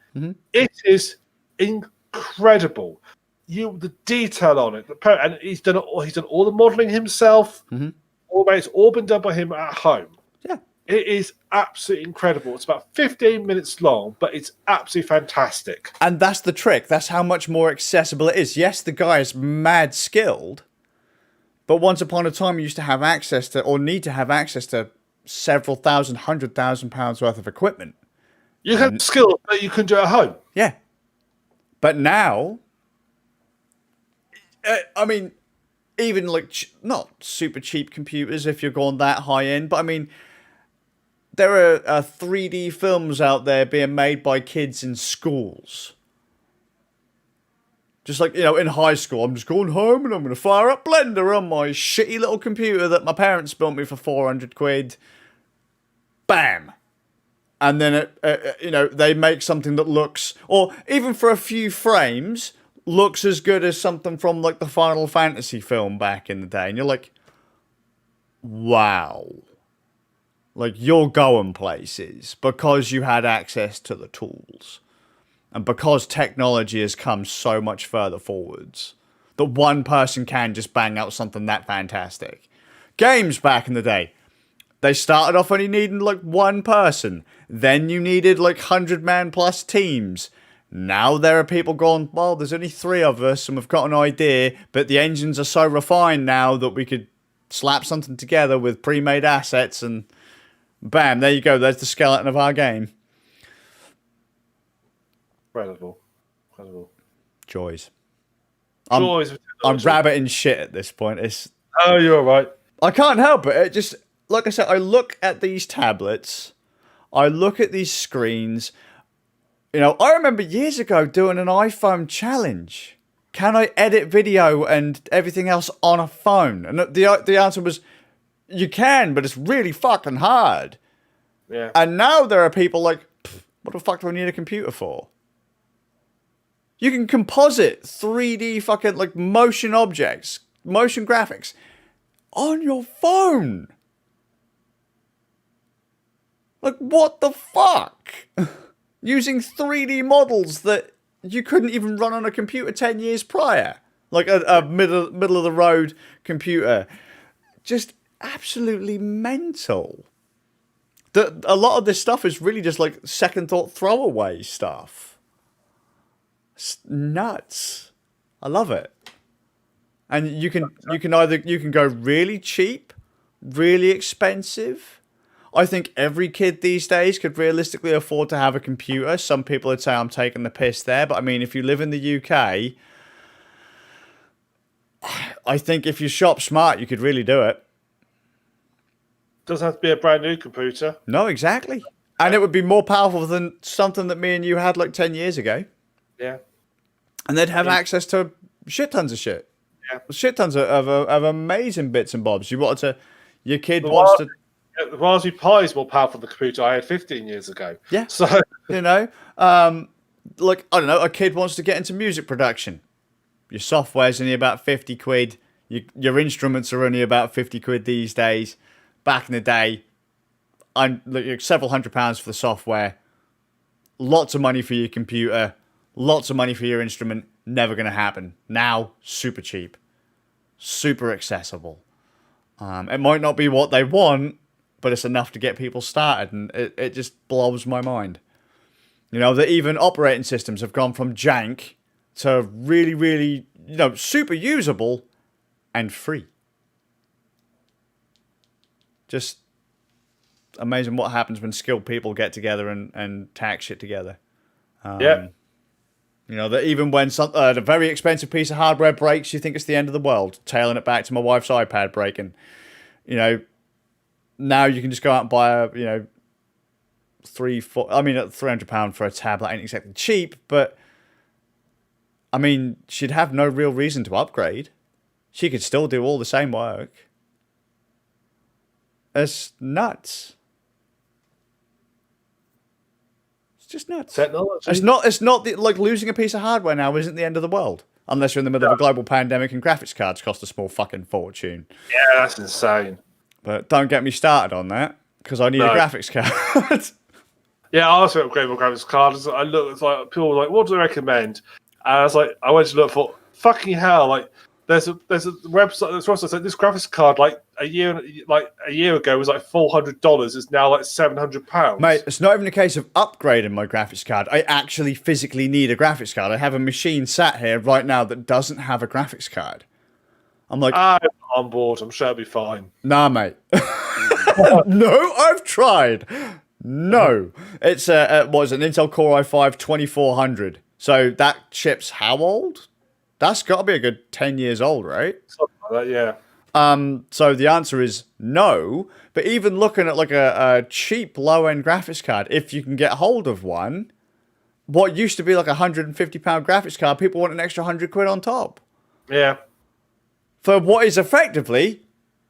It is incredible. The detail on it, and he's done all the modelling himself. It's all been done by him at home.
Yeah.
It is absolutely incredible. It's about 15 minutes long, but it's absolutely fantastic.
And that's the trick. That's how much more accessible it is. Yes, the guy is mad skilled, but once upon a time you used to have access to, or need to have access to, several thousand, £100,000 worth of equipment.
You have skills that you can do at home.
Yeah. But now, I mean, even like not super cheap computers if you're going that high end, but I mean, there are 3D films out there being made by kids in schools. Just like, in high school, I'm just going home and I'm going to fire up Blender on my shitty little computer that my parents built me for 400 quid. Bam. And then, they make something that looks, or even for a few frames, looks as good as something from like the Final Fantasy film back in the day. And you're like, wow. Like, you're going places because you had access to the tools. And because technology has come so much further forwards, that one person can just bang out something that fantastic. Games back in the day, they started off only needing like one person. Then you needed like 100-man plus teams. Now there are people going, well, there's only 3 of us and we've got an idea, but the engines are so refined now that we could slap something together with pre-made assets and bam, there you go. There's the skeleton of our game.
Incredible.
Joys.
I'm
rabbiting shit at this point.
Oh, you're all right.
I can't help it. It just, like I said, I look at these tablets, I look at these screens. I remember years ago doing an iPhone challenge. Can I edit video and everything else on a phone? And the answer was, you can, but it's really fucking hard.
Yeah.
And now there are people like, what the fuck do I need a computer for? You can composite 3D fucking like motion objects, motion graphics on your phone. Like, what the fuck? Using 3D models that you couldn't even run on a computer 10 years prior. Like a middle of the road computer. Just absolutely mental. A lot of this stuff is really just like second thought throwaway stuff. It's nuts. I love it. And you can go really cheap, really expensive. I think every kid these days could realistically afford to have a computer. Some people would say I'm taking the piss there, but I mean, if you live in the UK, I think if you shop smart, you could really do it.
Doesn't have to be a brand new computer.
No, exactly. And it would be more powerful than something that me and you had like 10 years ago.
Yeah.
And they'd have access to shit tons of shit.
Yeah.
Shit tons of amazing bits and bobs. Your kid wants to...
The Raspberry Pi is more powerful than the computer I had 15 years ago.
Yeah.
So,
like, I don't know, a kid wants to get into music production. Your software's only about 50 quid. Your instruments are only about 50 quid these days. Back in the day, several £100 for the software. Lots of money for your computer. Lots of money for your instrument. Never going to happen. Now, super cheap. Super accessible. It might not be what they want, but it's enough to get people started. And it just blows my mind. You know, that even operating systems have gone from jank to really, really, super usable and free. Just amazing what happens when skilled people get together and tack shit together.
yeah.
That even when a very expensive piece of hardware breaks, you think it's the end of the world. Tailing it back to my wife's iPad breaking. Now you can just go out and buy a, £300 for a tablet ain't exactly cheap, but she'd have no real reason to upgrade. She could still do all the same work. It's nuts. It's just nuts.
Technology.
It's not like losing a piece of hardware now isn't the end of the world. Unless you're in the middle of a global pandemic and graphics cards cost a small fucking fortune.
Yeah, that's insane.
But don't get me started on that, because I need a graphics card.
Yeah, I also upgraded my graphics card. I looked, it's like people were like, "What do I recommend?" And I was like, I went to look for fucking hell. Like, there's a website that's also said this graphics card like a year ago was like $400. It's now like £700.
Mate, it's not even a case of upgrading my graphics card. I actually physically need a graphics card. I have a machine sat here right now that doesn't have a graphics card. I'm like,
I'm on board. I'm sure it'll be fine.
Nah, mate. No, I've tried. No, it's an Intel Core i5 2400. So that chip's how old? That's got to be a good 10 years old, right?
Something like that, yeah.
So the answer is no. But even looking at like a cheap low-end graphics card, if you can get hold of one, what used to be like £150 graphics card, people want an extra 100 quid on top.
Yeah.
For what is effectively,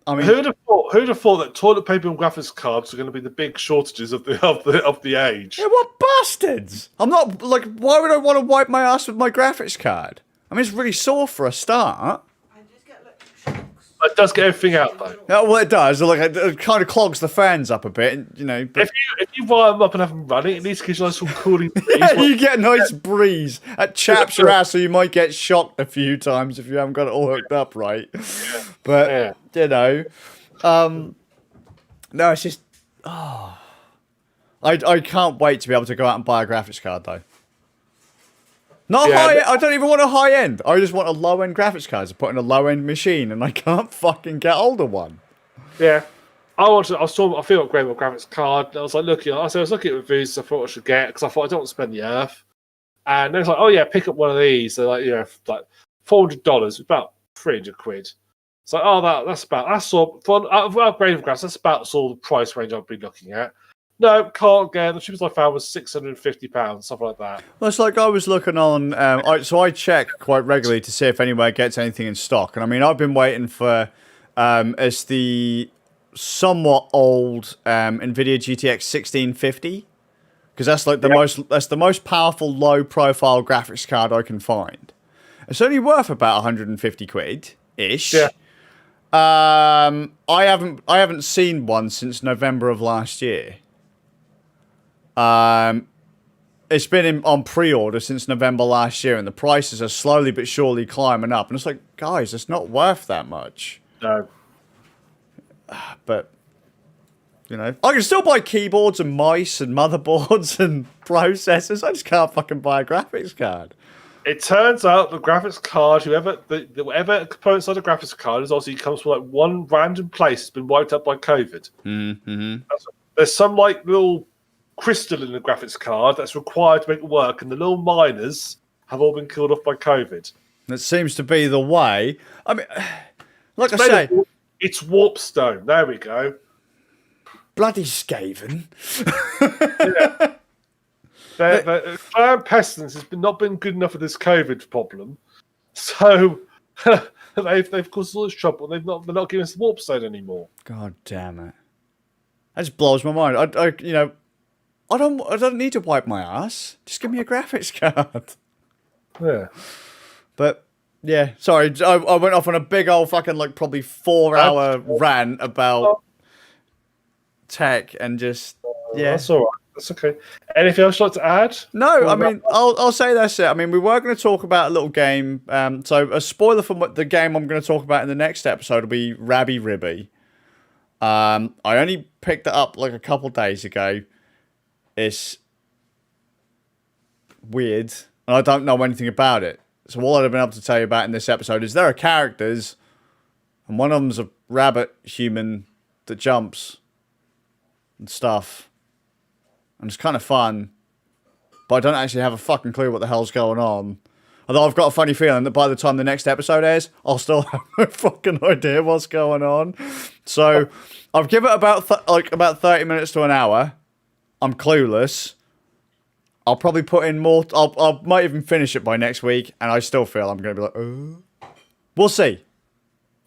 who'd have thought that toilet paper and graphics cards are going to be the big shortages of the age?
Yeah, what bastards! I'm not like, why would I want to wipe my ass with my graphics card? It's really sore for a start.
I just get like shocks.
It does get everything out though.
Yeah, well, it does. Like, it kind of clogs the fans up a bit, But
if you wire them up and have them running, at least gives you some cooling breeze.
yeah, you get a nice breeze. That chaps your ass, so you might get shocked a few times if you haven't got it all hooked up right. Yeah. But no, it's just I can't wait to be able to go out and buy a graphics card though. Not high. I don't even want a high end. I just want a low end graphics card to put in a low end machine, and I can't fucking get hold of one.
Yeah, I feel upgrading my graphics card. I was like looking at reviews. I thought I should get because I thought I don't want to spend the earth. And they was like, oh yeah, pick up one of these. They're like like $400, about 300 quid. It's like, oh that's all for upgrading graphics. That's about all the price range I've been looking at. No, can't get. The cheapest I found was £650, something like that.
Well, it's like I was looking on. So I check quite regularly to see if anywhere gets anything in stock, and I've been waiting for. It's the somewhat old NVIDIA GTX 1650, because that's like the most powerful low profile graphics card I can find. It's only worth about 150 quid ish.
Yeah.
I haven't seen one since November of last year. It's been on pre-order since November last year, and the prices are slowly but surely climbing up. And it's like, guys, it's not worth that much.
No.
But, I can still buy keyboards and mice and motherboards and processors. I just can't fucking buy a graphics card.
It turns out the graphics card, whatever components of the graphics card is obviously comes from like one random place that's been wiped out by COVID.
Mm-hmm.
There's some like little crystal in the graphics card that's required to make it work, and the little miners have all been killed off by COVID.
That seems to be the way. Like I say,
it's Warpstone. There we go.
bloody Skaven.
The clan pestilence has not been good enough for this COVID problem, so they've caused all this trouble. They're not giving us the Warpstone anymore.
God damn it! That just blows my mind. I don't need to wipe my ass. Just give me a graphics card.
Yeah.
But yeah, sorry, I went off on a big old fucking probably 4-hour rant about tech and just
That's all right. That's okay. Anything else you'd like to add?
No, I mean, I'll say that's it. I mean, we were going to talk about a little game. So a spoiler for the game I'm going to talk about in the next episode will be Rabby Ribby. I only picked it up a couple days ago. It's weird, and I don't know anything about it. So all I've been able to tell you about in this episode is there are characters, and one of them's a rabbit human that jumps and stuff. And it's kind of fun, but I don't actually have a fucking clue what the hell's going on. Although I've got a funny feeling that by the time the next episode airs, I'll still have no fucking idea what's going on. So I've given it about 30 minutes to an hour. I'm clueless. I'll probably put in more. I might even finish it by next week, and I still feel I'm going to be like, We'll see.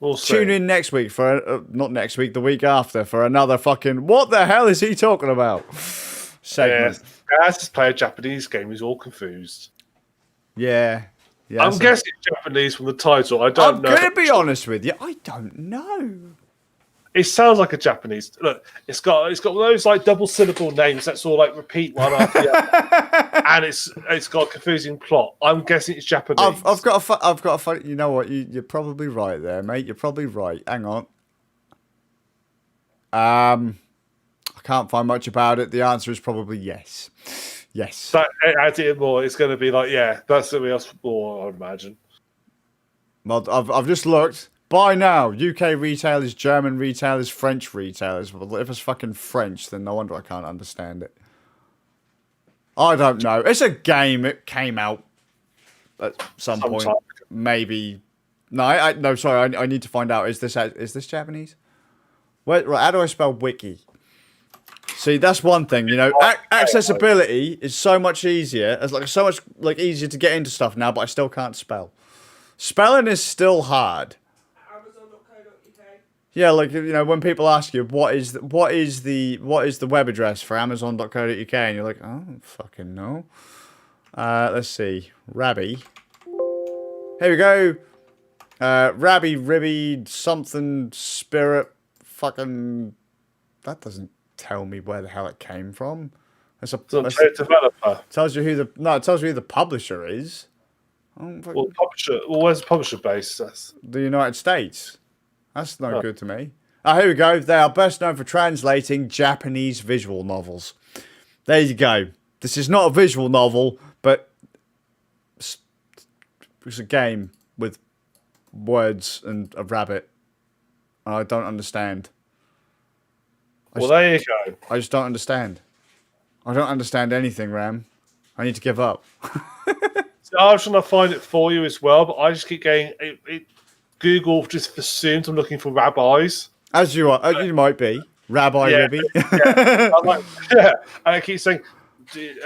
We'll see.
Tune in next week for not next week, the week after for another fucking what the hell is he talking about? Segment.
Yeah, as play a Japanese game, he's all confused.
Yeah.
I'm guessing it's Japanese from the title. I don't know.
I'm going to be honest with you. I don't know.
It sounds like a Japanese. Look, it's got one of those double syllable names that's all repeat one after the other, and it's got a confusing plot. I'm guessing it's Japanese.
I've got a funny. You know what? You're probably right there, mate. You're probably right. Hang on. I can't find much about it. The answer is probably yes. Yes.
That adds it more. It's going to be that's going to be us more, I would imagine.
Well, I've just looked. By now, UK retailers, German retailers, French retailers. Well, if it's fucking French, then no wonder I can't understand it. I don't know. It's a game. It came out at some point. Maybe. No, no. Sorry, I need to find out. Is this Japanese? Right, how do I spell wiki? See, that's one thing. Accessibility is so much easier. It's so much easier to get into stuff now, but I still can't spell. Spelling is still hard. Yeah, when people ask you what is the web address for Amazon.co.uk, and you're like, oh, fucking no. Let's see, Rabby. Here we go. Rabby Ribby something spirit. Fucking that doesn't tell me where the hell it came from. That's a
developer.
Tells you it tells you who the publisher is.
Publisher. Well, where's the publisher based? That's
the United States. That's no good to me. Here we go. They are best known for translating Japanese visual novels. There you go. This is not a visual novel, but it's a game with words and a rabbit. And I don't understand.
There you go.
I just don't understand. I don't understand anything, Ram. I need to give up.
So I was trying to find it for you as well, but I just keep going. Google just assumed I'm looking for rabbis.
As you are, you might be. Rabbi Ribby.
Yeah. And I keep saying,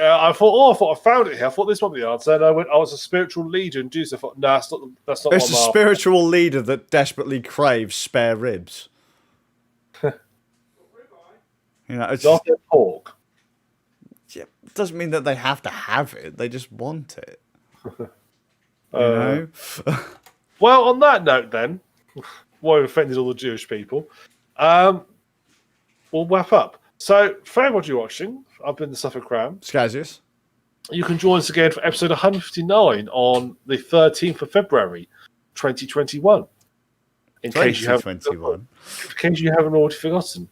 I thought I found it here. I thought this might be the answer. And I was a spiritual leader in Jews. I thought, no, that's not
It's a spiritual leader that desperately craves spare ribs. It's
not their pork.
Yeah, it doesn't mean that they have to have it. They just want it. You know?
Well, on that note, then, why we offended all the Jewish people, we'll wrap up. So, for everybody watching, I've been the TheSuffolkRam.
Skazz.
You can join us again for episode 159 on the 13th of February, 2021. In case you haven't already forgotten.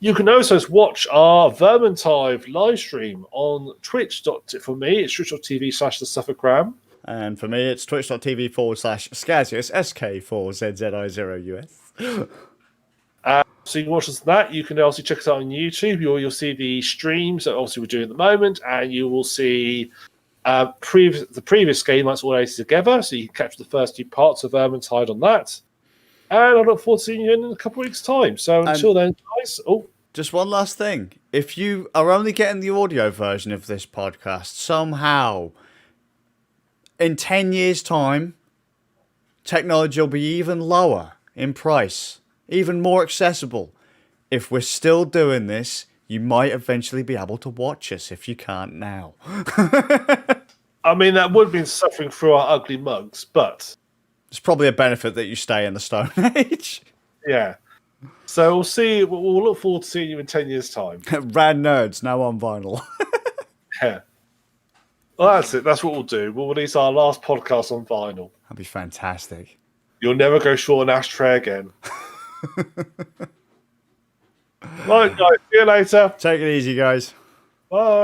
You can also watch our Vermintide live stream on Twitch. For me, it's twitch.tv/TheSuffolkRam.
And for me, it's twitch.tv/Skazz, SK4ZZI0US.
So you can watch us on that. You can also check us out on YouTube. You'll see the streams that obviously we're doing at the moment, and you will see the previous game that's all added together. So you can catch the first two parts of Vermintide on that. And I look forward to seeing you in a couple of weeks' time. So until then, guys. Oh,
Just one last thing. If you are only getting the audio version of this podcast, somehow, in 10 years' time, technology will be even lower in price, even more accessible. If we're still doing this, you might eventually be able to watch us if you can't now.
I mean, that would have been suffering through our ugly mugs, but
It's probably a benefit that you stay in the Stone Age.
yeah. So we'll see. We'll look forward to seeing you in 10 years' time.
Rad Nerds, now on vinyl.
Yeah. Well, that's it. That's what we'll do. We'll release our last podcast on vinyl.
That'd be fantastic.
You'll never go short an ashtray again. Right, guys. See you later.
Take it easy, guys.
Bye.